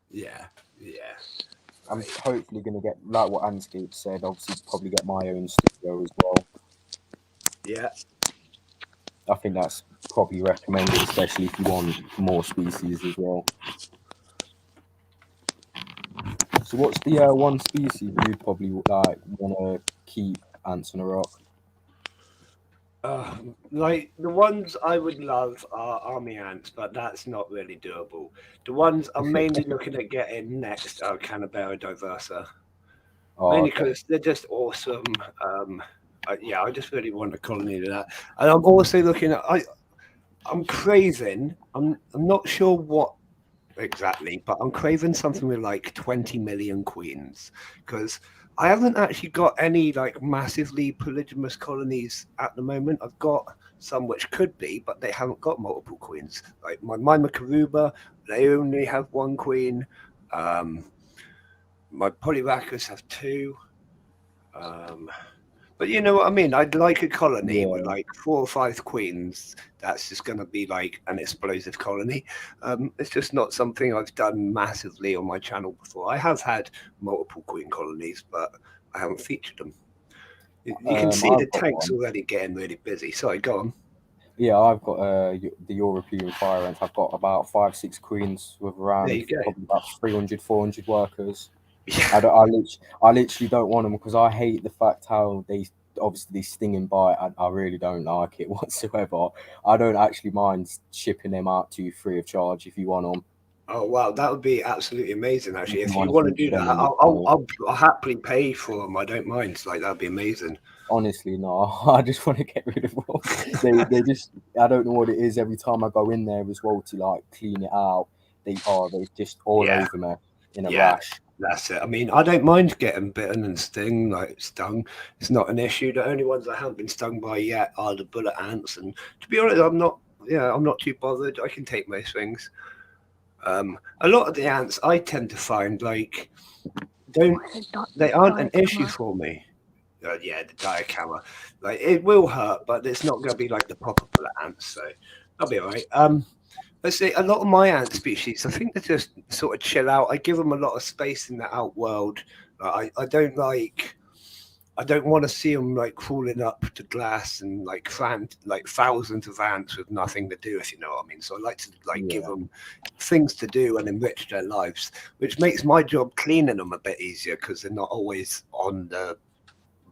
Yeah. I'm hopefully going to get, like what Anscape said, obviously probably get my own studio as well. Yeah. I think that's probably recommended, especially if you want more species as well. So what's the one species you'd probably like want to keep ants on a rock? Like the ones I would love are army ants, but that's not really doable. The ones I'm mainly looking at getting next are Canberra diversa, Oh, mainly okay. because they're just awesome. Yeah, I just really want a colony of that, and I'm also looking at. I'm craving. I'm not sure what exactly, but I'm craving something with like 20 million queens because I haven't actually got any like massively polygamous colonies at the moment. I've got some which could be, but they haven't got multiple queens. Like my Myrmekaruba, they only have one queen. My Polyracus have two. But you know what I mean? I'd like a colony with Yeah. like 4 or 5 queens. That's just going to be like an explosive colony. It's just not something I've done massively on my channel before. I have had multiple queen colonies, but I haven't featured them. You can see the I've got tanks one. already getting really busy. Sorry, go on. Yeah, I've got the European fire ants. I've got about 5-6 queens with There around you go. probably about 300, 400 workers. Yeah. I literally don't want them because I hate the fact how they obviously sting and bite. I really don't like it whatsoever. I don't actually mind shipping them out to you free of charge if you want them. Oh wow, that would be absolutely amazing. Actually, If you if you want to want to feature do that, them in your channel. I'll happily pay for them. I don't mind. Like that'd be amazing. Honestly, no. I just want to get rid of them. They just I don't know what it is. Every time I go in there as well to like clean it out, they just all Yeah. over me in a Yeah. rash. That's it. I mean, I don't mind getting bitten and stung. It's not an issue. The only ones I haven't been stung by yet are the bullet ants. And to be honest, I'm not too bothered. I can take most things. A lot of the ants I tend to find like they aren't an issue for me. Yeah, the diacama. Like it will hurt, but it's not going to be like the proper bullet ants. So I'll be all right. Let's see, a lot of my ant species, I think they just sort of chill out. I give them a lot of space in the outworld. I don't want to see them like crawling up to glass and like thousands of ants with nothing to do, if you know what I mean. So I like to give them things to do and enrich their lives, which makes my job cleaning them a bit easier because they're not always on the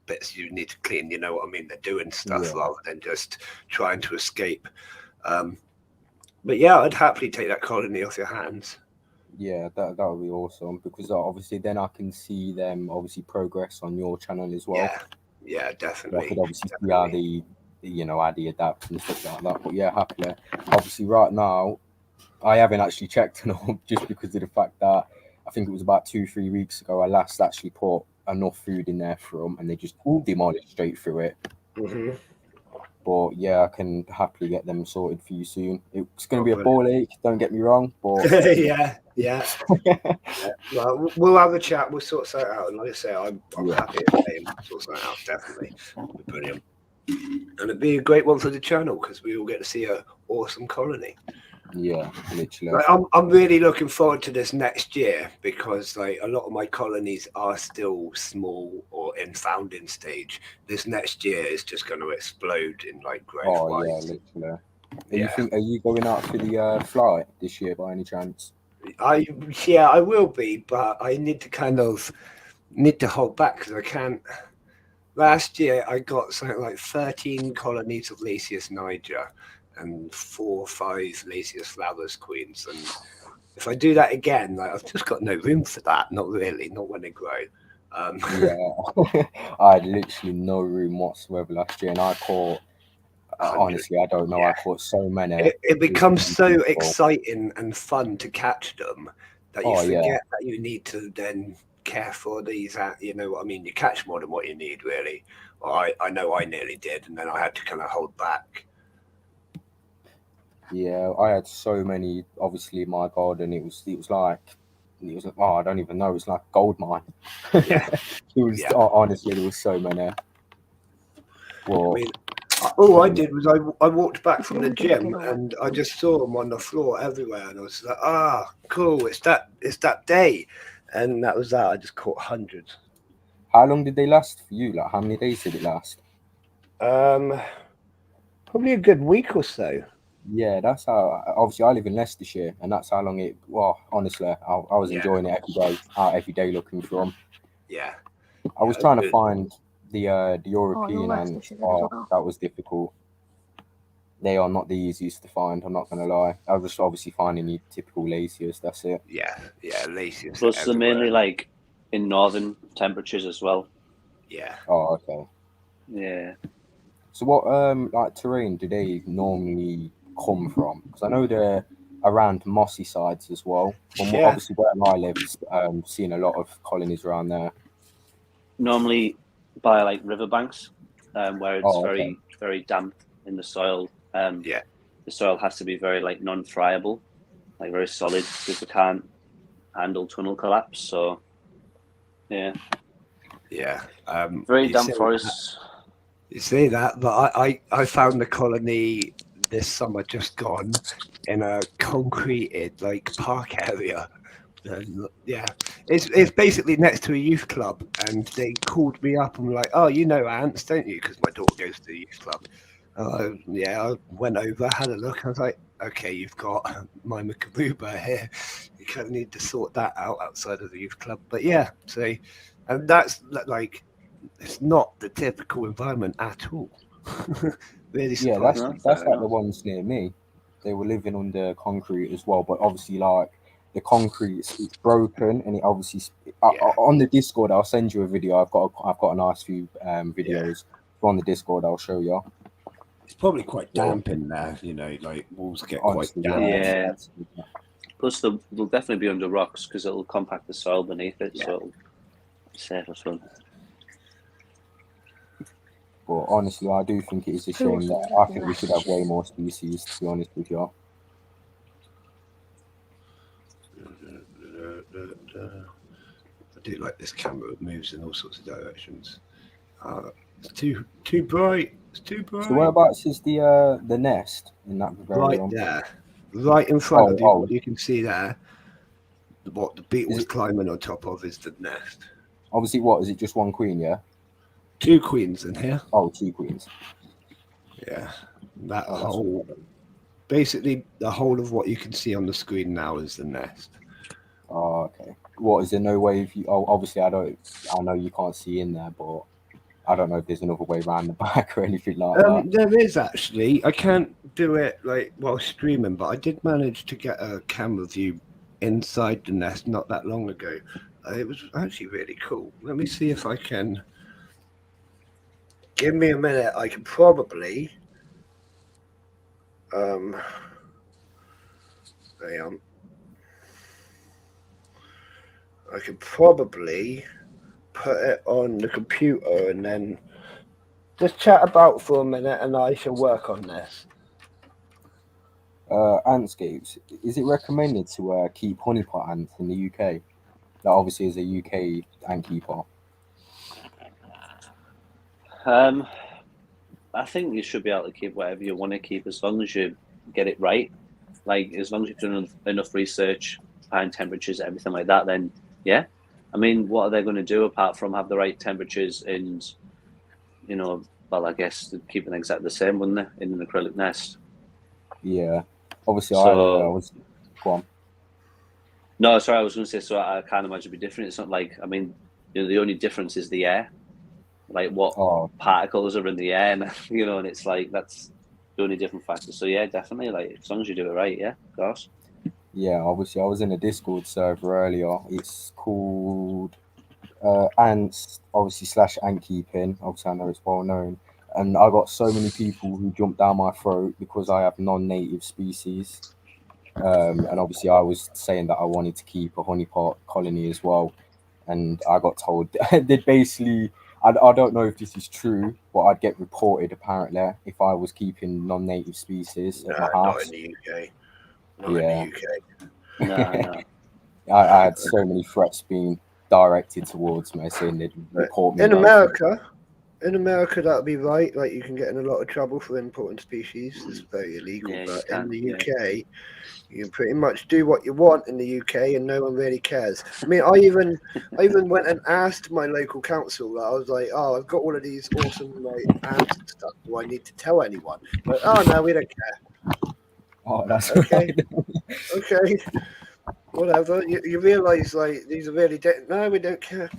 bits you need to clean. You know what I mean? They're doing stuff rather than just trying to escape. But yeah, I'd happily take that colony off your hands. Yeah, that would be awesome because obviously then I can see them obviously progress on your channel as well. Yeah, definitely. I could obviously see how they adapt and stuff like that. But yeah, happily. Obviously, right now, I haven't actually checked them just because of the fact that I think it was about 2-3 weeks ago I last actually put enough food in there for them and they just demolished straight through it. Mm-hmm. But yeah, I can happily get them sorted for you soon. It's going to be a ball ache, don't get me wrong. But yeah. Well, we'll have a chat. We'll sort that out. And like I say, I'm happy to pay him. Sort that out, definitely. Brilliant. And it'd be a great one for the channel because we all get to see an awesome colony. Yeah, literally. Like, I'm really looking forward to this next year because like a lot of my colonies are still small or in founding stage. This next year is just going to explode in like growth. Oh yeah, literally. Are you going out for the flight this year by any chance? I will be, but I need to hold back because I can't. Last year I got something like 13 colonies of Lasius niger and 4 or 5 Lasius flowers queens, and if I do that again, like I've just got no room for that. Not really, not when they grow. Yeah, I had literally no room whatsoever last year, and I caught. Honestly, I don't know. I caught so many. It becomes so exciting and fun to catch them that you forget that you need to then care for these. You know what I mean? You catch more than what you need, really. Well, I know I nearly did, and then I had to kind of hold back. Yeah, I had so many. Obviously, in my garden, it was like I don't even know. It was like a gold mine. Yeah, honestly, there was so many. Well, I mean, all I did was I walked back from the gym and I just saw them on the floor everywhere, and I was like, cool, it's that day, and that was that. I just caught hundreds. How long did they last for you? Like, how many days did it last? Probably a good week or so. Yeah, that's how. Obviously, I live in Leicestershire, and that's how long it. Well, honestly, I was enjoying it every day, looking for them. Yeah. I was trying to find The European ants Leicestershire as well. that was difficult. They are not the easiest to find. I'm not gonna lie. I was just obviously finding your typical Lasius. That's it. Yeah, Lasius. Plus, they're mainly like in northern temperatures as well. Yeah. Oh, okay. Yeah. So what like terrain do they normally come from? Because I know they're around mossy sides as well. From Yeah. obviously where I live, seeing a lot of colonies around there. Normally by like riverbanks, where it's Oh, okay. very damp in the soil. Yeah. The soil has to be very like non-friable, like very solid, because they can't handle tunnel collapse. So yeah, Yeah. very you damp say forests. You say that, but I found the colony this summer just gone in a concreted like park area. And, yeah, it's basically next to a youth club, and they called me up and were like, "Oh, you know ants, don't you?" Because my daughter goes to the youth club. Yeah, I went over, had a look. I was like, "Okay, you've got my Macaruba here. You kind of need to sort that out outside of the youth club." But yeah, so and that's like. It's not the typical environment at all. Really Yeah, that's surprising. like the ones near me. They were living under concrete as well, but obviously like the concrete it's broken, and it obviously on the Discord I'll send you a video. I've got a nice few videos on the Discord. I'll show you. It's probably quite damp in there, you know, like walls get Honestly, quite damp. Yeah. Plus, they'll definitely be under rocks because it'll compact the soil beneath it, so it'll be safe as well. But honestly, I do think it is a shame that I think we should have way more species, to be honest with you. I do like this camera. It moves in all sorts of directions. It's too bright. It's too bright. So whereabouts is the nest in that Right vivarium? there, right in front of you. Oh. What you can see there. What the beetle's climbing on top of is the nest. Obviously, what is it? Just one queen, yeah. 2 queens in here. Oh, 2 queens. Yeah, that whole, basically the whole of what you can see on the screen now is the nest. Oh, okay. What is there no way if you? Oh, obviously I know you can't see in there, but I don't know if there's another way around the back or anything like that. There is actually. I can't do it like while streaming, but I did manage to get a camera view inside the nest not that long ago. It was actually really cool. Let me see if I can. Give me a minute. I can probably. Hang on. I could probably put it on the computer and then just chat about for a minute, and I shall work on this. Antscapes. Is it recommended to keep honeypot ants in the UK? That obviously is a UK ant keeper. I think you should be able to keep whatever you want to keep as long as you get it right. Like, as long as you've done enough research, behind temperatures, everything like that, then yeah. I mean, what are they going to do apart from have the right temperatures and, you know, well, I guess they'd keep them exactly the same, wouldn't they, in an acrylic nest? Yeah. Obviously, So- I was. Go on. No, sorry, I was going to say, so I can't imagine it'd be different. It's not like, I mean, you know, the only difference is the air. Like what particles are in the air, and, you know, and it's like, that's the only different factor. So yeah, definitely, like, as long as you do it right, yeah, of course. Yeah, obviously, I was in a Discord server earlier. It's called Ants, obviously, / ant keeping. Obviously, I know it's well known. And I got so many people who jumped down my throat because I have non-native species. And obviously, I was saying that I wanted to keep a honeypot colony as well. And I got told that basically, I don't know if this is true, but I'd get reported apparently if I was keeping non-native species at my Not house. in the UK. Not in the UK. No. I had so many threats being directed towards me, saying they'd report me. In America, that'd be right. Like, you can get in a lot of trouble for importing species. It's very illegal. Yeah, you but can, in the yeah. UK, you can pretty much do what you want in the UK, and no one really cares. I mean, I even went and asked my local council. I was like, "Oh, I've got all of these awesome like ants and stuff. Do I need to tell anyone?" But oh no, we don't care. Oh, that's Okay. Okay. Whatever. You realise like these are really no, we don't care.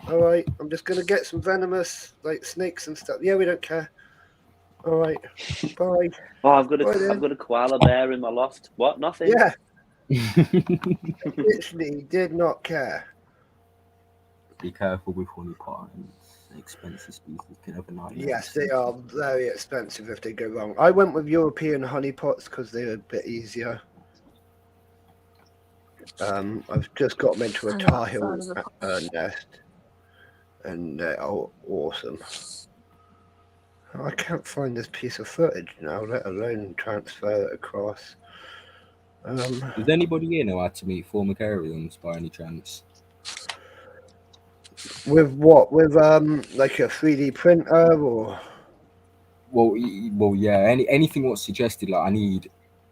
All right, I'm just gonna get some venomous like snakes and stuff. Yeah, we don't care. All right, bye. Oh, I've got Bye then. a koala bear in my loft. What? Nothing. Yeah, literally did not care. Be careful with honeypots. Expensive species can have a nightmare. Yes, they are very expensive if they go wrong. I went with European honeypots because they're a bit easier. I've just got them into a Tar Heel nest, and they're awesome. I can't find this piece of footage now, let alone transfer it across. Does anybody here know how to meet formicariums by any chance? With what? With like a 3D printer or? Well, yeah. Anything what's suggested. Like, I need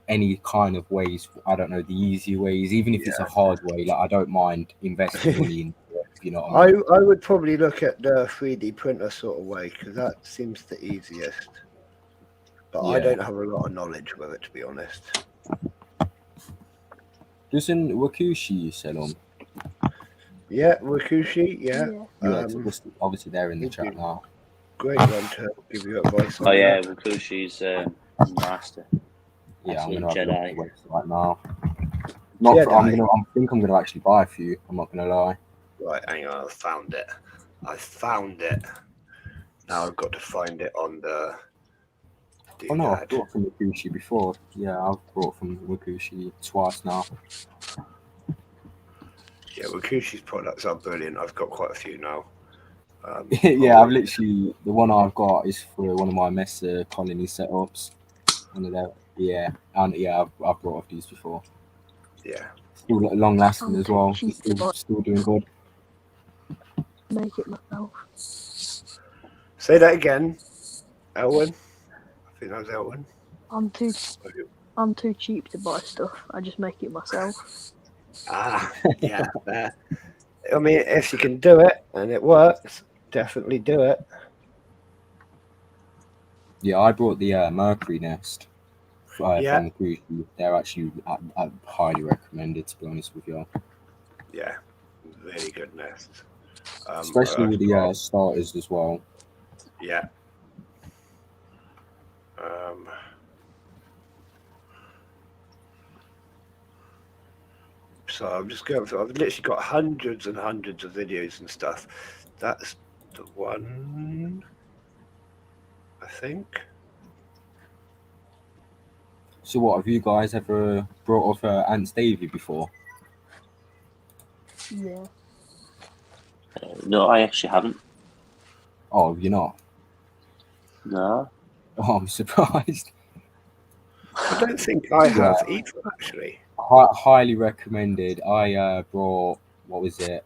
any kind of ways. I don't know, the easy ways, even if it's a hard way. Like, I don't mind investing money in it. You know what I mean? I would probably look at the 3D printer sort of way because that seems the easiest. But I don't have a lot of knowledge with it, to be honest. Doesn't Wakushi sell them? Yeah, Wakushi, yeah. Obviously, they're in the chat now. Great one to give you advice on. Oh yeah, Wakushi's master. Yeah, I'm gonna Jedi. have a look at the website now. I think I'm gonna actually buy a few. I'm not gonna lie. Right, hang on, I found it. Now I've got to find it on the. Oh no, I've bought from Wakushi before. Yeah, I've bought from Wakushi twice now. Yeah, Wakushi's products are brilliant. I've got quite a few now. Yeah, I've literally, the one I've got is for one of my Mesa colony setups. One of their, I've brought off these before. Yeah. Still long lasting as well. Still doing good. Make it myself. Say that again, Elwin. I think that was Elwin. I'm too cheap to buy stuff. I just make it myself. Ah, yeah. There. I mean, if you can do it and it works, definitely do it. Yeah, I brought the Mercury Nest from the cruise. They're actually I highly recommended, to be honest with you. Yeah, really good nest. Especially with the starters as well. Yeah. So I'm just going through. I've literally got hundreds and hundreds of videos and stuff. That's the one, I think. So what, have you guys ever brought off Ants Davy before? Yeah. No, I actually haven't. Oh, you're not? No. Oh, I'm surprised. I don't think I have either, actually. Highly recommended. I brought, what was it?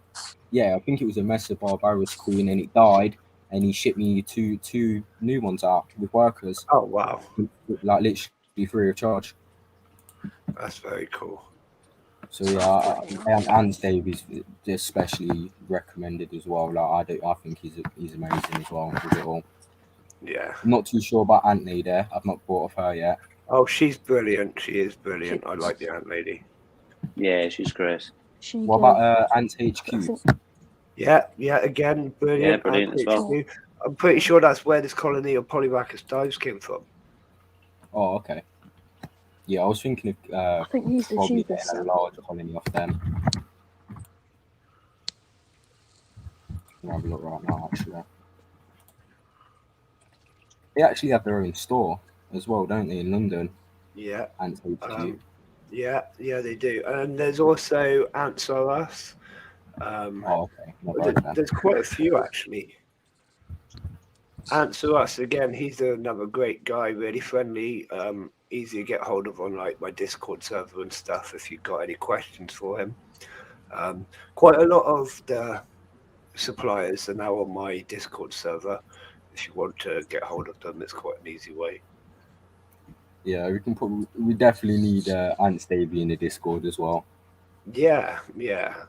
Yeah, I think it was a Mesa Barbarous Queen, and it died, and he shipped me two new ones out with workers. Oh, wow. Like, literally free of charge. That's very cool. So yeah, and Davies especially recommended as well. Like, I think he's amazing as well with it all. Yeah. I'm not too sure about Ant Lady there. I've not bought off her yet. Oh, she's brilliant. She is brilliant. I like the Ant Lady. Yeah, she's great. What about Ant HQ? Yeah, again, brilliant. Yeah, brilliant as well. I'm pretty sure that's where this colony of Polyrhacus dives came from. Oh, okay. Yeah, I was thinking of I think he's the probably cheapest. getting a larger colony off them. I'll have a look right now, actually. They actually have their own store as well, don't they, in London? Yeah. Ant HQ. Yeah, they do. And there's also Ants R Us. Oh, okay. There's quite a few, actually. Ants R Us, again, he's another great guy, really friendly, easy to get hold of on like my Discord server and stuff if you've got any questions for him. Quite a lot of the suppliers are now on my Discord server. If you want to get hold of them, it's quite an easy way. Yeah, we definitely need Ants Davy in the Discord as well. Yeah.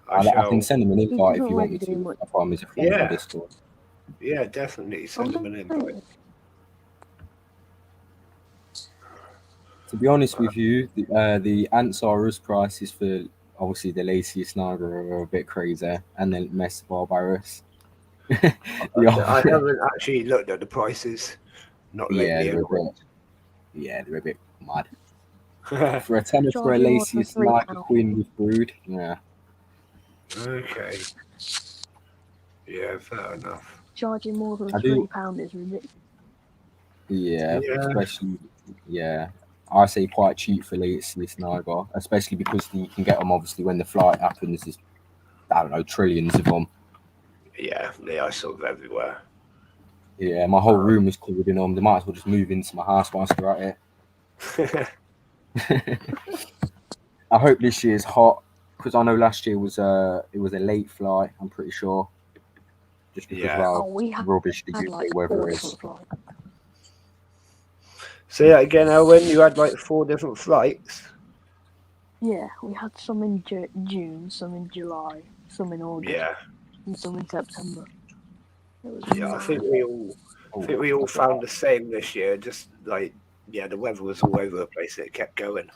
I can send him an invite if you want me to. I promise a friend on Discord. Yeah, definitely. Send him an invite. To be honest with you, the Ants R Us prices for obviously the Lacey Sniper are a bit crazy, and then Mesa Barbarous. I haven't actually looked at the prices. Not Yeah, lately. they're a bit mad. For a tenner for a Charging more lacy than like a £3. queen with brood, yeah. Okay. Yeah, fair enough. Charging more than I do- £3 is ridiculous. Yeah, Yeah. especially, yeah. I say quite cheap for lacy Sniper, especially because you can get them obviously when the flight happens. There's, I don't know, trillions of them. Yeah, they are sort of everywhere. Yeah, my whole room is covered in them. They might as well just move into my house whilst they're at it. I hope this year's hot because I know last year was it was a late flight. I'm pretty sure, just because Yeah. of how Oh, we had rubbish the UK like weather 4 is. different flights. So yeah, again, Owen, you had like 4 different flights. Yeah, we had some in June, some in July, some in August, Yeah, and some in September. It was yeah. I mad. think we all found the same this year. Just like the weather was all over the place. It kept going.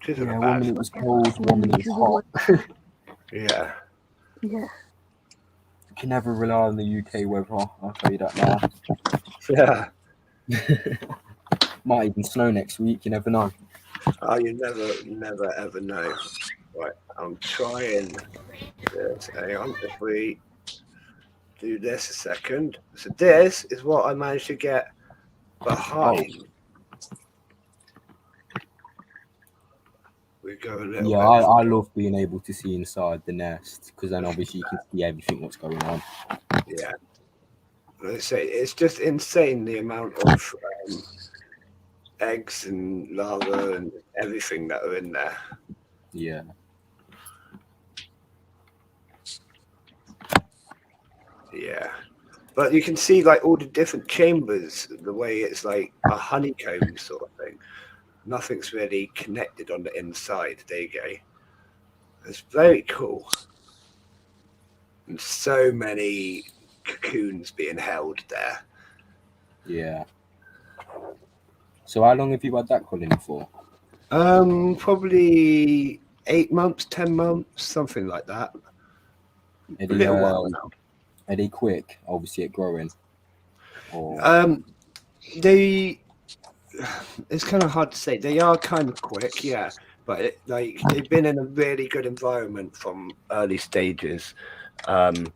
Which isn't Yeah, a one bad minute it was thing. cold, 1 minute it was hot. Yeah. Yeah. You can never rely on the UK weather. I'll tell you that Yeah. now. Might even snow next week. You never know. Oh, you never ever know. Right, I'm trying this. Hang on, if we do this a second. So this is what I managed to get behind. We go a little Yeah, bit. I love being able to see inside the nest because then obviously you can see everything what's going on. Yeah. Let's say it's just insane the amount of eggs and larvae and everything that are in there. Yeah. Yeah. But you can see like all the different chambers, the way it's like a honeycomb sort of thing. Nothing's really connected on the inside. There you go. It's very cool. And so many cocoons being held there. Yeah. So how long have you had that colony for? Probably 8 months, 10 months, something like that. Are A they, little while now. Are they quick, obviously, at growing? Or... It's kind of hard to say. They are kind of quick, yeah. But they've been in a really good environment from early stages. And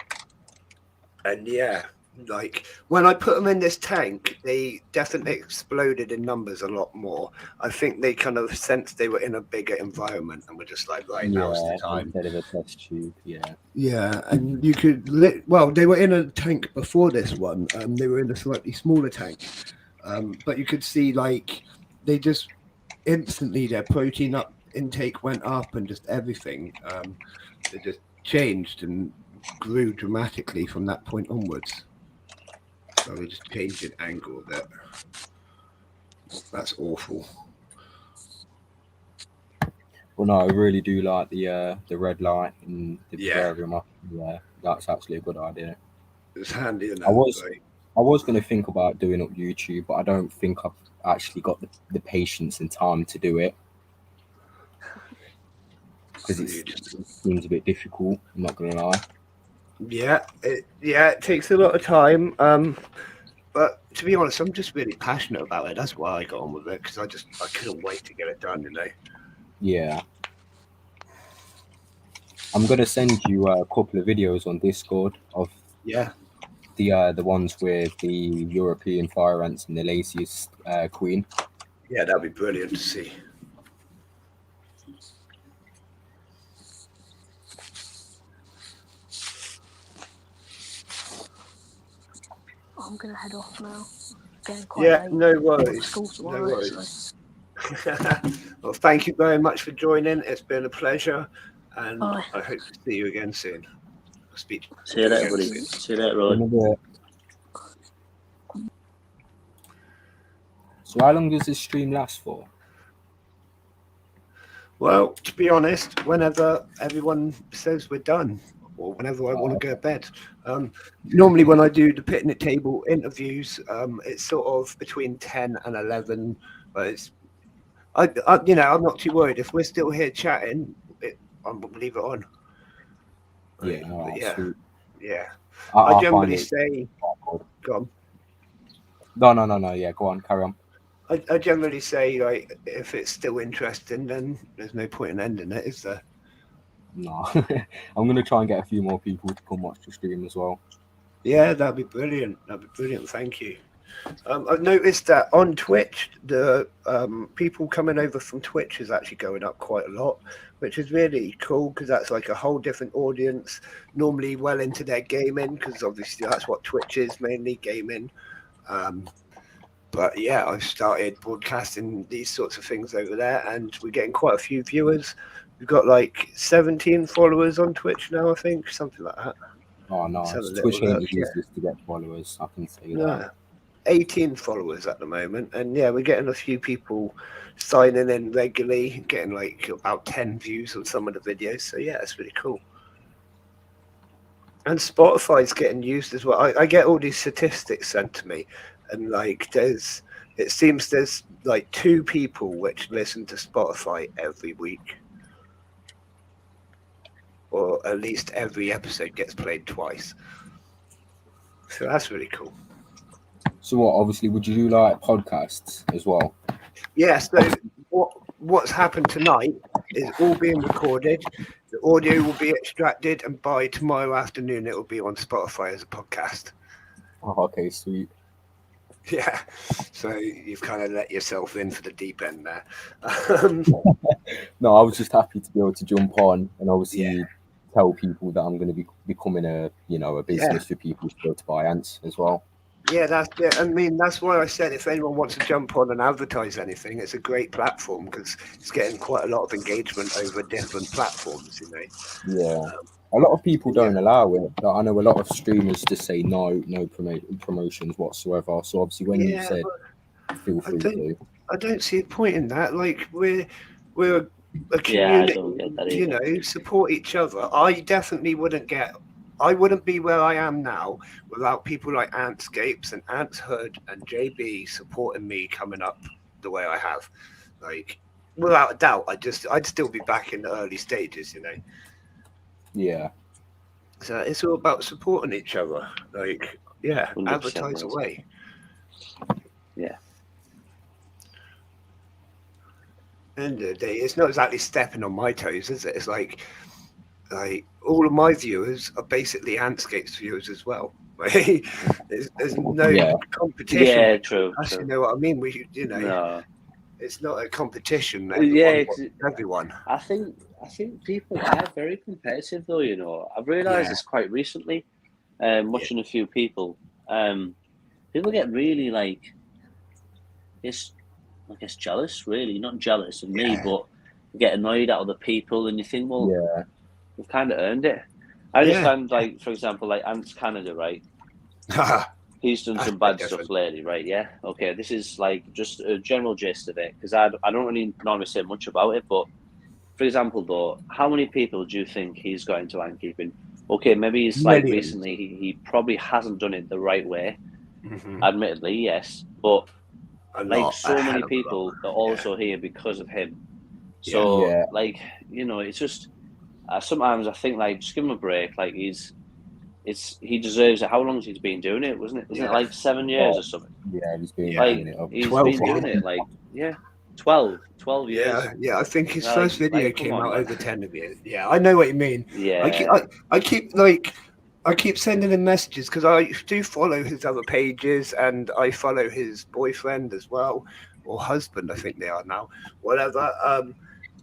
yeah, like when I put them in this tank, they definitely exploded in numbers a lot more. I think they kind of sensed they were in a bigger environment and were just like, right, now's the time. Instead of a test tube, yeah. Yeah, and you could well, they were in a tank before this one. They were in a slightly smaller tank, but you could see like they just instantly their protein intake went up and just everything. They just changed and grew dramatically from that point onwards. So we just changed an angle of it. That's awful. Well, no, I really do like the red light and the Yeah. terrarium. Yeah, that's actually a good idea. It's handy enough. I was going to think about doing up YouTube, but I don't think I've actually got the patience and time to do it because it seems a bit difficult. I'm not going to lie. Yeah, it takes a lot of time. But to be honest, I'm just really passionate about it. That's why I got on with it because I couldn't wait to get it done, Yeah. I'm going to send you a couple of videos on Discord of the ones with the European fire ants and the laziest queen. Yeah, that'd be brilliant to see. I'm gonna head off now. Getting quite Yeah, late. no I've got worries. school No tomorrow, worries. Well, thank you very much for joining. It's been a pleasure, and Bye. I hope to see you again soon. I'll speak. See you later, buddy. soon. See you later, Roy. So how long does this stream last for? Well, to be honest, whenever everyone says we're done, or whenever I want to go to bed. Normally, when I do the picnic table interviews, it's sort of between 10 and 11. But I'm not too worried. If we're still here chatting, I will leave it on. Yeah, Right, all but right, yeah, sweet. yeah. I I find generally it say, quite good. go on. No. Yeah, go on, carry on. I generally say, like, if it's still interesting, then there's no point in ending it, is there? No, I'm gonna try and get a few more people to come watch the stream as well. Yeah, that'd be brilliant. That'd be brilliant. Thank you. I've noticed that on Twitch, the people coming over from Twitch is actually going up quite a lot, which is really cool because that's like a whole different audience, normally well into their gaming, because obviously that's what Twitch is, mainly gaming. But yeah, I've started broadcasting these sorts of things over there, and we're getting quite a few viewers. We've got like 17 followers on Twitch now, I think, something like that. Oh, Let's have nice. a little Twitch ain't look. the easiest to get followers, I can say No, that. 18 followers at the moment, and yeah, we're getting a few people signing in regularly, getting like about 10 views on some of the videos. So yeah, it's really cool. And Spotify's getting used as well. I get all these statistics sent to me, and like it seems there's like 2 people which listen to Spotify every week, or at least every episode gets played twice. So that's really cool. So what? Obviously, would you do like podcasts as well? Yeah, so what's happened tonight is all being recorded. The audio will be extracted, and by tomorrow afternoon, it will be on Spotify as a podcast. Oh, okay, sweet. Yeah, so you've kind of let yourself in for the deep end there. No, I was just happy to be able to jump on and obviously tell people that I'm going to be becoming a business for people to be able to buy ants as well. Yeah, that's it. I mean, that's why I said if anyone wants to jump on and advertise anything, it's a great platform because it's getting quite a lot of engagement over different platforms, you know. Yeah. A lot of people don't allow it. But I know a lot of streamers just say no promotions whatsoever. So obviously when you said feel free to. I don't see a point in that. Like we're a community, Yeah, I don't get that you either. know, support each other. I definitely wouldn't be where I am now without people like Antscapes and Ants Hood and JB supporting me coming up the way I have. Like, without a doubt, I'd still be back in the early stages, you know. Yeah. So it's all about supporting each other. Like, yeah, 100%, advertise yes. away. Yeah. End of the day, it's not exactly stepping on my toes, is it? It's like all of my viewers are basically Antscapes viewers as well. There's no competition. Yeah, true. You know what I mean? No. It's not a competition. Yeah, Everyone. I think people are very competitive, though. You know, I've realised this quite recently. Watching a few people, people get really I guess jealous. Really, not jealous of me, but get annoyed at other people, and you think, well, we've kind of earned it. I just find, like, for example, like Ants Canada, right? He's done some bad stuff lately, right? Yeah. Okay. This is like just a general gist of it because I don't really normally say much about it. But for example, though, how many people do you think he's got into ant keeping? Okay, maybe he's like recently he probably hasn't done it the right way. Admittedly, yes, but so many people are also here because of him. So like, you know, it's just sometimes I think like just give him a break. Like he deserves it. How long has he been doing it? Wasn't it like 7 years or something? Yeah, he's been like doing it. he's 12 been doing it like 12 years. Yeah. I think his Like- first video like, come came on, out man. over 10 of years. Yeah, I know what you mean. Yeah. I keep sending him messages because I do follow his other pages and I follow his boyfriend as well, or husband, I think they are now, whatever.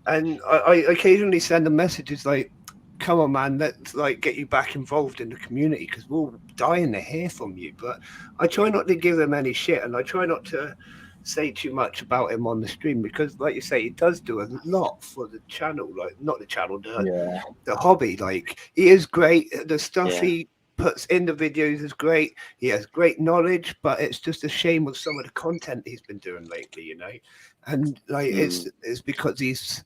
And I occasionally send him messages like, come on, man, let's like get you back involved in the community because we're all dying to hear from you. But I try not to give him any shit and I try not to say too much about him on the stream because, like you say, he does do a lot for the channel, like not the channel, the hobby. Like he is great. The stuff he puts in the videos is great. He has great knowledge, but it's just a shame of some of the content he's been doing lately, you know. And like it's because he's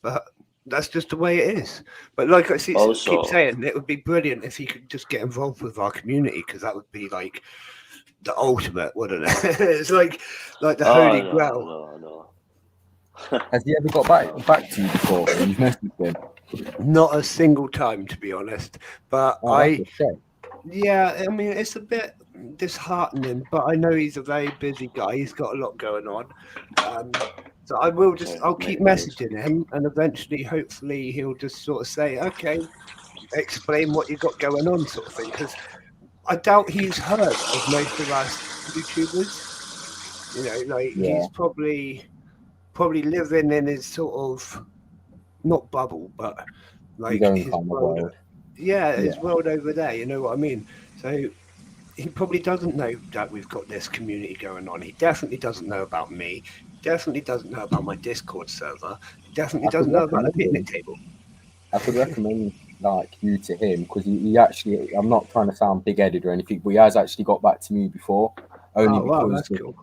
but that's just the way it is. But like I keep saying, it would be brilliant if he could just get involved with our community because that would be like the ultimate, wouldn't it? It's like the holy grail. No. Has he ever got back to you before? You've messaged him. Not a single time, to be honest. But Oh, that's a shame. yeah, I mean, it's a bit disheartening, but I know he's a very busy guy. He's got a lot going on. So I'll keep messaging him, and eventually, hopefully, he'll just sort of say, okay, explain what you got going on, sort of thing. Because I doubt he's heard of most of us YouTubers. You know, like he's probably living in his sort of not bubble, but like His own his kind of world. world. Yeah, his world over there. You know what I mean? So he probably doesn't know that we've got this community going on. He definitely doesn't know about me. Definitely doesn't know about my Discord server. He definitely doesn't know about the picnic table. I could recommend like you to him because he actually, I'm not trying to sound big-headed or anything, but he has actually got back to me before, only because that's cool.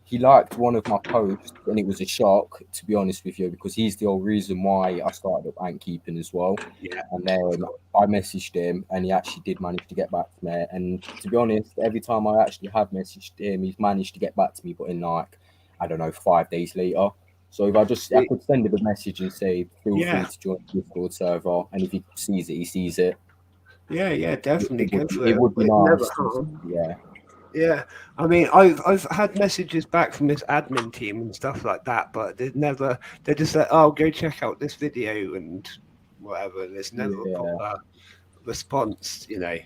he liked one of my posts, and it was a shock, to be honest with you, because he's the whole reason why I started up ant keeping as well. Yeah. And then I messaged him, and he actually did manage to get back to me. And to be honest, every time I actually have messaged him, he's managed to get back to me, but in like, I don't know, 5 days later. So if I could send him a message and say, feel free to join the Discord server, and if he sees it, he sees it. Yeah, definitely go for It it. would be It nice. never harm. Yeah. Yeah, I mean, I've had messages back from his admin team and stuff like that, but they're just like, oh, go check out this video and whatever. There's never a proper response, you know.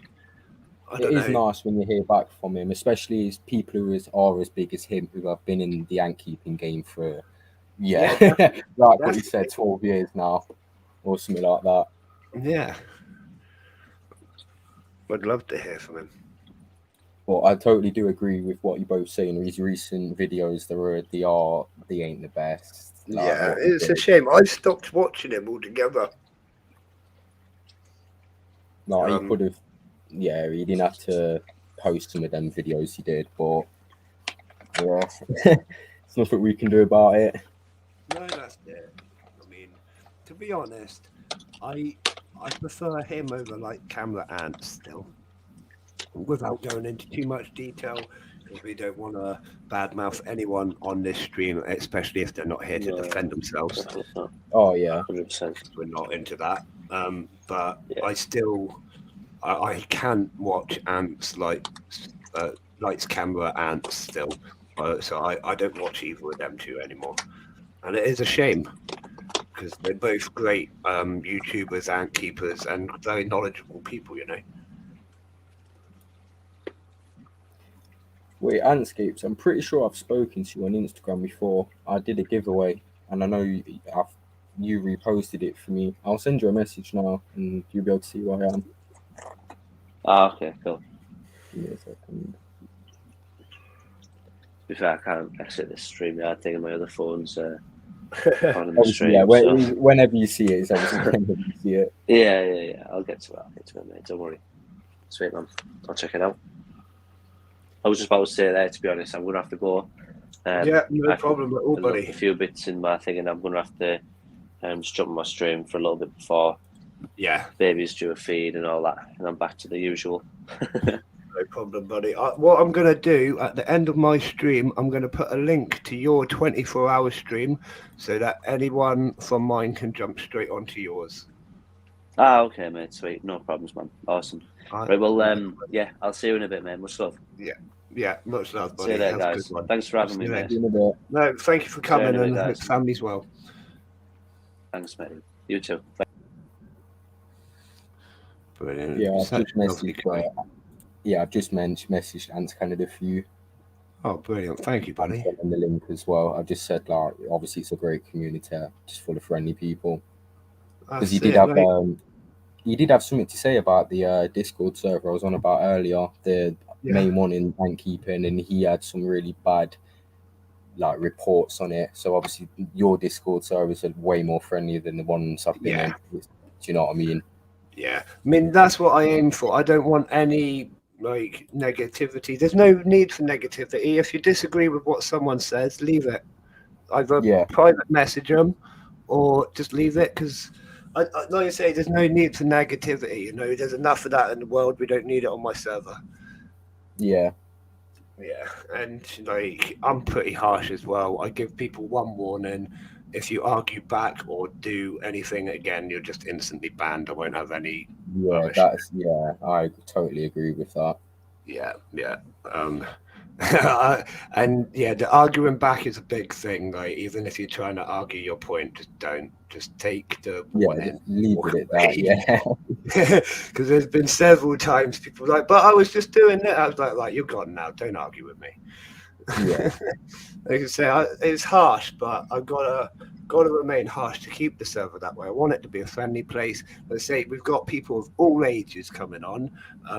It is nice when you hear back from him, especially as people who are as big as him, who have been in the ant keeping game for, like what you said, 12 years now, or something like that. Yeah. I'd love to hear from him. Well, I totally do agree with what you both say in his recent videos. They ain't the best. Yeah, it's a shame. I stopped watching him altogether. No, he could have. Yeah, he didn't have to post some of them videos he did, but yeah, it's nothing we can do about it. No, that's it. I mean, to be honest, I prefer him over like camera ants still. Without going into too much detail, because we don't want to badmouth anyone on this stream, especially if they're not here to defend themselves. Oh yeah, 100%. We're not into that. But I still, I can't watch ants like lights, camera, ants still. So I don't watch either of them two anymore, and it is a shame because they're both great YouTubers, ant keepers, and very knowledgeable people. You know. Wait, Antscapes, I'm pretty sure I've spoken to you on Instagram before. I did a giveaway, and I know you reposted it for me. I'll send you a message now, and you'll be able to see who I am. Ah, okay, cool. Give me a second. To be fair, I can't exit this stream. Yeah, I'm taking my other phones on in the Obviously, stream. yeah, so. whenever you see it, it's obviously whenever you see it. Yeah. I'll get to it, mate. Don't worry. Sweet, man. I'll check it out. I was just about to say there, to be honest, I'm going to have to go. Yeah, no problem at all, buddy. A few bits in my thing, and I'm going to have to just jump on my stream for a little bit before baby's due a feed and all that, and I'm back to the usual. No problem, buddy. What I'm going to do at the end of my stream, I'm going to put a link to your 24-hour stream so that anyone from mine can jump straight onto yours. Ah, okay, mate. Sweet. No problems, man. Awesome. Right, well, yeah, I'll see you in a bit, mate. Much love. Yeah, much love, buddy. See you later, Have a guys. good one. Thanks for having me, mate. No, thank you for coming, See you in a and bit, hope guys. family's well. Thanks, mate. You too. Brilliant. Yeah, I've Such just a lovely messaged. guy. I've just messaged Ants Canada for you. Oh, brilliant! Thank you, buddy. And the link as well. I've just said, like, obviously it's a great community, just full of friendly people. Because he did have something to say about the Discord server I was on about earlier, the main one in ant keeping, and he had some really bad like reports on it. So obviously your Discord servers are way more friendly than the ones I've been in. Do you know what I mean? Yeah, I mean that's what I aim for. I don't want any like negativity. There's no need for negativity. If you disagree with what someone says, leave it. Either private message them or just leave it, because like I say, there's no need for negativity. You know, there's enough of that in the world. We don't need it on my server. Yeah. Yeah, and like I'm pretty harsh as well. I give people one warning, if you argue back or do anything again, you're just instantly banned. I won't have any. Yeah, I totally agree with that. Yeah. And yeah, the arguing back is a big thing. Like, even if you're trying to argue your point, just don't. Just take the one and leave it at that. Yeah. Because there's been several times people like, but I was just doing it. I was like, you're gone now. Don't argue with me. Yeah. Like I say, it's harsh, but I've got to remain harsh to keep the server that way. I want it to be a friendly place. Let's say we've got people of all ages coming on.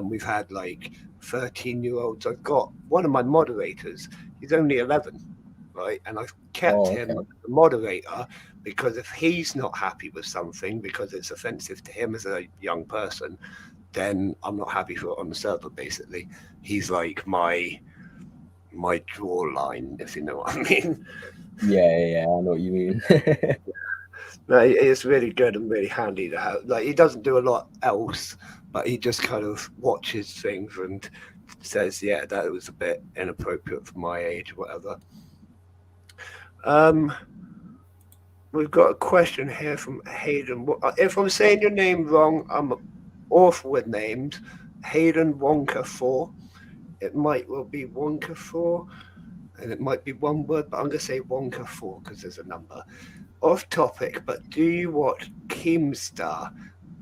We've had like 13-year-olds. I've got one of my moderators. He's only 11, right? And I've kept him as a moderator because if he's not happy with something because it's offensive to him as a young person, then I'm not happy for it on the server. Basically, he's like my draw line, if you know what I mean. Yeah, I know what you mean. No, it's really good and really handy to have. Like, he doesn't do a lot else, but he just kind of watches things and says, yeah, that was a bit inappropriate for my age, whatever. We've got a question here from Hayden. If I'm saying your name wrong, I'm awful with names. Hayden Wonka 4. It might well be Wonka 4, and it might be one word, but I'm going to say Wonka 4 because there's a number. Off topic, but do you watch Keemstar?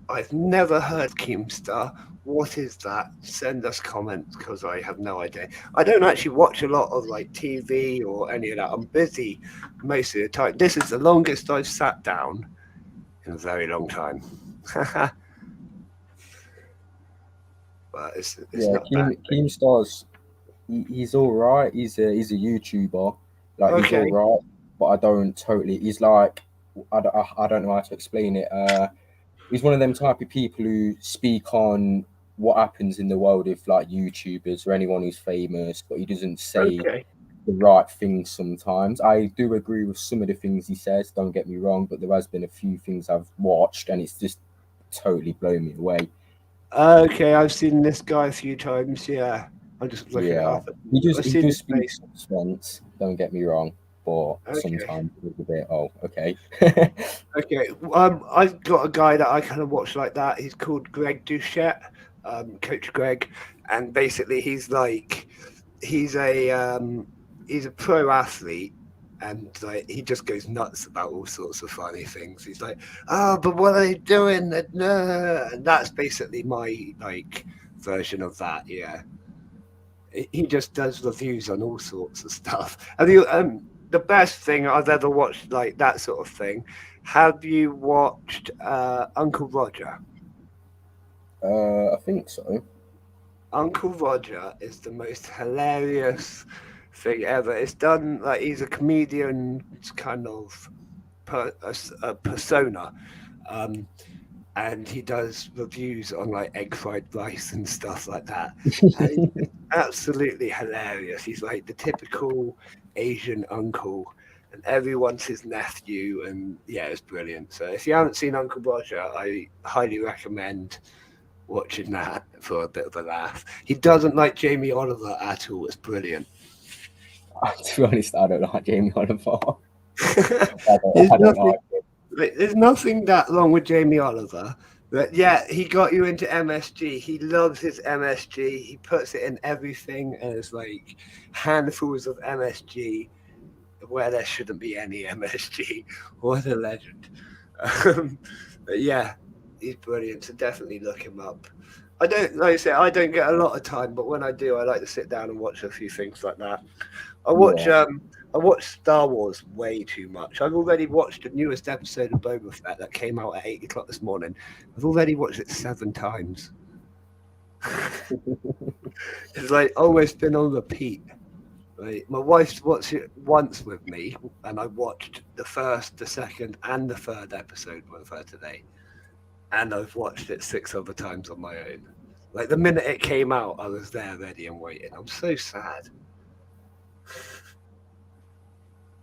I've never heard Keemstar. What is that? Send us comments because I have no idea. I don't actually watch a lot of like TV or any of that. I'm busy most of the time. This is the longest I've sat down in a very long time. But it's not bad. Keemstar's he's all right. He's a YouTuber. Like, Okay. he's all right, but I don't totally. He's like, I don't know how to explain it. He's one of them type of people who speak on what happens in the world of like YouTubers or anyone who's famous, but he doesn't say the right things sometimes. I do agree with some of the things he says, don't get me wrong, but there has been a few things I've watched and it's just totally blown me away. Okay, I've seen this guy a few times. Yeah, I'm just looking it up. He does speak suspense, don't get me wrong, but sometimes it's a bit, okay. Okay, I've got a guy that I kind of watch like that. He's called Greg Duchette, Coach Greg, and basically he's a pro athlete, and like he just goes nuts about all sorts of funny things. He's like, but what are they doing? And that's basically my like version of that. Yeah, he just does reviews on all sorts of stuff. Have you the best thing I've ever watched, like that sort of thing? Have you watched Uncle Roger? I think so. Uncle Roger is the most hilarious thing ever. It's done like he's a comedian kind of a persona, and he does reviews on like egg fried rice and stuff like that. And it's absolutely hilarious. He's like the typical Asian uncle, and everyone's his nephew, and yeah, it's brilliant. So if you haven't seen Uncle Roger, I highly recommend watching that for a bit of a laugh. He doesn't like Jamie Oliver at all. It's brilliant. To be honest, I don't like Jamie Oliver. There's nothing that wrong with Jamie Oliver. But yeah, he got you into MSG. He loves his MSG. He puts it in everything, and it's like handfuls of MSG where there shouldn't be any MSG. What a legend. But yeah, he's brilliant. So definitely look him up. I don't get a lot of time, but when I do, I like to sit down and watch a few things like that. I watch Star Wars way too much. I've already watched the newest episode of Boba Fett that came out at 8 o'clock this morning. I've already watched it 7 times. It's like almost been on repeat. Right? My wife's watched it once with me, and I watched the first, the second, and the third episode with her today. And I've watched it 6 other times on my own. Like the minute it came out, I was there ready and waiting. I'm so sad.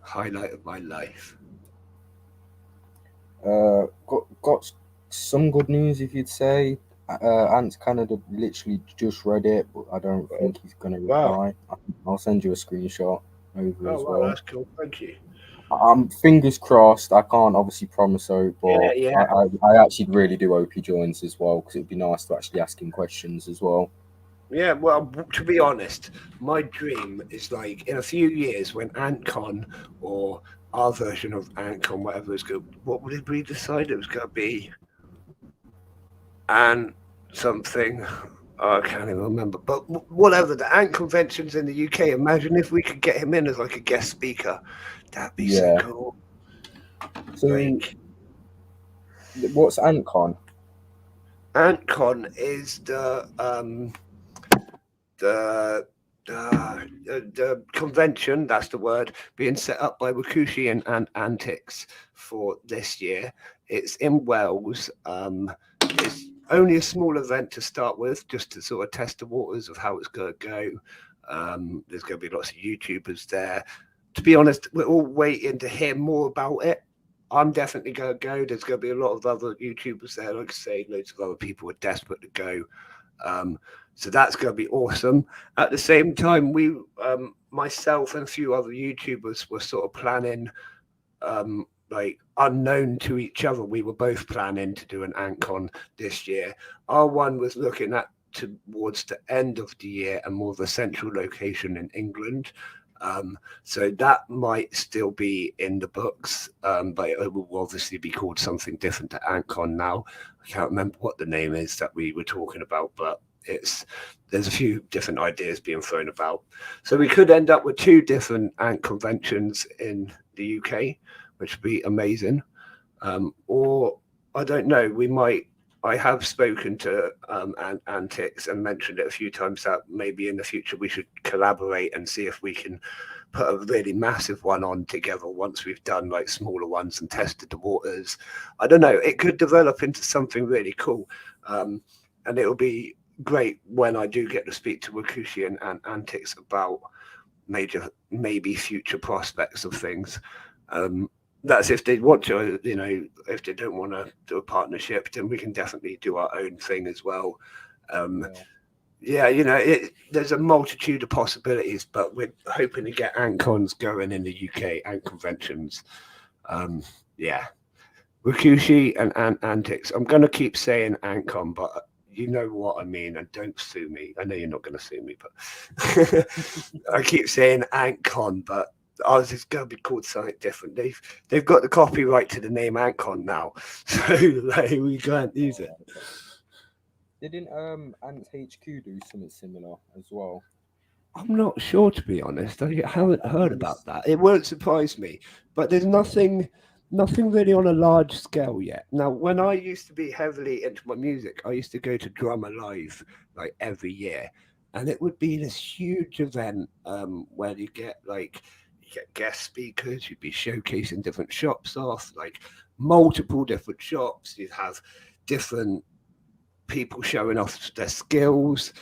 Highlight of my life. Got some good news, if you'd say. Ants Canada literally just read it, but I don't think he's going to reply. I'll send you a screenshot over as well. That's cool. Thank you. Fingers crossed. I can't obviously promise so, but Yeah. I actually really do hope he joins as well, because it'd be nice to actually ask him questions as well. Yeah, well, to be honest, my dream is like in a few years when AntCon or our version of AntCon, whatever it's going, what did we decide it was going to be? Ant something. Oh, I can't even remember. But whatever, the Ant conventions in the UK, imagine if we could get him in as like a guest speaker. That'd be so cool. So, what's AntCon? AntCon is the convention, that's the word, being set up by Wakushi and Antics for this year. It's in Wales. It's only a small event to start with, just to sort of test the waters of how it's going to go. There's going to be lots of YouTubers there. To be honest, we're all waiting to hear more about it. I'm definitely going to go. There's going to be a lot of other YouTubers there. Like I say, loads of other people are desperate to go. So that's going to be awesome. At the same time, we, myself and a few other YouTubers were sort of planning, like unknown to each other, we were both planning to do an AntCon this year. Our one was looking at towards the end of the year and more of a central location in England. So that might still be in the books, but it will obviously be called something different to AntCon now. I can't remember what the name is that we were talking about, but there's a few different ideas being thrown about. So we could end up with 2 different Ant conventions in the UK, which would be amazing. Or I don't know, I have spoken to Antics and mentioned it a few times that maybe in the future we should collaborate and see if we can put a really massive one on together once we've done like smaller ones and tested the waters. I don't know, it could develop into something really cool. And it'll be great when I do get to speak to Wakushi and Antics about maybe future prospects of things. That's if they want to, you know. If they don't want to do a partnership, then we can definitely do our own thing as well. Yeah, you know, there's a multitude of possibilities, but we're hoping to get AntCons going in the UK, Ant conventions. Yeah, Wakushi and Antics. I'm going to keep saying AntCon, but you know what I mean, and don't sue me. I know you're not going to sue me, but I keep saying AntCon, but ours is going to be called something different. They've got the copyright to the name AntCon now, so like, we can't use it. Didn't Ants HQ do something similar as well? I'm not sure, to be honest. I haven't heard about that. It won't surprise me, but there's nothing really on a large scale yet. Now, when I used to be heavily into my music, I used to go to Drum Alive like every year, and it would be this huge event where you get guest speakers, you'd be showcasing different shops off, like multiple different shops. You'd have different people showing off their skills,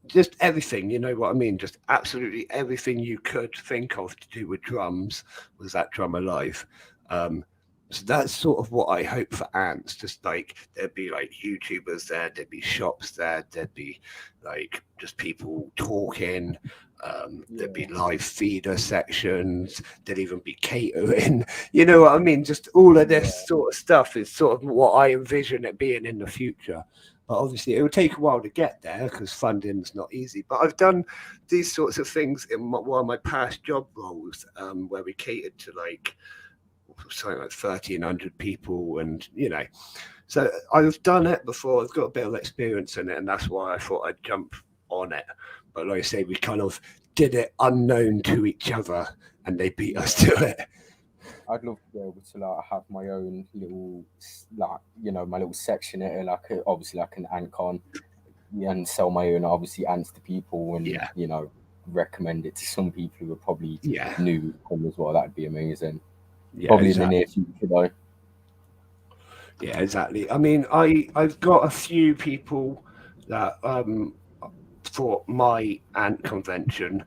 just everything, you know what I mean? Just absolutely everything you could think of to do with drums was at Drum Alive. So that's sort of what I hope for Ants. Just like there'd be like YouTubers there, there'd be shops there, there'd be like just people talking. There'd be live feeder sections, there'd even be catering, you know what I mean? Just all of this sort of stuff is sort of what I envision it being in the future. But obviously it will take a while to get there because funding's not easy. But I've done these sorts of things in one of my past job roles, where we catered to like something like 1,300 people, and you know, so I've done it before. I've got a bit of experience in it, and that's why I thought I'd jump on it. But like I say, we kind of did it unknown to each other, and they beat us to it. I'd love to be able to like have my own little, like, you know, my little section here, like obviously like an AntCon, and sell my own obviously ants to people, and you know, recommend it to some people who are probably new as well. That'd be amazing. Probably in the near future though. Yeah, exactly. I mean, I've got a few people that for my Ant convention,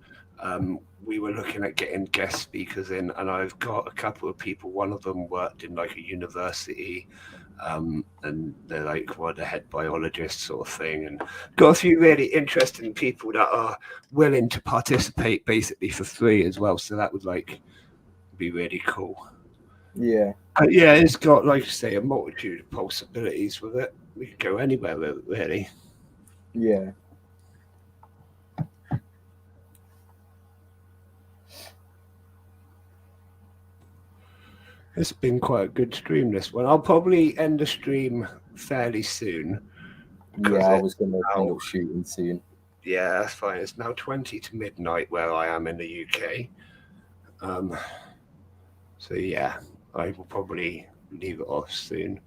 we were looking at getting guest speakers in, and I've got a couple of people. One of them worked in like a university, and they're like the head biologist sort of thing, and got a few really interesting people that are willing to participate basically for free as well. So that would like be really cool. Yeah. Yeah, it's got, like I say, a multitude of possibilities with it. We could go anywhere with it, really. Yeah. It's been quite a good stream, this one. I'll probably end the stream fairly soon. Yeah, I was going to end up shooting soon. Yeah, that's fine. It's now 20 to midnight where I am in the UK. So, yeah, I will probably leave it off soon.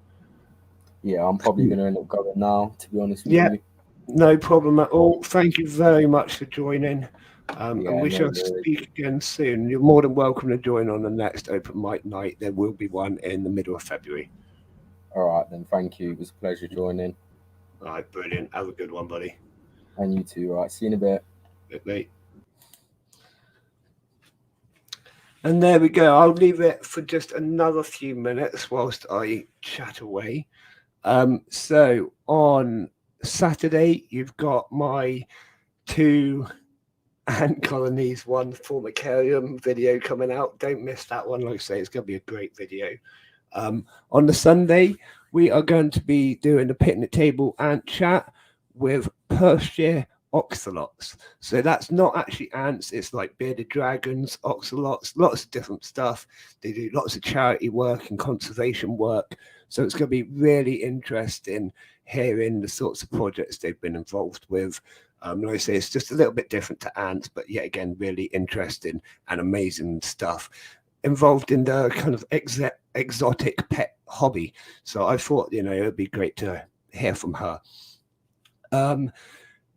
Yeah, I'm probably going to end up going now, to be honest with Yeah, you. no problem at all. Thank you very much for joining. And we no shall worries. speak again soon. You're more than welcome to join on the next open mic night. There will be one in the middle of February. All right, then. Thank you. It was a pleasure joining. All right, brilliant. Have a good one, buddy. And you too. All right, see you in a bit. Bit late. And there we go. I'll leave it for just another few minutes whilst I chat away. So on Saturday, you've got my 2 ant colonies, 1 formicarium video coming out. Don't miss that one. Like I say, it's going to be a great video. On the Sunday, we are going to be doing a picnic table ant chat with Perthshire ocelots. So that's not actually ants, it's like bearded dragons, ocelots, lots of different stuff. They do lots of charity work and conservation work. So it's going to be really interesting hearing the sorts of projects they've been involved with. Like I say, it's just a little bit different to ants, but yet again, really interesting and amazing stuff involved in the kind of exotic pet hobby. So I thought, it would be great to hear from her.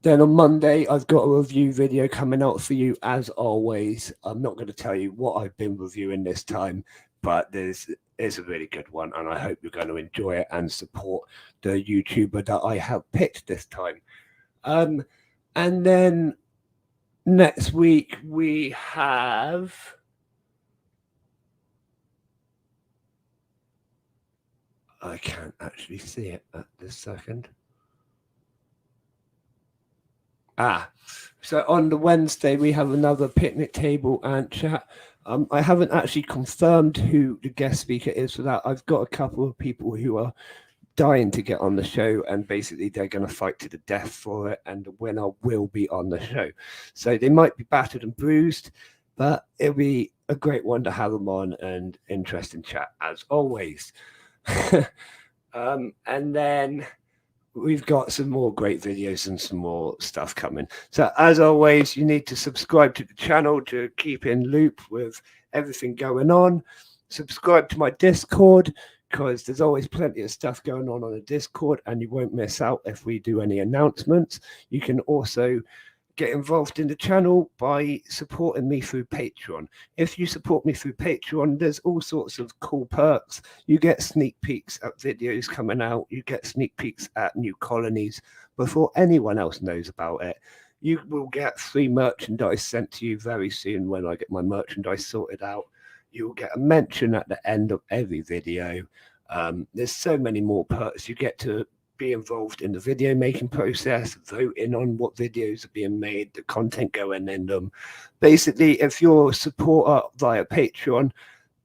Then on Monday, I've got a review video coming out for you as always. I'm not going to tell you what I've been reviewing this time, but it's a really good one, and I hope you're going to enjoy it and support the YouTuber that I have picked this time. And then next week we have... I can't actually see it at this second. So on the Wednesday, we have another picnic table and chat. I haven't actually confirmed who the guest speaker is for that. I've got a couple of people who are dying to get on the show, and basically they're going to fight to the death for it, and the winner will be on the show. So they might be battered and bruised, but it'll be a great one to have them on, and interesting chat as always. And then we've got some more great videos and some more stuff coming. So as always, you need to subscribe to the channel to keep in loop with everything going on. Subscribe to my Discord, because there's always plenty of stuff going on the Discord, and you won't miss out if we do any announcements. You can also get involved in the channel by supporting me through Patreon. If you support me through Patreon, there's all sorts of cool perks. You get sneak peeks at videos coming out. You get sneak peeks at new colonies before anyone else knows about it. You will get free merchandise sent to you very soon when I get my merchandise sorted out. You'll get a mention at the end of every video. There's so many more perks. You get to be involved in the video making process, voting on what videos are being made, the content going in them. Basically, if you're a supporter via Patreon,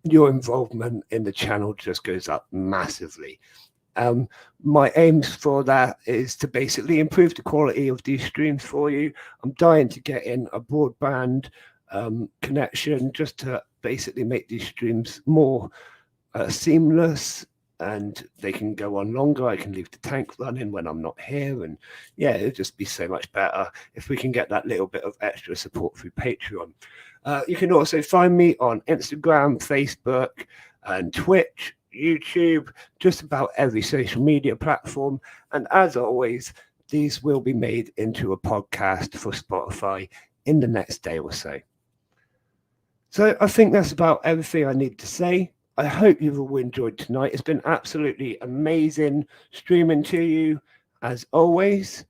your involvement in the channel just goes up massively. My aims for that is to basically improve the quality of these streams for you. I'm dying to get in a broadband connection just to basically make these streams more seamless, and they can go on longer. I can leave the tank running when I'm not here, and yeah, it'll just be so much better if we can get that little bit of extra support through Patreon. You can also find me on Instagram, Facebook, and Twitch, YouTube, just about every social media platform. And as always, these will be made into a podcast for Spotify in the next day or so. So I think that's about everything I need to say. I hope you've all enjoyed tonight. It's been absolutely amazing streaming to you, as always.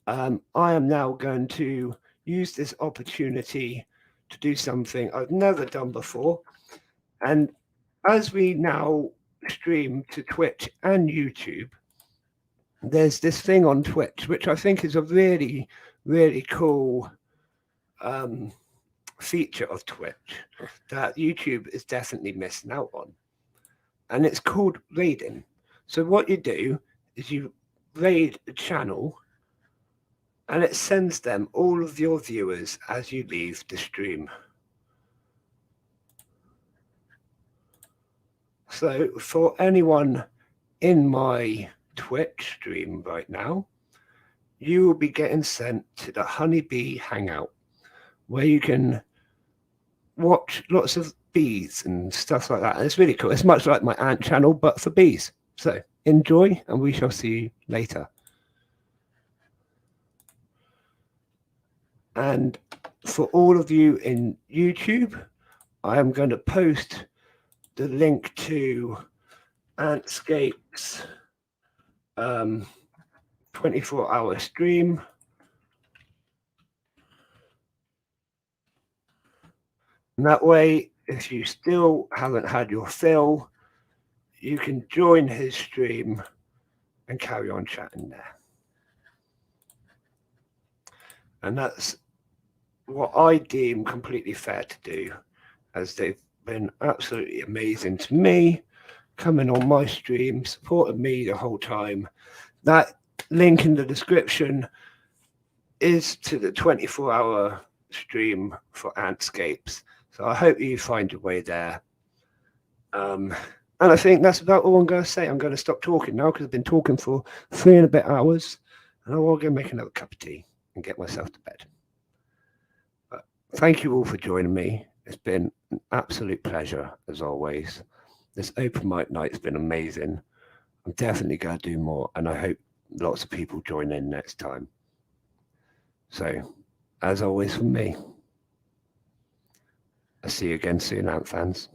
I am now going to use this opportunity to do something I've never done before. And as we now stream to Twitch and YouTube, there's this thing on Twitch, which I think is a really, really cool feature of Twitch that YouTube is definitely missing out on, and it's called raiding. So what you do is you raid a channel, and it sends them all of your viewers as you leave the stream. So for anyone in my Twitch stream right now, you will be getting sent to the Honeybee Hangout, where you can watch lots of bees and stuff like that. And it's really cool. It's much like my ant channel, but for bees. So enjoy, and we shall see you later. And for all of you in YouTube, I am going to post the link to Antscape's 24-hour stream. And that way, if you still haven't had your fill, you can join his stream and carry on chatting there. And that's what I deem completely fair to do, as they've been absolutely amazing to me, coming on my stream, supporting me the whole time. That link in the description is to the 24-hour stream for Antscapes. So I hope you find your way there. And I think that's about all I'm going to say. I'm going to stop talking now because I've been talking for 3 and a bit hours, and I will go make another cup of tea and get myself to bed. But thank you all for joining me. It's been an absolute pleasure, as always. This open mic night's been amazing. I'm definitely going to do more, and I hope lots of people join in next time. So, as always from me, I'll see you again soon, Ant fans.